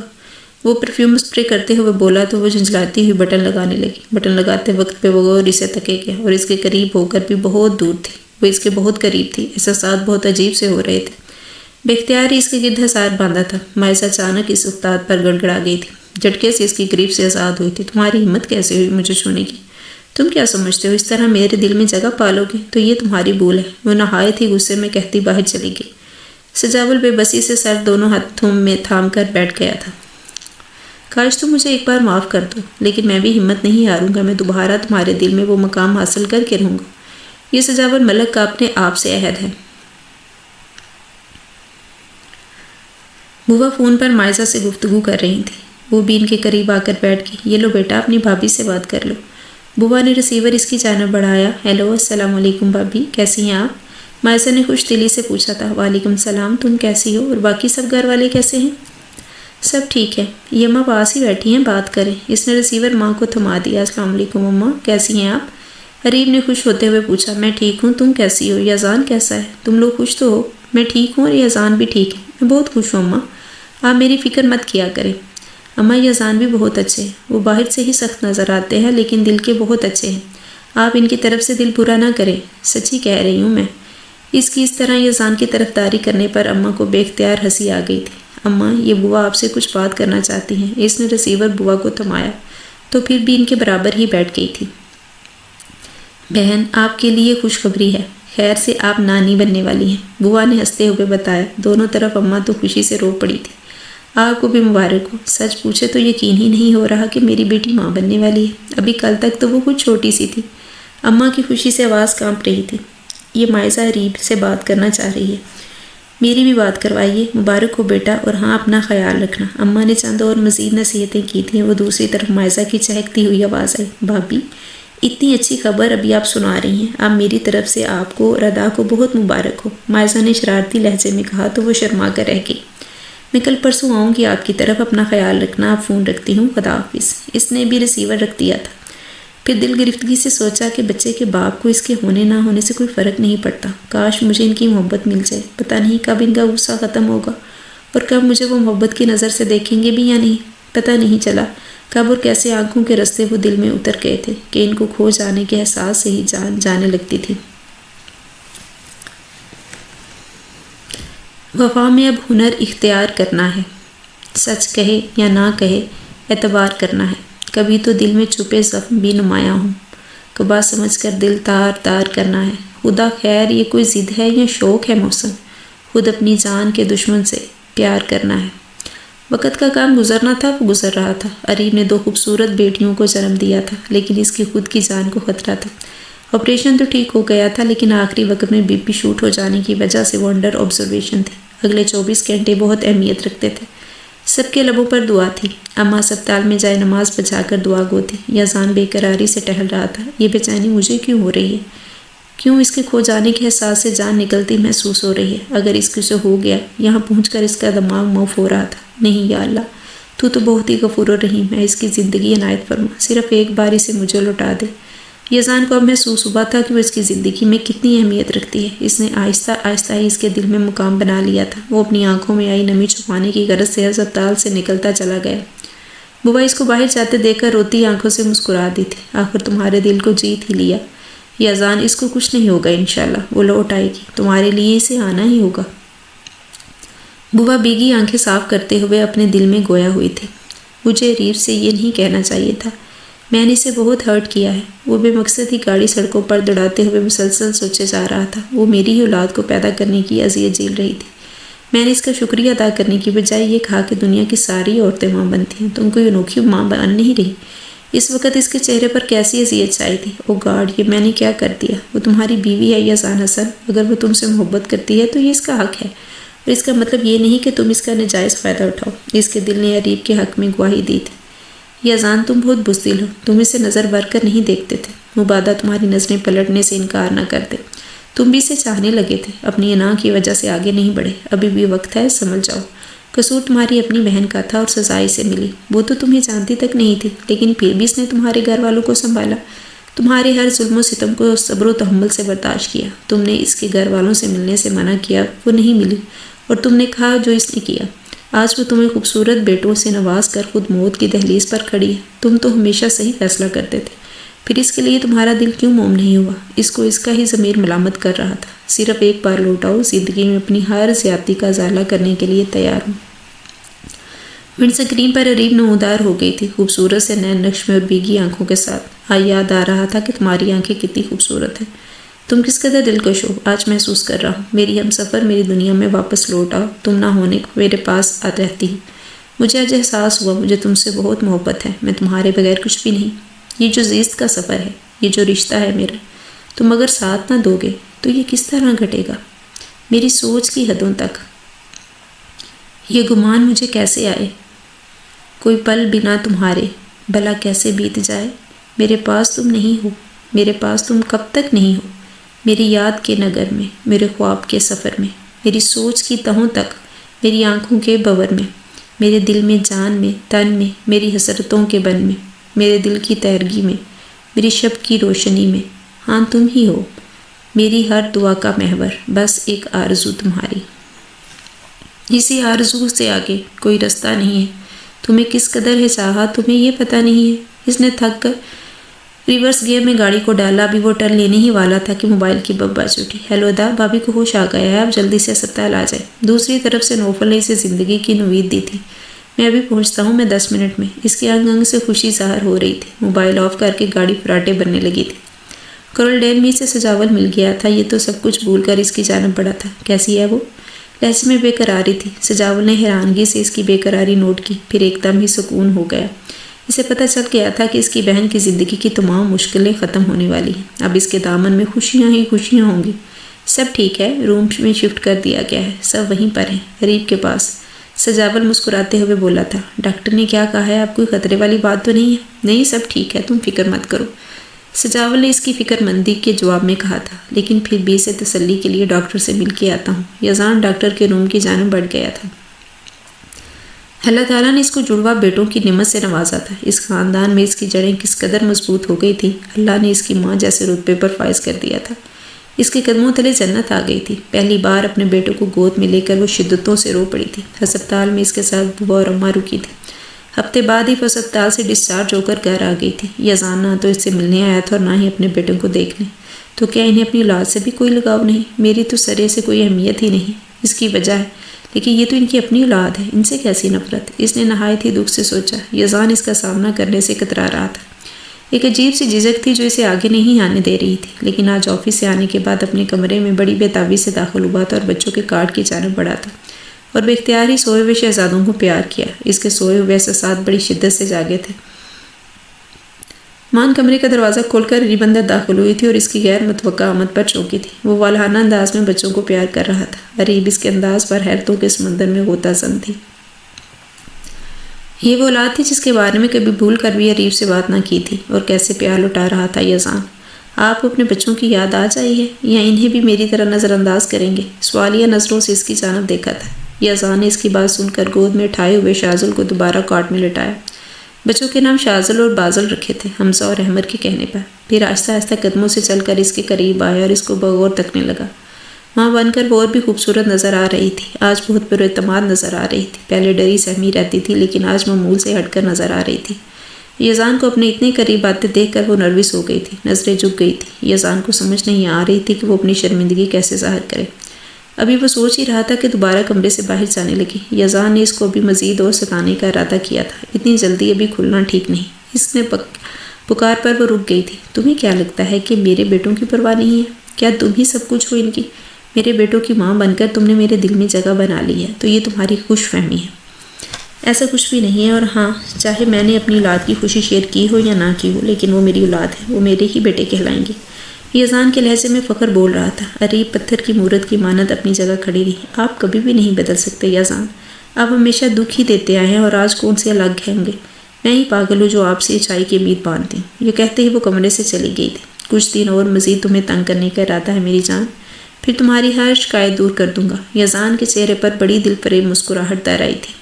وہ پرفیوم اسپرے کرتے ہوئے بولا تو وہ جھنجھلاتی ہوئی بٹن لگانے لگی۔ بٹن لگاتے وقت پہ وہ غور سے تکے گیا اور اس کے قریب ہو کر بھی بہت دور تھی۔ وہ اس کے بہت قریب تھی۔ احساسات بہت عجیب سے ہو رہے تھے۔ بے اختیار ہی اس کے گرد حصار باندھا تھا۔ مائسا اچانک اس استاد پر گڑگڑا گئی تھی۔ جھٹکے سے اس کی گریف سے آزاد ہوئی تھی۔ تمہاری ہمت کیسے ہوئی مجھے چھونے کی؟ تم کیا سمجھتے ہو اس طرح میرے دل میں جگہ پالو گے؟ تو یہ تمہاری بھول ہے۔ وہ نہایت ہی غصے میں کہتی باہر چلی گئی۔ سجاول بے بسی سے سر دونوں ہاتھوں میں تھام کر بیٹھ گیا تھا۔ کاش تم مجھے ایک بار معاف کر دو، لیکن میں بھی ہمت نہیں ہاروں گا۔ میں دوبارہ تمہارے دل میں وہ مقام حاصل کر کے رہوں گا۔ یہ سجاول ملک کا اپنے آپ سے عہد ہے۔ بوا فون پر مائسا سے گفتگو کر رہی تھی۔ وہ بھی ان کے قریب آ کر بیٹھ گئی۔ یہ لو بیٹا، اپنی بھابھی سے بات کر لو۔ بوا نے ریسیور اس کی جانب بڑھایا۔ ہیلو، السلام علیکم بھابھی، کیسی ہیں آپ؟ مائسا نے خوش دلی سے پوچھا تھا۔ وعلیکم السلام، تم کیسی ہو اور باقی سب گھر والے کیسے ہیں؟ سب ٹھیک ہے، یہ اماں پاس ہی بیٹھی ہیں، بات کریں۔ اس نے ریسیور ماں کو تھما دیا۔ السلام علیکم اماں، کیسی ہیں آپ؟ عریب نے خوش ہوتے ہوئے پوچھا۔ میں ٹھیک ہوں، تم کیسی ہو؟ یزان کیسا ہے؟ تم لوگ خوش تو ہو؟ میں ٹھیک ہوں اور یزان بھی ٹھیک ہے، میں بہت خوش ہوں اماں، آپ میری فکر مت کیا کریں۔ اماں یزان بھی بہت اچھے ہیں، وہ باہر سے ہی سخت نظر آتے ہیں لیکن دل کے بہت اچھے ہیں، آپ ان کی طرف سے دل برا نہ کریں، سچی کہہ رہی ہوں میں۔ اس کی اس طرح یزان کی طرفداری کرنے پر اماں کو بے اختیار ہنسی آ گئی تھی۔ اماں، یہ بوا آپ سے کچھ بات کرنا چاہتی ہیں۔ اس نے ریسیور بوا کو تھمایا تو پھر بھی ان کے برابر ہی بیٹھ گئی تھی۔ بہن، آپ کے لیے خوشخبری ہے، خیر سے آپ نانی بننے والی ہیں، بوا نے ہنستے ہوئے بتایا۔ دونوں طرف اماں تو خوشی سے رو پڑی تھی۔ آپ کو بھی مبارک ہو۔ سچ پوچھے تو یقین ہی نہیں ہو رہا کہ میری بیٹی ماں بننے والی ہے، ابھی کل تک تو وہ کچھ چھوٹی سی تھی۔ اماں کی خوشی سے آواز کانپ رہی تھی۔ یہ مائسا عریب سے بات کرنا چاہ رہی ہے، میری بھی بات کروائیے۔ مبارک ہو بیٹا، اور ہاں اپنا خیال رکھنا۔ اماں نے چند اور مزید نصیحتیں کی تھیں۔ وہ دوسری طرف مائسا کی چہکتی ہوئی آواز آئی۔ بھابھی، اتنی اچھی خبر ابھی آپ سنا رہی ہیں، اب میری طرف سے آپ کو اور ادا کو بہت مبارک ہو۔ مائسا نے شرارتی لہجے میں کہا تو وہ شرما کر رہ گئی۔ میں کل پرسوں آؤں گی آپ کی طرف، اپنا خیال رکھنا، آپ فون رکھتی ہوں، خدا حافظ۔ اس نے بھی ریسیور رکھ دیا تھا۔ پھر دل گرفتگی سے سوچا کہ بچے کے باپ کو اس کے ہونے نہ ہونے سے کوئی فرق نہیں پڑتا، کاش مجھے ان کی محبت مل جائے۔ پتہ نہیں کب ان کا غصہ ختم ہوگا اور کب مجھے وہ محبت کی نظر سے دیکھیں گے بھی یا نہیں، پتہ نہیں چلا کب اور کیسے آنکھوں کے رستے وہ دل میں اتر گئے تھے کہ ان کو کھو جانے کے احساس سے ہی جان جانے لگتی تھی۔ وفا میں اب ہنر اختیار کرنا ہے، سچ کہے یا نہ کہے اعتبار کرنا ہے، کبھی تو دل میں چھپے زخم بھی نمایاں ہوں، کبا سمجھ کر دل تار تار کرنا ہے۔ خدا خیر، یہ کوئی ضد ہے یا شوق ہے محسن، خود اپنی جان کے دشمن سے پیار کرنا ہے۔ وقت کا کام گزرنا تھا، وہ گزر رہا تھا۔ عریب نے 2 خوبصورت بیٹیوں کو جنم دیا تھا لیکن اس کی خود کی جان کو خطرہ تھا۔ آپریشن تو ٹھیک ہو گیا تھا لیکن آخری وقت میں بی پی شوٹ ہو جانے کی وجہ سے وہ انڈر آبزرویشن تھی۔ اگلے 24 گھنٹے بہت اہمیت رکھتے تھے۔ سب کے لبوں پر دعا تھی۔ اماں ہسپتال میں جائے نماز بچا کر دعا گو تھی۔ یزدان بے قراری سے ٹہل رہا تھا۔ یہ بے چینی مجھے کیوں ہو رہی ہے؟ کیوں اس کے کھو جانے کے احساس سے جان نکلتی محسوس ہو رہی ہے؟ اگر اس کو سے ہو گیا، یہاں پہنچ کر اس کا دماغ موف ہو رہا تھا۔ نہیں یا اللہ، تو بہت ہی غفور الرحیم ہے، اس کی زندگی عنایت فرما، صرف ایک بار اسے مجھے لوٹا دے۔ یزدان کو اب محسوس ہوا تھا کہ وہ اس کی زندگی میں کتنی اہمیت رکھتی ہے۔ اس نے آہستہ آہستہ ہی اس کے دل میں مقام بنا لیا تھا۔ وہ اپنی آنکھوں میں آئی نمی چھپانے کی غرض سے ہسپتال سے نکلتا چلا گیا۔ بوا اس کو باہر جاتے دیکھ کر روتی آنکھوں سے مسکرا دی تھی۔ آخر تمہارے دل کو جیت ہی لیا یزدان، اس کو کچھ نہیں ہوگا انشاءاللہ، وہ لوٹ آئے گی، تمہارے لیے اسے آنا ہی ہوگا۔ بوا بیگی آنکھیں صاف کرتے ہوئے اپنے دل میں گویا ہوئی تھی۔ مجھے ریف سے یہ نہیں کہنا چاہیے تھا، میں نے اسے بہت ہرٹ کیا ہے۔ وہ بے مقصد ہی گاڑی سڑکوں پر دوڑاتے ہوئے مسلسل سوچے جا رہا تھا۔ وہ میری ہی اولاد کو پیدا کرنے کی اذیت جھیل رہی تھی۔ میں نے اس کا شکریہ ادا کرنے کی بجائے یہ کہا کہ دنیا کی ساری عورتیں ماں بنتی ہیں، تم کوئی انوکھی ماں بن نہیں رہی۔ اس وقت اس کے چہرے پر کیسی اذیت چھائی تھی۔ او گاڈ، یہ میں نے کیا کر دیا؟ وہ تمہاری بیوی ہے یزدان حسن، اگر وہ تم سے محبت کرتی ہے تو یہ اس کا حق ہے، اور اس کا مطلب یہ نہیں کہ تم اس کا ناجائز فائدہ اٹھاؤ۔ اس کے دل نے عریب کے حق میں گواہی دی تھی۔ یزدان، تم بہت بزدل ہو، تم اسے نظر بھر کر نہیں دیکھتے تھے۔ مبادا تمہاری نظریں پلٹنے سے انکار نہ کرتے، تم بھی اسے چاہنے لگے تھے، اپنی انا کی وجہ سے آگے نہیں بڑھے۔ ابھی بھی وقت ہے، سمجھ جاؤ۔ قصور تمہاری اپنی بہن کا تھا اور سزا اسے ملی۔ وہ تو تمہیں جانتی تک نہیں تھی، لیکن پھر بھی اس نے تمہارے گھر والوں کو سنبھالا، تمہارے ہر ظلم و ستم کو صبر و تحمل سے برداشت کیا۔ تم نے اس کے گھر والوں سے ملنے سے منع کیا، وہ نہیں ملی، اور تم نے کہا جو اس نے کیا۔ آج وہ تمہیں خوبصورت بیٹوں سے نواز کر خود موت کی دہلیز پر کھڑی ہے۔ تم تو ہمیشہ صحیح فیصلہ کرتے تھے، پھر اس کے لیے تمہارا دل کیوں موم نہیں ہوا؟ اس کو اس کا ہی ضمیر ملامت کر رہا تھا۔ صرف ایک بار لوٹ آؤ، زندگی میں اپنی ہر زیادتی کا ازالہ کرنے کے لیے تیار ہوں۔ ونڈ سکرین پر عریب نمودار ہو گئی تھی، خوبصورت سے نین نقش میں اور بیگی آنکھوں کے ساتھ۔ یاد آ رہا تھا کہ تمہاری آنکھیں کتنی خوبصورت ہیں، تم کس قدر دلکش ہو۔ آج محسوس کر رہا ہوں، میری ہم سفر میری دنیا میں واپس لوٹ آؤ، تم نہ ہونے کو میرے پاس رہتی ہوں۔ مجھے آج احساس ہوا مجھے تم سے بہت محبت ہے، میں تمہارے بغیر کچھ بھی نہیں۔ یہ جو زیست کا سفر ہے، یہ جو رشتہ ہے میرا، تم اگر ساتھ نہ دو گے تو یہ کس طرح گھٹے گا؟ میری سوچ کی حدوں تک یہ گمان مجھے کیسے آئے؟ کوئی پل بنا تمہارے بھلا کیسے بیت جائے؟ میرے پاس تم نہیں ہو، میرے پاس تم کب تک نہیں ہو؟ میری یاد کے نگر میں، میرے خواب کے سفر میں، میری سوچ کی تہوں تک، میری آنکھوں کے بور میں، میرے دل میں، جان میں، تن میں، میری حسرتوں کے بن میں، میرے دل کی تیرگی میں، میری شب کی روشنی میں، ہاں تم ہی ہو، میری ہر دعا کا محور، بس ایک آرزو تمہاری۔ اسی آرزو سے آگے کوئی رستہ نہیں ہے۔ تمہیں کس قدر ہے چاہا تمہیں یہ پتہ نہیں ہے۔ اس نے تھک کر ریورس گیئر میں گاڑی کو ڈالا۔ ابھی وہ ٹرن لینے ہی والا تھا کہ موبائل کی بب بج اٹھی۔ ہیلو ادا، بھابھی کو ہوش آ گیا ہے، آپ جلدی سے اسپتال آ جائیں۔ دوسری طرف سے نوفل نے اسے زندگی کی نوید دی تھی۔ میں ابھی پہنچتا ہوں، میں 10 منٹ میں۔ اس کے انگ انگ سے خوشی ظاہر ہو رہی تھی۔ موبائل آف کر کے گاڑی فراٹے بننے لگی تھی۔ کرول ڈیل میں سے سجاول مل گیا تھا، یہ تو سب کچھ بھول کر اس کی جانب بڑھا تھا۔ کیسی ہے وہ؟ لہجے میں بے قراری تھی۔ سجاول نے حیرانگی سے اس کی بے قراری نوٹ کی، پھر ایک دم ہی سکون ہو گیا۔ اسے پتہ چل گیا تھا کہ اس کی بہن کی زندگی کی تمام مشکلیں ختم ہونے والی ہیں۔ اب اس کے دامن میں خوشیاں ہی خوشیاں ہوں گی۔ سب ٹھیک ہے، روم میں شفٹ کر دیا گیا ہے، سب وہیں پر ہیں، غریب کے پاس۔ سجاول مسکراتے ہوئے بولا تھا۔ ڈاکٹر نے کیا کہا ہے؟ آپ کوئی خطرے والی بات تو نہیں ہے؟ نہیں، سب ٹھیک ہے، تم فکر مت کرو، سجاول نے اس کی فکر مندی کے جواب میں کہا تھا۔ لیکن پھر بھی اسے تسلی کے لیے ڈاکٹر سے مل کے آتا ہوں۔ یزدان ڈاکٹر کے روم کی جانب بڑھ گیا تھا۔ اللہ تعالیٰ نے اس کو جڑواں بیٹوں کی نعمت سے نوازا تھا۔ اس خاندان میں اس کی جڑیں کس قدر مضبوط ہو گئی تھی، اللہ نے اس کی ماں جیسے رتبے پر فائز کر دیا تھا۔ اس کے قدموں تلے جنت آ گئی تھی۔ پہلی بار اپنے بیٹوں کو گود میں لے کر وہ شدتوں سے رو پڑی تھی۔ ہسپتال میں اس کے ساتھ بوا اور اماں رکی تھی۔ ہفتے بعد ہی وہ ہسپتال سے ڈسچارج ہو کر گھر آ گئی تھی۔ یزدان نہ تو اس سے ملنے آیا تھا اور نہ ہی اپنے بیٹوں کو دیکھنے۔ تو کیا انہیں اپنی اولاد سے بھی کوئی لگاؤ نہیں؟ میری تو سرے سے کوئی اہمیت ہی نہیں، اس کی وجہ ہے، لیکن یہ تو ان کی اپنی اولاد ہے، ان سے کیسی نفرت؟ اس نے نہایت ہی دکھ سے سوچا۔ یزدان اس کا سامنا کرنے سے کترا رہا تھا۔ ایک عجیب سی جھجک تھی جو اسے آگے نہیں آنے دے رہی تھی، لیکن آج آفس سے آنے کے بعد اپنے کمرے میں بڑی بےتابی سے داخل ہوا تھا اور بچوں کے کارڈ کی جانب بڑھا تھا اور بے اختیار ہی سوئے ہوئے شہزادوں کو پیار کیا۔ اس کے سوئے ہوئے احساسات بڑی شدت سے جاگے تھے۔ مان کمرے کا دروازہ کھول کر ریب اندر داخل ہوئی تھی اور اس کی غیر متوقع آمد پر چونکی تھی۔ وہ والہانہ انداز میں بچوں کو پیار کر رہا تھا۔ ریب اس کے انداز پر حیرتوں کے سمندر میں غوطہ زن تھی۔ یہ وہ اولاد تھی جس کے بارے میں کبھی بھول کر بھی ریب سے بات نہ کی تھی، اور کیسے پیار لٹا رہا تھا یزان۔ آپ کو اپنے بچوں کی یاد آ جائی ہے یا انہیں بھی میری طرح نظر انداز کریں گے؟ سوالیہ نظروں سے اس کی جانب دیکھا تھا۔ یزان نے اس کی بات سن کر گود میں اٹھائے ہوئے شازل کو دوبارہ کاٹ میں لٹایا۔ بچوں کے نام شازل اور بازل رکھے تھے حمزہ اور احمد کے کہنے پر۔ پھر آہستہ آہستہ قدموں سے چل کر اس کے قریب آیا اور اس کو بغور تکنے لگا۔ ماں بن کر وہ اور بھی خوبصورت نظر آ رہی تھی، آج بہت پر اعتماد نظر آ رہی تھی۔ پہلے ڈری سہمی رہتی تھی لیکن آج معمول سے ہٹ کر نظر آ رہی تھی۔ یزان کو اپنے اتنے قریب آتے دیکھ کر وہ نروس ہو گئی تھی، نظریں جھک گئی تھی۔ یزان کو سمجھ نہیں آ رہی تھی کہ وہ اپنی شرمندگی کیسے ظاہر کرے۔ ابھی وہ سوچ ہی رہا تھا کہ دوبارہ کمرے سے باہر جانے لگی۔ یزان نے اس کو ابھی مزید اور ستانے کا ارادہ کیا تھا۔ اتنی جلدی ابھی کھلنا ٹھیک نہیں۔ اس نے پکار پر وہ رک گئی تھی۔ تمہیں کیا لگتا ہے کہ میرے بیٹوں کی پرواہ نہیں ہے؟ کیا تم ہی سب کچھ ہو ان کی؟ میرے بیٹوں کی ماں بن کر تم نے میرے دل میں جگہ بنا لی ہے، تو یہ تمہاری خوش فہمی ہے۔ ایسا کچھ بھی نہیں ہے، اور ہاں، چاہے میں نے اپنی اولاد کی خوشی شیئر کی ہو یا نہ کی ہو، لیکن وہ میری اولاد ہے، وہ میرے ہی بیٹے کہلائیں گے۔ یزان کے لہجے میں فخر بول رہا تھا۔ ریب پتھر کی مورت کی مانند اپنی جگہ کھڑی رہی۔ آپ کبھی بھی نہیں بدل سکتے یزان، آپ ہمیشہ دکھ ہی دیتے آئے ہیں، اور آج کون سے الگ ہیں گے؟ میں ہی پاگل ہوں جو آپ سے اچائی کی امید باندھتی ہوں۔ یہ کہتے ہی وہ کمرے سے چلی گئی تھی۔ کچھ دن اور مزید تمہیں تنگ کرنے کا ارادہ ہے میری جان، پھر تمہاری ہر شکایت دور کر دوں گا۔ یزان کے چہرے پر بڑی دل فریب مسکراہٹ تیر آئی تھی۔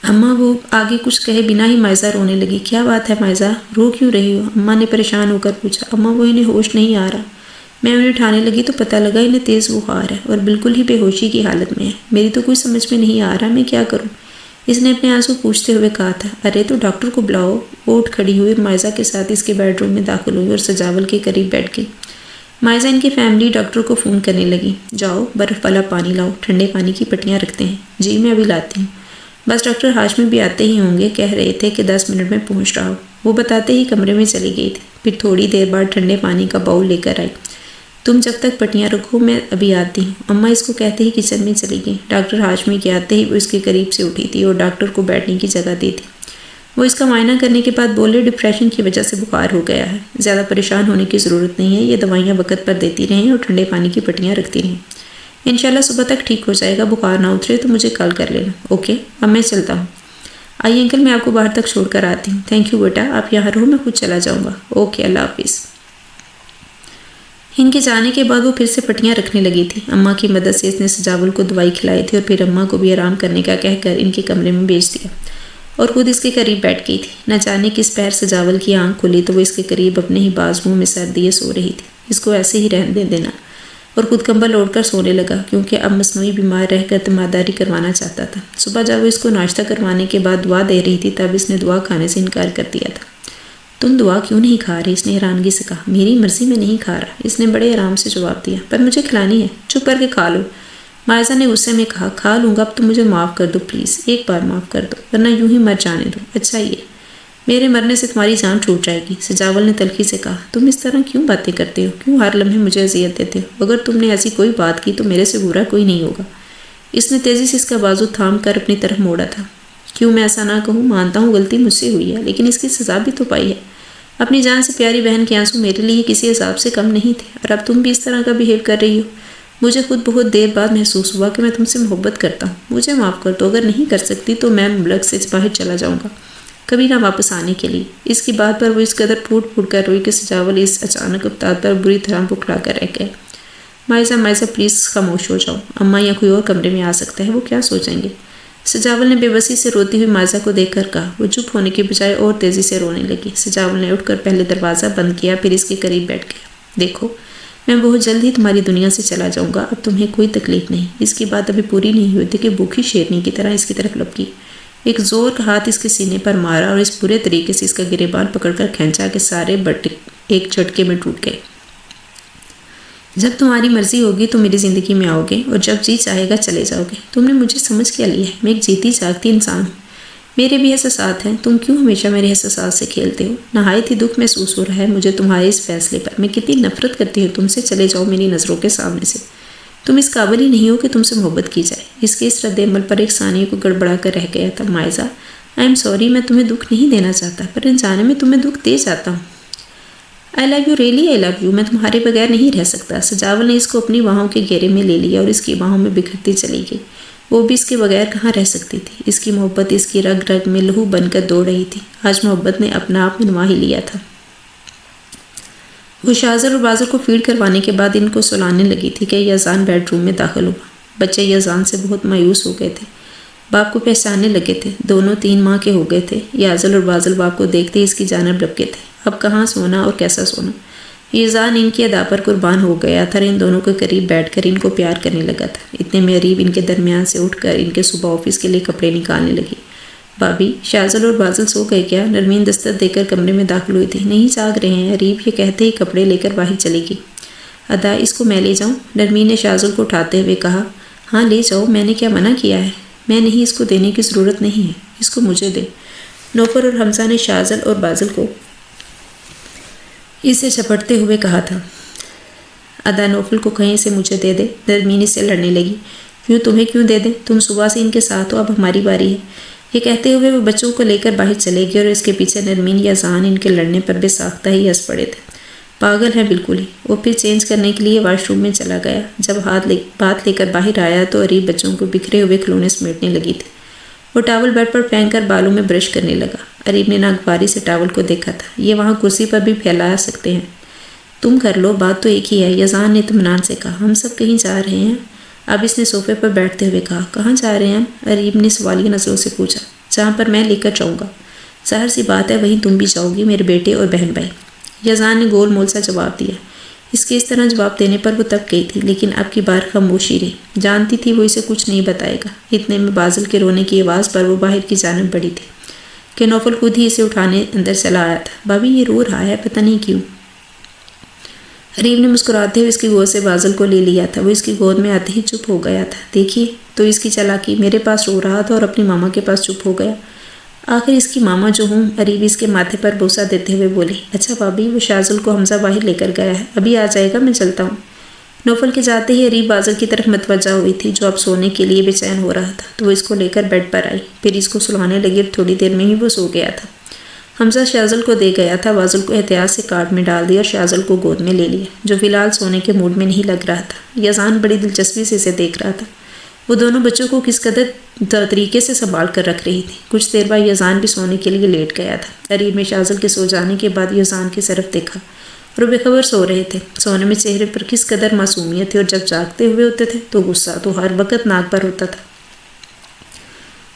اماں، وہ آگے کچھ کہے بنا ہی مائزہ رونے لگی۔ کیا بات ہے مائزہ، رو کیوں رہی ہو؟ اماں نے پریشان ہو کر پوچھا۔ اماں، وہ انہیں ہوش نہیں آ رہا۔ میں انہیں اٹھانے لگی تو پتہ لگا انہیں تیز بخار ہے اور بالکل ہی بے ہوشی کی حالت میں ہے۔ میری تو کچھ سمجھ میں نہیں آ رہا میں کیا کروں، اس نے اپنے آنسو پوچھتے ہوئے کہا تھا۔ ارے تو ڈاکٹر کو بلاؤ۔ وہ اٹھ کھڑی ہوئی اور مائزہ کے ساتھ اس کے بیڈ روم میں داخل ہوئی اور سجاول کے قریب بیٹھ گئی۔ مائزہ ان کی فیملی ڈاکٹر کو فون کرنے لگی۔ جاؤ برف والا پانی لاؤ، ٹھنڈے پانی کی پٹیاں رکھتے ہیں۔ جی میں ابھی لاتی ہوں۔ بس ڈاکٹر ہاشمی بھی آتے ہی ہوں گے، کہہ رہے تھے کہ 10 منٹ میں پہنچ رہا ہو۔ وہ بتاتے ہی کمرے میں چلی گئی تھی۔ پھر تھوڑی دیر بعد ٹھنڈے پانی کا باؤل لے کر آئی۔ تم جب تک پٹیاں رکھو میں ابھی آتی ہوں۔ اماں اس کو کہتے ہی کچن میں چلی گئی۔ ڈاکٹر ہاشمی کے آتے ہی وہ اس کے قریب سے اٹھی تھی اور ڈاکٹر کو بیٹھنے کی جگہ دی تھی۔ وہ اس کا معائنہ کرنے کے بعد بولے، ڈپریشن کی وجہ سے بخار ہو گیا ہے، زیادہ پریشان ہونے کی ضرورت نہیں ہے، یہ دوائیاں وقت پر دیتی رہیں اور ٹھنڈے پانی کی پٹیاں رکھتی رہیں۔ انشاءاللہ صبح تک ٹھیک ہو جائے گا۔ بخار نہ اترے تو مجھے کال کر لینا۔ اوکے، اب میں چلتا ہوں۔ آئیے انکل، میں آپ کو باہر تک چھوڑ کر آتی ہوں۔ تھینک یو بیٹا، آپ یہاں رہو، میں خود چلا جاؤں گا۔ اوکے، اللہ حافظ۔ ان کے جانے کے بعد وہ پھر سے پٹیاں رکھنے لگی تھی۔ اماں کی مدد سے اس نے سجاول کو دوائی کھلائی تھی اور پھر اماں کو بھی آرام کرنے کا کہہ کر ان کے کمرے میں بھیج دیا اور خود اس کے قریب بیٹھ گئی تھی۔ نہ جانے کس پیر سجاول کی آنکھ کھلی تو وہ اس کے قریب اپنے ہی بازوؤں میں سر دیے سو رہی تھی۔ اس کو ایسے ہی رہنے دینا، اور خود کمبل اوڑھ کر سونے لگا کیونکہ اب مصنوعی بیمار رہ کر تیمارداری کروانا چاہتا تھا۔ صبح جب وہ اس کو ناشتہ کروانے کے بعد دعا دے رہی تھی تب اس نے دعا کھانے سے انکار کر دیا تھا۔ تم دعا کیوں نہیں کھا رہی؟ اس نے حیرانگی سے کہا۔ میری مرضی میں نہیں کھا رہا، اس نے بڑے آرام سے جواب دیا، پر مجھے کھلانی ہے، چپ کر کے کھا لو۔ مائزہ نے غصے میں کہا، کھا لوں گا، اب تم مجھے معاف کر دو پلیز، ایک بار معاف کر دو، ورنہ یوں ہی مر جانے دو۔ اچھا ہی ہے، میرے مرنے سے تمہاری جان چھوٹ جائے گی۔ سجاول نے تلخی سے کہا، تم اس طرح کیوں باتیں کرتے ہو؟ کیوں ہر لمحے مجھے اذیت دیتے ہو؟ اگر تم نے ایسی کوئی بات کی تو میرے سے برا کوئی نہیں ہوگا۔ اس نے تیزی سے اس کا بازو تھام کر اپنی طرف موڑا تھا۔ کیوں میں ایسا نہ کہوں؟ مانتا ہوں غلطی مجھ سے ہوئی ہے، لیکن اس کی سزا بھی تو پائی ہے۔ اپنی جان سے پیاری بہن کے آنسو میرے لیے کسی عذاب سے کم نہیں تھے، اور اب تم بھی اس طرح کا بیہیو کر رہی ہو۔ مجھے خود بہت دیر بعد محسوس ہوا کہ میں تم سے محبت کرتا ہوں۔ مجھے معاف کر دو، اگر نہیں کر سکتی تو میں ملک سے باہر چلا جاؤں گا، کبھی نہ واپس آنے کے لیے۔ اس کی بات پر وہ اس قدر پھوٹ پھوٹ کر روئی کہ سجاول اس اچانک افتاد پر بری طرح بکھلا کر رہ گئے۔ مائزہ پلیز خاموش ہو جاؤ، اماں یا کوئی اور کمرے میں آ سکتا ہے، وہ کیا سوچیں گے؟ سجاول نے بے بسی سے روتی ہوئی مائزہ کو دیکھ کر کہا۔ وہ چپ ہونے کے بجائے اور تیزی سے رونے لگی۔ سجاول نے اٹھ کر پہلے دروازہ بند کیا، پھر اس کے قریب بیٹھ گیا۔ دیکھو، میں بہت جلد ہی تمہاری دنیا سے چلا جاؤں گا، اب تمہیں کوئی تکلیف نہیں۔ اس کی بات ابھی پوری نہیں ہوئی تھی کہ بھوکی شیرنی کی طرح اس کی طرف لپکی، ایک زور کا ہاتھ اس کے سینے پر مارا اور اس پورے طریقے سے اس کا گریبان پکڑ کر کھینچا کہ سارے بٹ ایک جھٹکے میں ٹوٹ گئے۔ جب تمہاری مرضی ہوگی تو میری زندگی میں آؤ گے، اور جب جی چاہے گا چلے جاؤ گے۔ تم نے مجھے سمجھ کیا لیا ہے؟ میں ایک جیتی جاگتی انسان ہوں، میرے بھی احساسات ہیں۔ تم کیوں ہمیشہ میرے احساسات سے کھیلتے ہو؟ نہایت ہی دکھ محسوس ہو رہا ہے مجھے تمہارے اس فیصلے پر۔ میں کتنی نفرت کرتی ہوں تم سے، چلے جاؤ میری نظروں کے سامنے سے۔ تم اس قابل ہی نہیں ہو کہ تم سے محبت کی جائے۔ اس کے اس رد عمل پر ایک ثانیے کو گڑبڑا کر رہ گیا تھا۔ مائزہ، آئی ایم سوری، میں تمہیں دکھ نہیں دینا چاہتا، پر ان جانے میں تمہیں دکھ دے جاتا ہوں۔ I love you, really I love you, میں تمہارے بغیر نہیں رہ سکتا۔ سجاول نے اس کو اپنی باہوں کے گھیرے میں لے لیا اور اس کی باہوں میں بکھرتی چلی گئی۔ وہ بھی اس کے بغیر کہاں رہ سکتی تھی۔ اس کی محبت اس کی رگ رگ میں لہو بن کر دوڑ رہی تھی۔ آج محبت نے اپنا آپ منوا ہی لیا تھا۔ وہ شاذر اور بازل کو فیڈ کروانے کے بعد ان کو سلانے لگی تھی کہ یزان بیڈ روم میں داخل ہوا۔ بچے یزان سے بہت مایوس ہو گئے تھے، باپ کو پہچاننے لگے تھے۔ دونوں 3 ماہ کے ہو گئے تھے۔ یازل اور بازل باپ کو دیکھتے ہی اس کی جانب لپکے تھے۔ اب کہاں سونا اور کیسا سونا۔ یزان ان کی ادا پر قربان ہو گیا تھا اور ان دونوں کے قریب بیٹھ کر ان کو پیار کرنے لگا تھا۔ اتنے میں اریب ان کے درمیان سے اٹھ کر ان کے صبح آفس کے لیے کپڑے نکالنے لگی۔ بھابھی، شاذل اور بازل سو گئے کیا؟ نرمین دستک دے کر کمرے میں داخل ہوئی تھی۔ نہیں، جاگ رہے ہیں اریب، یہ کہتے ہی کپڑے لے کر باہر چلی گئی۔ ادا، اس کو میں لے جاؤں؟ نرمین نے شاذل کو اٹھاتے ہوئے کہا۔ ہاں لے جاؤ، میں نے کیا منع کیا ہے؟ میں نہیں، اس کو دینے کی ضرورت نہیں ہے، اس کو مجھے دے۔ نوفل اور حمزہ نے شاذل اور بازل کو اسے چپٹتے ہوئے کہا تھا۔ ادا، نوفل کو کہیں سے مجھے دے دے۔ نرمین اس سے لڑنے لگی۔ کیوں، تمہیں کیوں دے دیں؟ تم صبح سے ان کے ساتھ ہو، اب ہماری باری ہے۔ یہ کہتے ہوئے وہ بچوں کو لے کر باہر چلے گئے اور اس کے پیچھے نرمین یزان ان کے لڑنے پر بے ساختہ ہی ہنس پڑے تھے۔ پاگل ہے بالکل ہی۔ وہ پھر چینج کرنے کے لیے واش روم میں چلا گیا۔ جب بات لے کر باہر آیا تو اریب بچوں کو بکھرے ہوئے کھلونے سمیٹنے لگی تھی۔ وہ ٹاول بیڈ پر پھینک کر بالوں میں برش کرنے لگا۔ اریب نے ناگواری سے ٹاول کو دیکھا تھا۔ یہ وہاں کرسی پر بھی پھیلا سکتے ہیں، تم کر لو، بات تو ایک ہی ہے، یزان نے اطمینان سے کہا۔ ہم سب کہیں جا رہے ہیں؟ اب اس نے صوفے پر بیٹھتے ہوئے کہا۔ کہاں جا رہے ہیں ہم؟ اریب نے سوالیہ نظروں سے پوچھا۔ جہاں پر میں لے کر جاؤں گا۔ ظاہر سی بات ہے وہیں تم بھی جاؤ گی، میرے بیٹے اور بہن بھائی۔ یزان نے گول مول سا جواب دیا۔ اس کے اس طرح جواب دینے پر وہ تب گئی تھی، لیکن اب کی بار خاموشی رہی۔ جانتی تھی وہ اسے کچھ نہیں بتائے گا۔ اتنے میں بازل کے رونے کی آواز پر وہ باہر کی جانب بڑھی تھی کہ نوفل خود ہی اسے اٹھانے اندر چلا آیا تھا۔ بھابھی، یہ رو رہا ہے، پتہ نہیں کیوں۔ اریب نے مسکراتے ہوئے اس کی گود سے بازل کو لے لیا تھا۔ وہ اس کی گود میں آتے ہی چپ ہو گیا تھا۔ دیکھیے تو اس کی چالاکی، میرے پاس رو رہا تھا اور اپنی ماما کے پاس چپ ہو گیا۔ آخر اس کی ماما جو ہوں، اریب اس کے ماتھے پر بوسہ دیتے ہوئے بولی۔ اچھا بھابھی، وہ شاذل کو حمزہ باہر لے کر گیا ہے، ابھی آ جائے گا، میں چلتا ہوں۔ نوفل کے جاتے ہی اریب بازل کی طرف متوجہ ہوئی تھی، جو اب سونے کے لیے بے چین ہو رہا تھا، تو وہ اس کو لے کر بیڈ پر آئی، پھر اس کو سلانے لگی اور تھوڑی دیر میں ہی وہ سو گیا تھا۔ حمزہ شاذل کو دے گیا تھا۔ بازل کو احتیاط سے کارٹ میں ڈال دیا اور شاذل کو گود میں لے لیا، جو فی الحال سونے کے موڈ میں نہیں لگ رہا تھا۔ یزان بڑی دلچسپی سے اسے دیکھ رہا تھا۔ وہ دونوں بچوں کو کس قدر طریقے سے سنبھال کر رکھ رہی تھی۔ کچھ دیر بعد یزان بھی سونے کے لیے لیٹ گیا تھا۔ اریب نے شاذل کے سو جانے کے بعد یزان کی طرف دیکھا اور وہ بے خبر سو رہے تھے۔ سونے میں چہرے پر کس قدر معصومیت تھی، اور جب جاگتے ہوئے ہوتے تھے تو غصہ تو ہر وقت ناک پر ہوتا تھا۔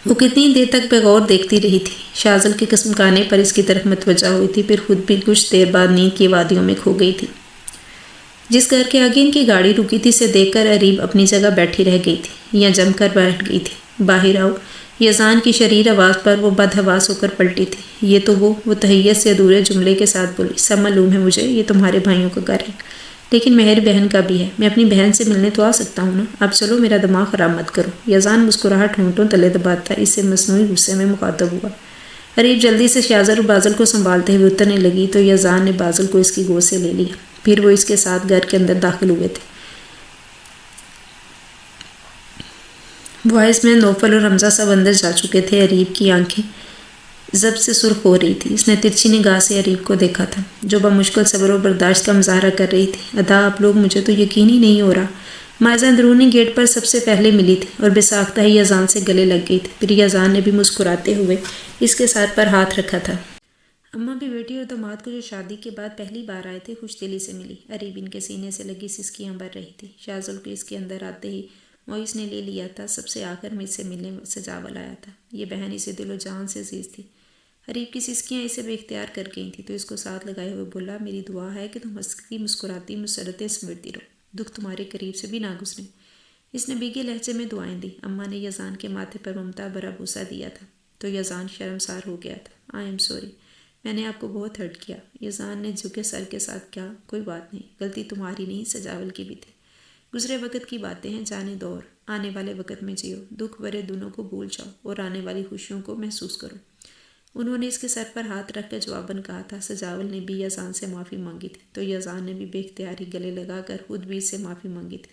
وہ کتنی دیر تک بغور دیکھتی رہی تھی۔ شاذل کے قسم کھانے پر اس کی طرف متوجہ ہوئی تھی، پھر خود بھی کچھ دیر بعد نیند کی وادیوں میں کھو گئی تھی۔ جس گھر کے آگے ان کی گاڑی رکی تھی اسے دیکھ کر اریب اپنی جگہ بیٹھی رہ گئی تھی، یا جم کر بیٹھ گئی تھی۔ باہر آؤ، یزان کی شریر آواز پر وہ بدحواس ہو کر پلٹی تھی۔ یہ تو وہ تحیت سے ادھورے جملے کے ساتھ بولی۔ سب معلوم ہے مجھے، یہ تمہارے بھائیوں کا گھر ہے، لیکن مہر بہن کا بھی ہے۔ میں اپنی بہن سے ملنے تو آ سکتا ہوں نا؟ اب چلو، میرا دماغ خراب مت کرو۔ یزان مسکراہٹ ہونٹوں تلے دباتا اس سے مصنوعی غصے میں مخاطب ہوا۔ اریب جلدی سے شاذل اور بازل کو سنبھالتے ہوئے اترنے لگی تو یزان نے بازل کو اس کی گود سے لے لیا، پھر وہ اس کے ساتھ گھر کے اندر داخل ہوئے تھے۔ وائس مین نوفل اور حمزہ سب اندر جا چکے تھے۔ اریب کی آنکھیں ضبط سے سرخ ہو رہی تھی۔ اس نے ترچھی نگاہ سے اریب کو دیکھا تھا، جو بمشکل صبر و برداشت کا مظاہرہ کر رہی تھی۔ ادا، آپ لوگ، مجھے تو یقین ہی نہیں ہو رہا۔ مائزہ اندرونی گیٹ پر سب سے پہلے ملی تھی اور بے ساختہ ہی یزان سے گلے لگ گئی تھی۔ پھر یزان نے بھی مسکراتے ہوئے اس کے سر پر ہاتھ رکھا تھا۔ اماں بھی بیٹی اور داماد کو جو شادی کے بعد پہلی بار آئے تھے خوش دلی سے ملی۔ اریب ان کے سینے سے لگی سسکیاں بھر رہی تھی۔ شاذل کو اس کے اندر آتے ہی موئس نے لے لیا تھا۔ سب سے آخر میں اس سے ملنے سجاول آیا تھا۔ یہ بہن اسے دل و جان سے عزیز تھی۔ اریب کی سسکیاں اسے بے اختیار کر گئی تھیں تو اس کو ساتھ لگائے ہوئے بولا، میری دعا ہے کہ تم ہنستی مسکراتی مسرتیں سمیٹتی رہو، دکھ تمہارے قریب سے بھی نہ گزرے۔ اس نے بھیگے لہجے میں دعائیں دی۔ اماں نے یزان کے ماتھے پر ممتا بھرا بوسہ دیا تھا تو یزان شرمسار ہو گیا تھا۔ آئی ایم سوری، میں نے آپ کو بہت ہرٹ کیا۔ یزان نے جھکے سر کے ساتھ کہا، کوئی بات نہیں، غلطی تمہاری نہیں، سجاول کی بھی تھی۔ گزرے وقت کی باتیں ہیں، جانے دو اور آنے والے وقت میں جیو، دکھ بھرے دنوں کو بھول جاؤ اور آنے والی خوشیوں کو محسوس کرو۔ انہوں نے اس کے سر پر ہاتھ رکھ کر جواباً کہا تھا۔ سجاول نے بھی یزان سے معافی مانگی تھی تو یزان نے بھی بے اختیار ہی گلے لگا کر خود بھی اس سے معافی مانگی تھی۔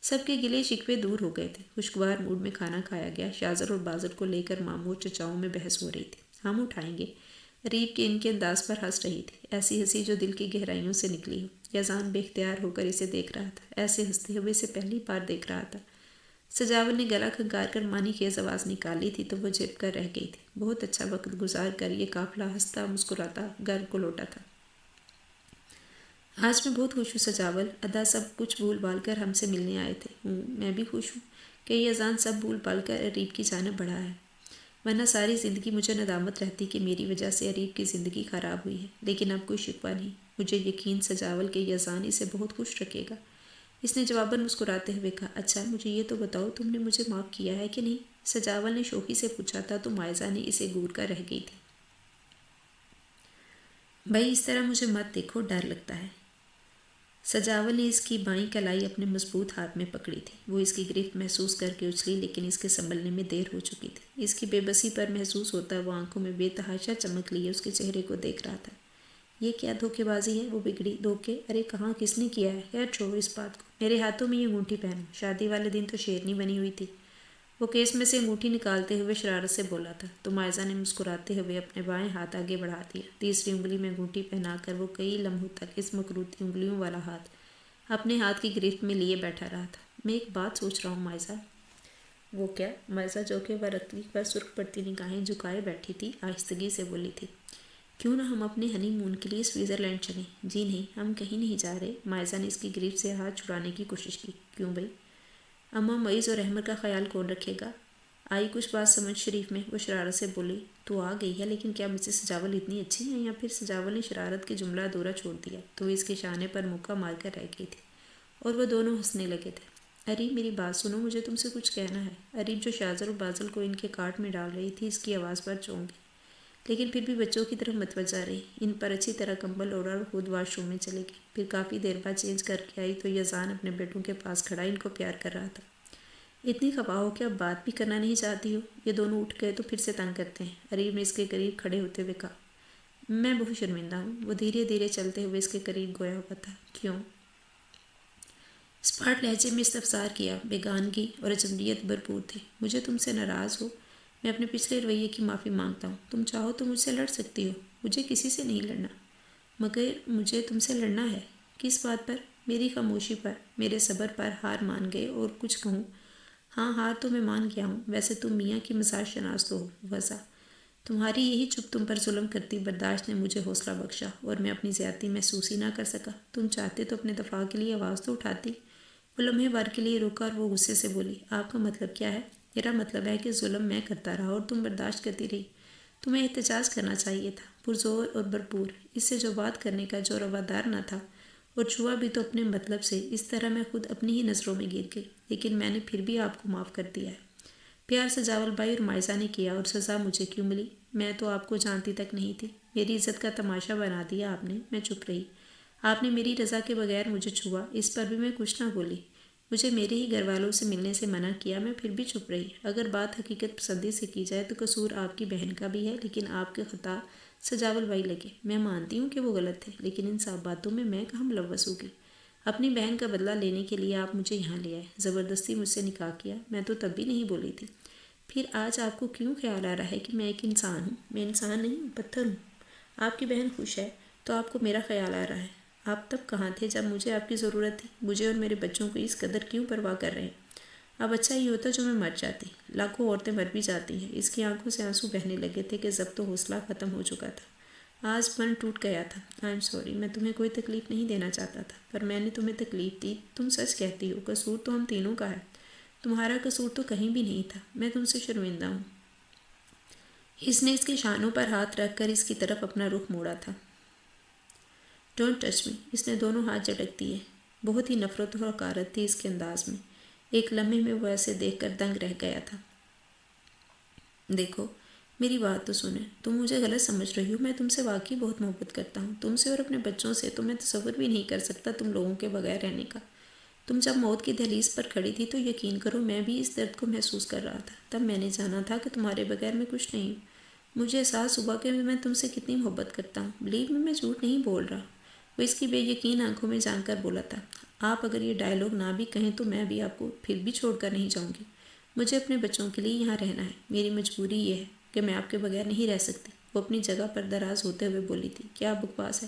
سب کے گلے شکوے دور ہو گئے تھے۔ خوشگوار موڈ میں کھانا کھایا گیا۔ شازر اور بازر کو لے کر ماموں اور چچاؤں میں بحث ہو رہی تھی۔ ہم اٹھائیں گے۔ ریب کے ان کے انداز پر ہنس رہی تھی، ایسی ہنسی جو دل کی گہرائیوں سے نکلی ہو۔ یزان بے اختیار ہو کر اسے دیکھ رہا تھا، ایسے ہنستے ہوئے اسے پہلی بار دیکھ رہا تھا۔ سجاول نے گلا کھنکار کر مانی خیز آواز نکالی تھی تو وہ جھپ کر رہ گئی تھی۔ بہت اچھا وقت گزار کر یہ قافلہ ہنستا مسکراتا گھر کو لوٹا تھا۔ آج میں بہت خوش ہوں سجاول، ادا سب کچھ بھول بھال کر ہم سے ملنے آئے تھے۔ میں بھی خوش ہوں کہ یہ اذان سب بھول بھال کر اریب کی جانب بڑھا ہے، ورنہ ساری زندگی مجھے ندامت رہتی کہ میری وجہ سے اریب کی زندگی خراب ہوئی ہے۔ لیکن اب کوئی شکوہ نہیں، مجھے یقین سجاول کہ یہ اذان اسے بہت خوش رکھے گا۔ اس نے جواباً مسکراتے ہوئے کہا، اچھا مجھے یہ تو بتاؤ تم نے مجھے معاف کیا ہے کہ نہیں؟ سجاول نے شوخی سے پوچھا تھا تو مائزہ نے اسے گور کر رہ گئی تھی۔ بھائی اس طرح مجھے مت دیکھو، ڈر لگتا ہے۔ سجاول نے اس کی بائیں کلائی اپنے مضبوط ہاتھ میں پکڑی تھی۔ وہ اس کی گرفت محسوس کر کے اچھلی، لیکن اس کے سنبھلنے میں دیر ہو چکی تھی۔ اس کی بے بسی پر محسوس ہوتا وہ آنکھوں میں بے تحاشا چمک لیے اس کے چہرے کو دیکھ رہا تھا۔ یہ کیا دھوکے بازی ہے؟ وہ بگڑی دھوکے؟ ارے کہاں، کس نے کیا ہے؟ خیر چھوڑو اس بات کو، میرے ہاتھوں میں یہ انگوٹھی پہنو، شادی والے دن تو شیرنی بنی ہوئی تھی۔ وہ کیس میں سے انگوٹھی نکالتے ہوئے شرارت سے بولا تھا تو مائزہ نے مسکراتے ہوئے اپنے بائیں ہاتھ آگے بڑھا دیا۔ تیسری انگلی میں انگوٹھی پہنا کر وہ کئی لمحوں تک اس مکروتی انگلیوں والا ہاتھ اپنے ہاتھ کی گرفت میں لیے بیٹھا رہا تھا۔ میں ایک بات سوچ رہا ہوں مائزہ۔ وہ کیا؟ مائزہ جو کہ ورقی پر سرخ پڑتی نگاہیں جھکائے بیٹھی تھی آہستگی سے بولی تھی، کیوں نہ ہم اپنے ہنی مون کے لیے سوئٹزرلینڈ چلیں؟ جی نہیں، ہم کہیں نہیں جا رہے۔ مائزہ نے اس کی گرفت سے ہاتھ چھڑانے کی کوشش کی۔ کیوں بھائی؟ اماں معیز اور احمد کا خیال کون رکھے گا؟ آئی کچھ بات سمجھ شریف میں۔ وہ شرارت سے بولی، تو آ گئی ہے، لیکن کیا مسز سجاول اتنی اچھی ہیں؟ یا پھر سجاول نے شرارت کے جملہ ادھورا چھوڑ دیا تو اس کے شانے پر مکہ مار کر رہ گئی تھی اور وہ دونوں ہنسنے لگے تھے۔ اریب میری بات سنو، مجھے تم سے کچھ کہنا ہے۔ اریب جو شازر اور بازل کو ان کے کارٹ میں ڈال رہی تھی اس کی آواز پر چونک گئی، لیکن پھر بھی بچوں کی طرف متوجہ رہی۔ ان پر اچھی طرح کمبل اوڑھا اور خود واش روم میں چلے گئی۔ پھر کافی دیر بعد چینج کر کے آئی تو یزان اپنے بیٹوں کے پاس کھڑا ان کو پیار کر رہا تھا۔ اتنی خفا ہو کہ اب بات بھی کرنا نہیں چاہتی ہو؟ یہ دونوں اٹھ گئے تو پھر سے تنگ کرتے ہیں۔ اریب نے اس کے قریب کھڑے ہوتے ہوئے کہا، میں بہت شرمندہ ہوں۔ وہ دھیرے دھیرے چلتے ہوئے اس کے قریب گویا ہوا تھا۔ کیوں؟ اسپاٹ لہجے میں استفسار کیا، بیگانگی اور اجنبیت بھرپور تھے۔ مجھے تم سے ناراض ہو، میں اپنے پچھلے رویے کی معافی مانگتا ہوں۔ تم چاہو تو مجھ سے لڑ سکتی ہو، مجھے کسی سے نہیں لڑنا۔ مگر مجھے تم سے لڑنا ہے۔ کس بات پر؟ میری خاموشی پر، میرے صبر پر ہار مان گئے اور کچھ کہوں؟ ہاں ہار تو میں مان گیا ہوں۔ ویسے تم میاں کی مزاج شناس تو ہو وضع، تمہاری یہی چپ تم پر ظلم کرتی برداشت نے مجھے حوصلہ بخشا اور میں اپنی زیادتی محسوس ہی نہ کر سکا۔ تم چاہتے تو اپنے دفاع کے لیے آواز تو اٹھاتی۔ وہ لمحے بھر کے لیے رکا اور وہ غصے سے بولی، آپ کا مطلب کیا ہے؟ میرا مطلب ہے کہ ظلم میں کرتا رہا اور تم برداشت کرتی رہی۔ تمہیں احتجاج کرنا چاہیے تھا، پرزور اور بھرپور، اس سے جو بات کرنے کا جو روادار نہ تھا، اور چھوا بھی تو اپنے مطلب سے۔ اس طرح میں خود اپنی ہی نظروں میں گر گئی، لیکن میں نے پھر بھی آپ کو معاف کر دیا ہے۔ پیار سجاول بھائی اور مائزہ نے کیا اور سزا مجھے کیوں ملی؟ میں تو آپ کو جانتی تک نہیں تھی، میری عزت کا تماشا بنا دیا آپ نے۔ میں چپ رہی، آپ نے میری رضا کے بغیر مجھے چھوا، اس پر بھی میں کچھ نہ بولی۔ مجھے میرے ہی گھر والوں سے ملنے سے منع کیا، میں پھر بھی چپ رہی۔ اگر بات حقیقت پسندی سے کی جائے تو قصور آپ کی بہن کا بھی ہے، لیکن آپ کے خطا سجاول بھائی لگے۔ میں مانتی ہوں کہ وہ غلط تھے، لیکن ان سب باتوں میں میں کہاں ملوث ہوگی؟ اپنی بہن کا بدلہ لینے کے لیے آپ مجھے یہاں لے آئے، زبردستی مجھ سے نکاح کیا۔ میں تو تب بھی نہیں بولی تھی۔ پھر آج آپ کو کیوں خیال آ رہا ہے کہ میں ایک انسان ہوں؟ میں انسان نہیں، پتھر ہوں۔ آپ کی بہن خوش ہے تو آپ کو میرا خیال آ رہا ہے۔ آپ تب کہاں تھے جب مجھے آپ کی ضرورت تھی؟ مجھے اور میرے بچوں کو اس قدر کیوں پرواہ کر رہے ہیں؟ اب اچھا ہی ہوتا جو میں مر جاتی۔ لاکھوں عورتیں مر بھی جاتی ہیں۔ اس کی آنکھوں سے آنسو بہنے لگے تھے کہ ضبط و حوصلہ ختم ہو چکا تھا۔ آج من ٹوٹ گیا تھا۔ آئی ایم سوری، میں تمہیں کوئی تکلیف نہیں دینا چاہتا تھا، پر میں نے تمہیں تکلیف دی۔ تم سچ کہتی ہو، قصور تو ہم تینوں کا ہے، تمہارا قصور تو کہیں بھی نہیں تھا۔ میں تم سے شرمندہ ہوں۔ اس نے اس کے شانوں پر ہاتھ رکھ کر اس کی طرف اپنا رخ موڑا تھا۔ ڈونٹ ٹچ می، اس نے دونوں ہاتھ جھٹک دیے۔ بہت ہی نفرت اور حقارت تھی اس کے انداز میں۔ ایک لمحے میں وہ ایسے دیکھ کر دنگ رہ گیا تھا۔ دیکھو میری بات تو سنیں، تم مجھے غلط سمجھ رہی ہو، میں تم سے واقعی بہت محبت کرتا ہوں، تم سے اور اپنے بچوں سے تو میں تصور بھی نہیں کر سکتا تم لوگوں کے بغیر رہنے کا۔ تم جب موت کی دہلیز پر کھڑی تھی تو یقین کرو میں بھی اس درد کو محسوس کر رہا تھا۔ تب میں نے جانا تھا کہ تمہارے بغیر میں کچھ نہیں ہوں۔ مجھے احساس ہوا کہ میں تم سے کتنی محبت کرتا ہوں۔ بلیو میں جھوٹ نہیں بول رہا۔ وہ اس کی بے یقین آنکھوں میں جان کر بولا تھا، آپ اگر یہ ڈائیلاگ نہ بھی کہیں تو میں بھی آپ کو پھر بھی چھوڑ کر نہیں جاؤں گی۔ مجھے اپنے بچوں کے لیے یہاں رہنا ہے، میری مجبوری یہ ہے کہ میں آپ کے بغیر نہیں رہ سکتی۔ وہ اپنی جگہ پر دراز ہوتے ہوئے بولی تھی، کیا بکواس ہے،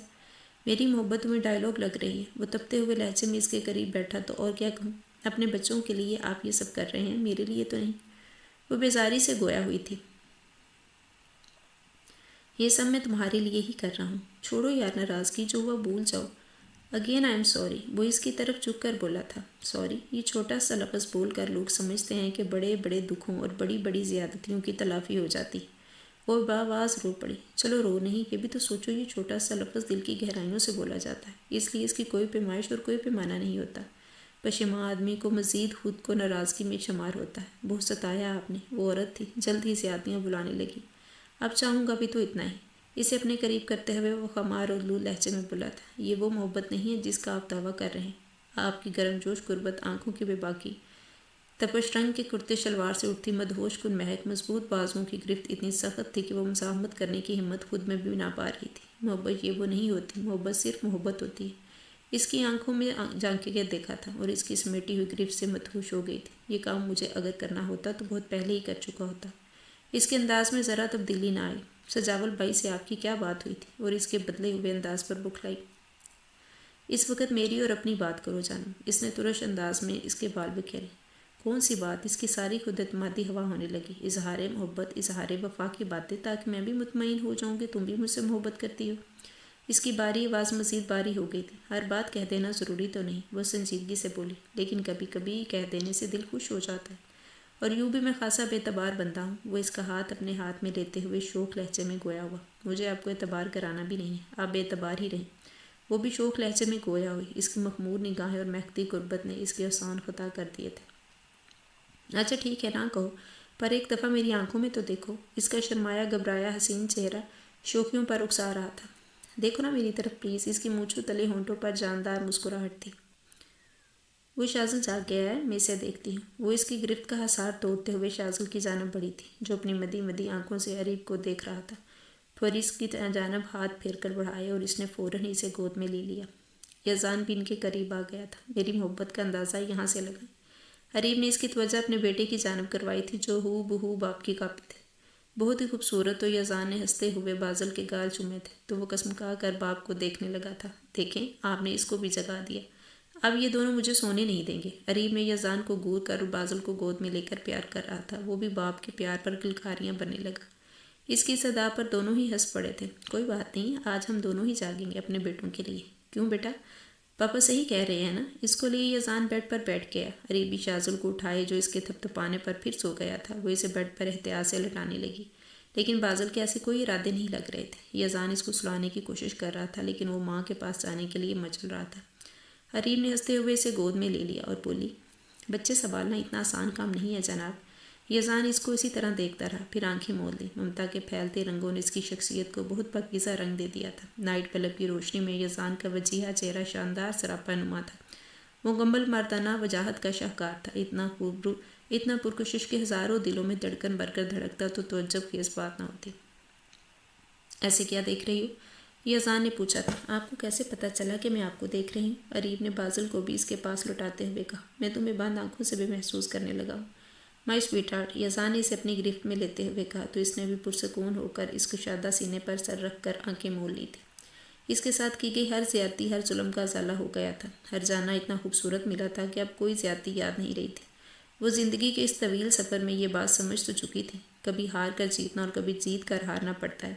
میری محبت میں ڈائیلاگ لگ رہی ہے۔ وہ تپتے ہوئے لہجے میں اس کے قریب بیٹھا، تو اور کیا کہوں، اپنے بچوں کے لیے آپ یہ سب کر رہے ہیں، میرے لیے تو نہیں۔ وہ بیزاری سے گویا ہوئی تھی، یہ سب میں تمہارے لیے ہی کر رہا ہوں، چھوڑو یار ناراضگی، جو ہوا بھول جاؤ۔ اگین آئی ایم سوری، وہ اس کی طرف جھک کر بولا تھا۔ سوری، یہ چھوٹا سا لفظ بول کر لوگ سمجھتے ہیں کہ بڑے بڑے دکھوں اور بڑی بڑی زیادتیوں کی تلافی ہو جاتی۔ وہ بآواز رو پڑی۔ چلو رو نہیں، یہ بھی تو سوچو، یہ چھوٹا سا لفظ دل کی گہرائیوں سے بولا جاتا ہے، اس لیے اس کی کوئی پیمائش اور کوئی پیمانہ نہیں ہوتا۔ پشیماں آدمی کو مزید خود کو ناراضگی میں شمار ہوتا ہے۔ بہت ستایا آپ نے، وہ عورت تھی، جلد ہی زیادتیاں بلانے لگی۔ اب چاہوں گا بھی تو اتنا ہی۔ اسے اپنے قریب کرتے ہوئے وہ خمار اور لو لہجے میں بولا تھا، یہ وہ محبت نہیں ہے جس کا آپ دعویٰ کر رہے ہیں۔ آپ کی گرم جوش قربت، آنکھوں کی بے باکی، تپش رنگ کے کرتے شلوار سے اٹھتی مدہوش کن مہک، مضبوط بازوؤں کی گرفت اتنی سخت تھی کہ وہ مزاحمت کرنے کی ہمت خود میں بھی نہ پا رہی تھی۔ محبت یہ وہ نہیں ہوتی، محبت صرف محبت ہوتی ہے۔ اس کی آنکھوں میں جھانک کے دیکھا تھا اور اس کی سمیٹی ہوئی گرفت سے مدہوش ہو گئی تھی۔ یہ کام مجھے اگر کرنا ہوتا تو بہت پہلے ہی کر چکا ہوتا۔ اس کے انداز میں ذرا تبدیلی نہ آئی۔ سجاول بھائی سے آپ کی کیا بات ہوئی تھی؟ اور اس کے بدلے ہوئے انداز پر بکھلائی۔ اس وقت میری اور اپنی بات کرو جانو، اس نے ترش انداز میں اس کے بال بکھیرے۔ کون سی بات؟ اس کی ساری خود اعتمادی ہوا ہونے لگی۔ اظہار محبت، اظہار وفا کی باتیں، تاکہ میں بھی مطمئن ہو جاؤں کہ تم بھی مجھ سے محبت کرتی ہو۔ اس کی باری آواز مزید باری ہو گئی تھی۔ ہر بات کہہ دینا ضروری تو نہیں، وہ سنجیدگی سے بولی، لیکن کبھی کبھی کہہ دینے سے دل خوش ہو جاتا ہے، اور یوں بھی میں خاصا بے اعتبار بندہ ہوں۔ وہ اس کا ہاتھ اپنے ہاتھ میں لیتے ہوئے شوخ لہجے میں گویا ہوا، مجھے آپ کو اعتبار کرانا بھی نہیں ہے، آپ بے اعتبار ہی رہیں۔ وہ بھی شوخ لہجے میں گویا ہوئی۔ اس کی مخمور نگاہیں اور مہکتی غربت نے اس کے آسان خطا کر دیے تھے۔ اچھا ٹھیک ہے، نہ کہو، پر ایک دفعہ میری آنکھوں میں تو دیکھو۔ اس کا شرمایا گھبرایا حسین چہرہ شوخیوں پر اکسا رہا تھا۔ دیکھو نا میری طرف پلیز۔ اس کی مونچھوں تلے ہونٹوں پر جاندار مسکراہٹ تھی۔ وہ شازل جاگ گیا ہے، میں اسے دیکھتی ہوں۔ وہ اس کی گرفت کا حصار توڑتے ہوئے شازل کی جانب بڑھی تھی، جو اپنی مدی مدی آنکھوں سے عریب کو دیکھ رہا تھا۔ پھر اس کی جانب ہاتھ پھیر کر بڑھائے اور اس نے فوراً ہی اسے گود میں لے لیا۔ یزدان بھی ان کے قریب آ گیا تھا۔ میری محبت کا اندازہ یہاں سے لگا۔ حریب نے اس کی توجہ اپنے بیٹے کی جانب کروائی تھی، جو ہو بہو باپ کی کاپی تھے۔ بہت ہی خوبصورت، تو یزدان نے ہنستے ہوئے بازل کے گال چومے تھے، تو وہ کسمکا کر باپ کو دیکھنے لگا تھا۔ دیکھیں، آپ نے اس کو بھی جگا دیا، اب یہ دونوں مجھے سونے نہیں دیں گے۔ حریب نے یزدان کو گور کر اور بازل کو گود میں لے کر پیار کر رہا تھا۔ وہ بھی باپ کے پیار پر گلکاریاں بننے لگا۔ اس کی صدا پر دونوں ہی ہنس پڑے تھے۔ کوئی بات نہیں، آج ہم دونوں ہی جاگیں گے اپنے بیٹوں کے لیے۔ کیوں بیٹا؟ پاپا صحیح کہہ رہے ہیں نا؟ اس کو لیے یزدان بیڈ پر بیٹھ گیا۔ حریبی شازل کو اٹھائے، جو اس کے تھپتھپانے پر پھر سو گیا تھا۔ وہ اسے بیڈ پر احتیاط سے لٹانے لگی، لیکن بازل کے ایسے کوئی ارادے نہیں لگ رہے تھے۔ یزدان اس کو سلانے کی کوشش کر رہا تھا، لیکن وہ ماں کے پاس جانے کے لیے مچل رہا تھا۔ حریب نے ہنستے ہوئے اسے گود میں لے لیا اور بولی، بچے سنبھالنا اتنا آسان کام نہیں ہے جناب۔ یزدان اس کو اسی طرح دیکھتا رہا، پھر آنکھیں مول لی۔ ممتا کے پھیلتے رنگوں نے اس کی شخصیت کو بہت پاکیزہ رنگ دے دیا تھا۔ نائٹ بلب کی روشنی میں یزدان کا وجیحہ چہرہ شاندار سراپا نما تھا۔ مکمل مردانہ وجاہت کا شاہکار تھا، اتنا پرکشش کہ ہزاروں دلوں میں دھڑکن بھر کر دھڑکتا تو تعجب خیز بات نہ ہوتی۔ ایسے کیا دیکھ رہی ہو؟ یزدان نے پوچھا تھا۔ آپ کو کیسے پتہ چلا کہ میں آپ کو دیکھ رہی ہوں؟ حریب نے بازل کو بھی اس کے پاس لٹاتے ہوئے کہا، میں تمہیں بند آنکھوں سے بھی محسوس کرنے لگا ہوں۔ مائی سویٹ ہارٹ، یزدان نے اسے اپنی گرفت میں لیتے ہوئے کہا، تو اس نے بھی پرسکون ہو کر اس کشادہ سینے پر سر رکھ کر آنکھیں مول لی تھی۔ اس کے ساتھ کی گئی ہر زیادتی، ہر ظلم کا ازالہ ہو گیا تھا۔ ہر جانا اتنا خوبصورت ملا تھا کہ اب کوئی زیادتی یاد نہیں رہی تھی۔ وہ زندگی کے اس طویل سفر میں یہ بات سمجھ تو چکی تھی، کبھی ہار کر جیتنا اور کبھی جیت کر ہارنا پڑتا ہے۔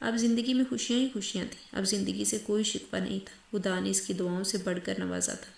اب زندگی میں خوشیاں ہی خوشیاں تھیں۔ اب زندگی سے کوئی شکوہ نہیں تھا۔ خدا نے اس کی دعاؤں سے بڑھ کر نوازا تھا۔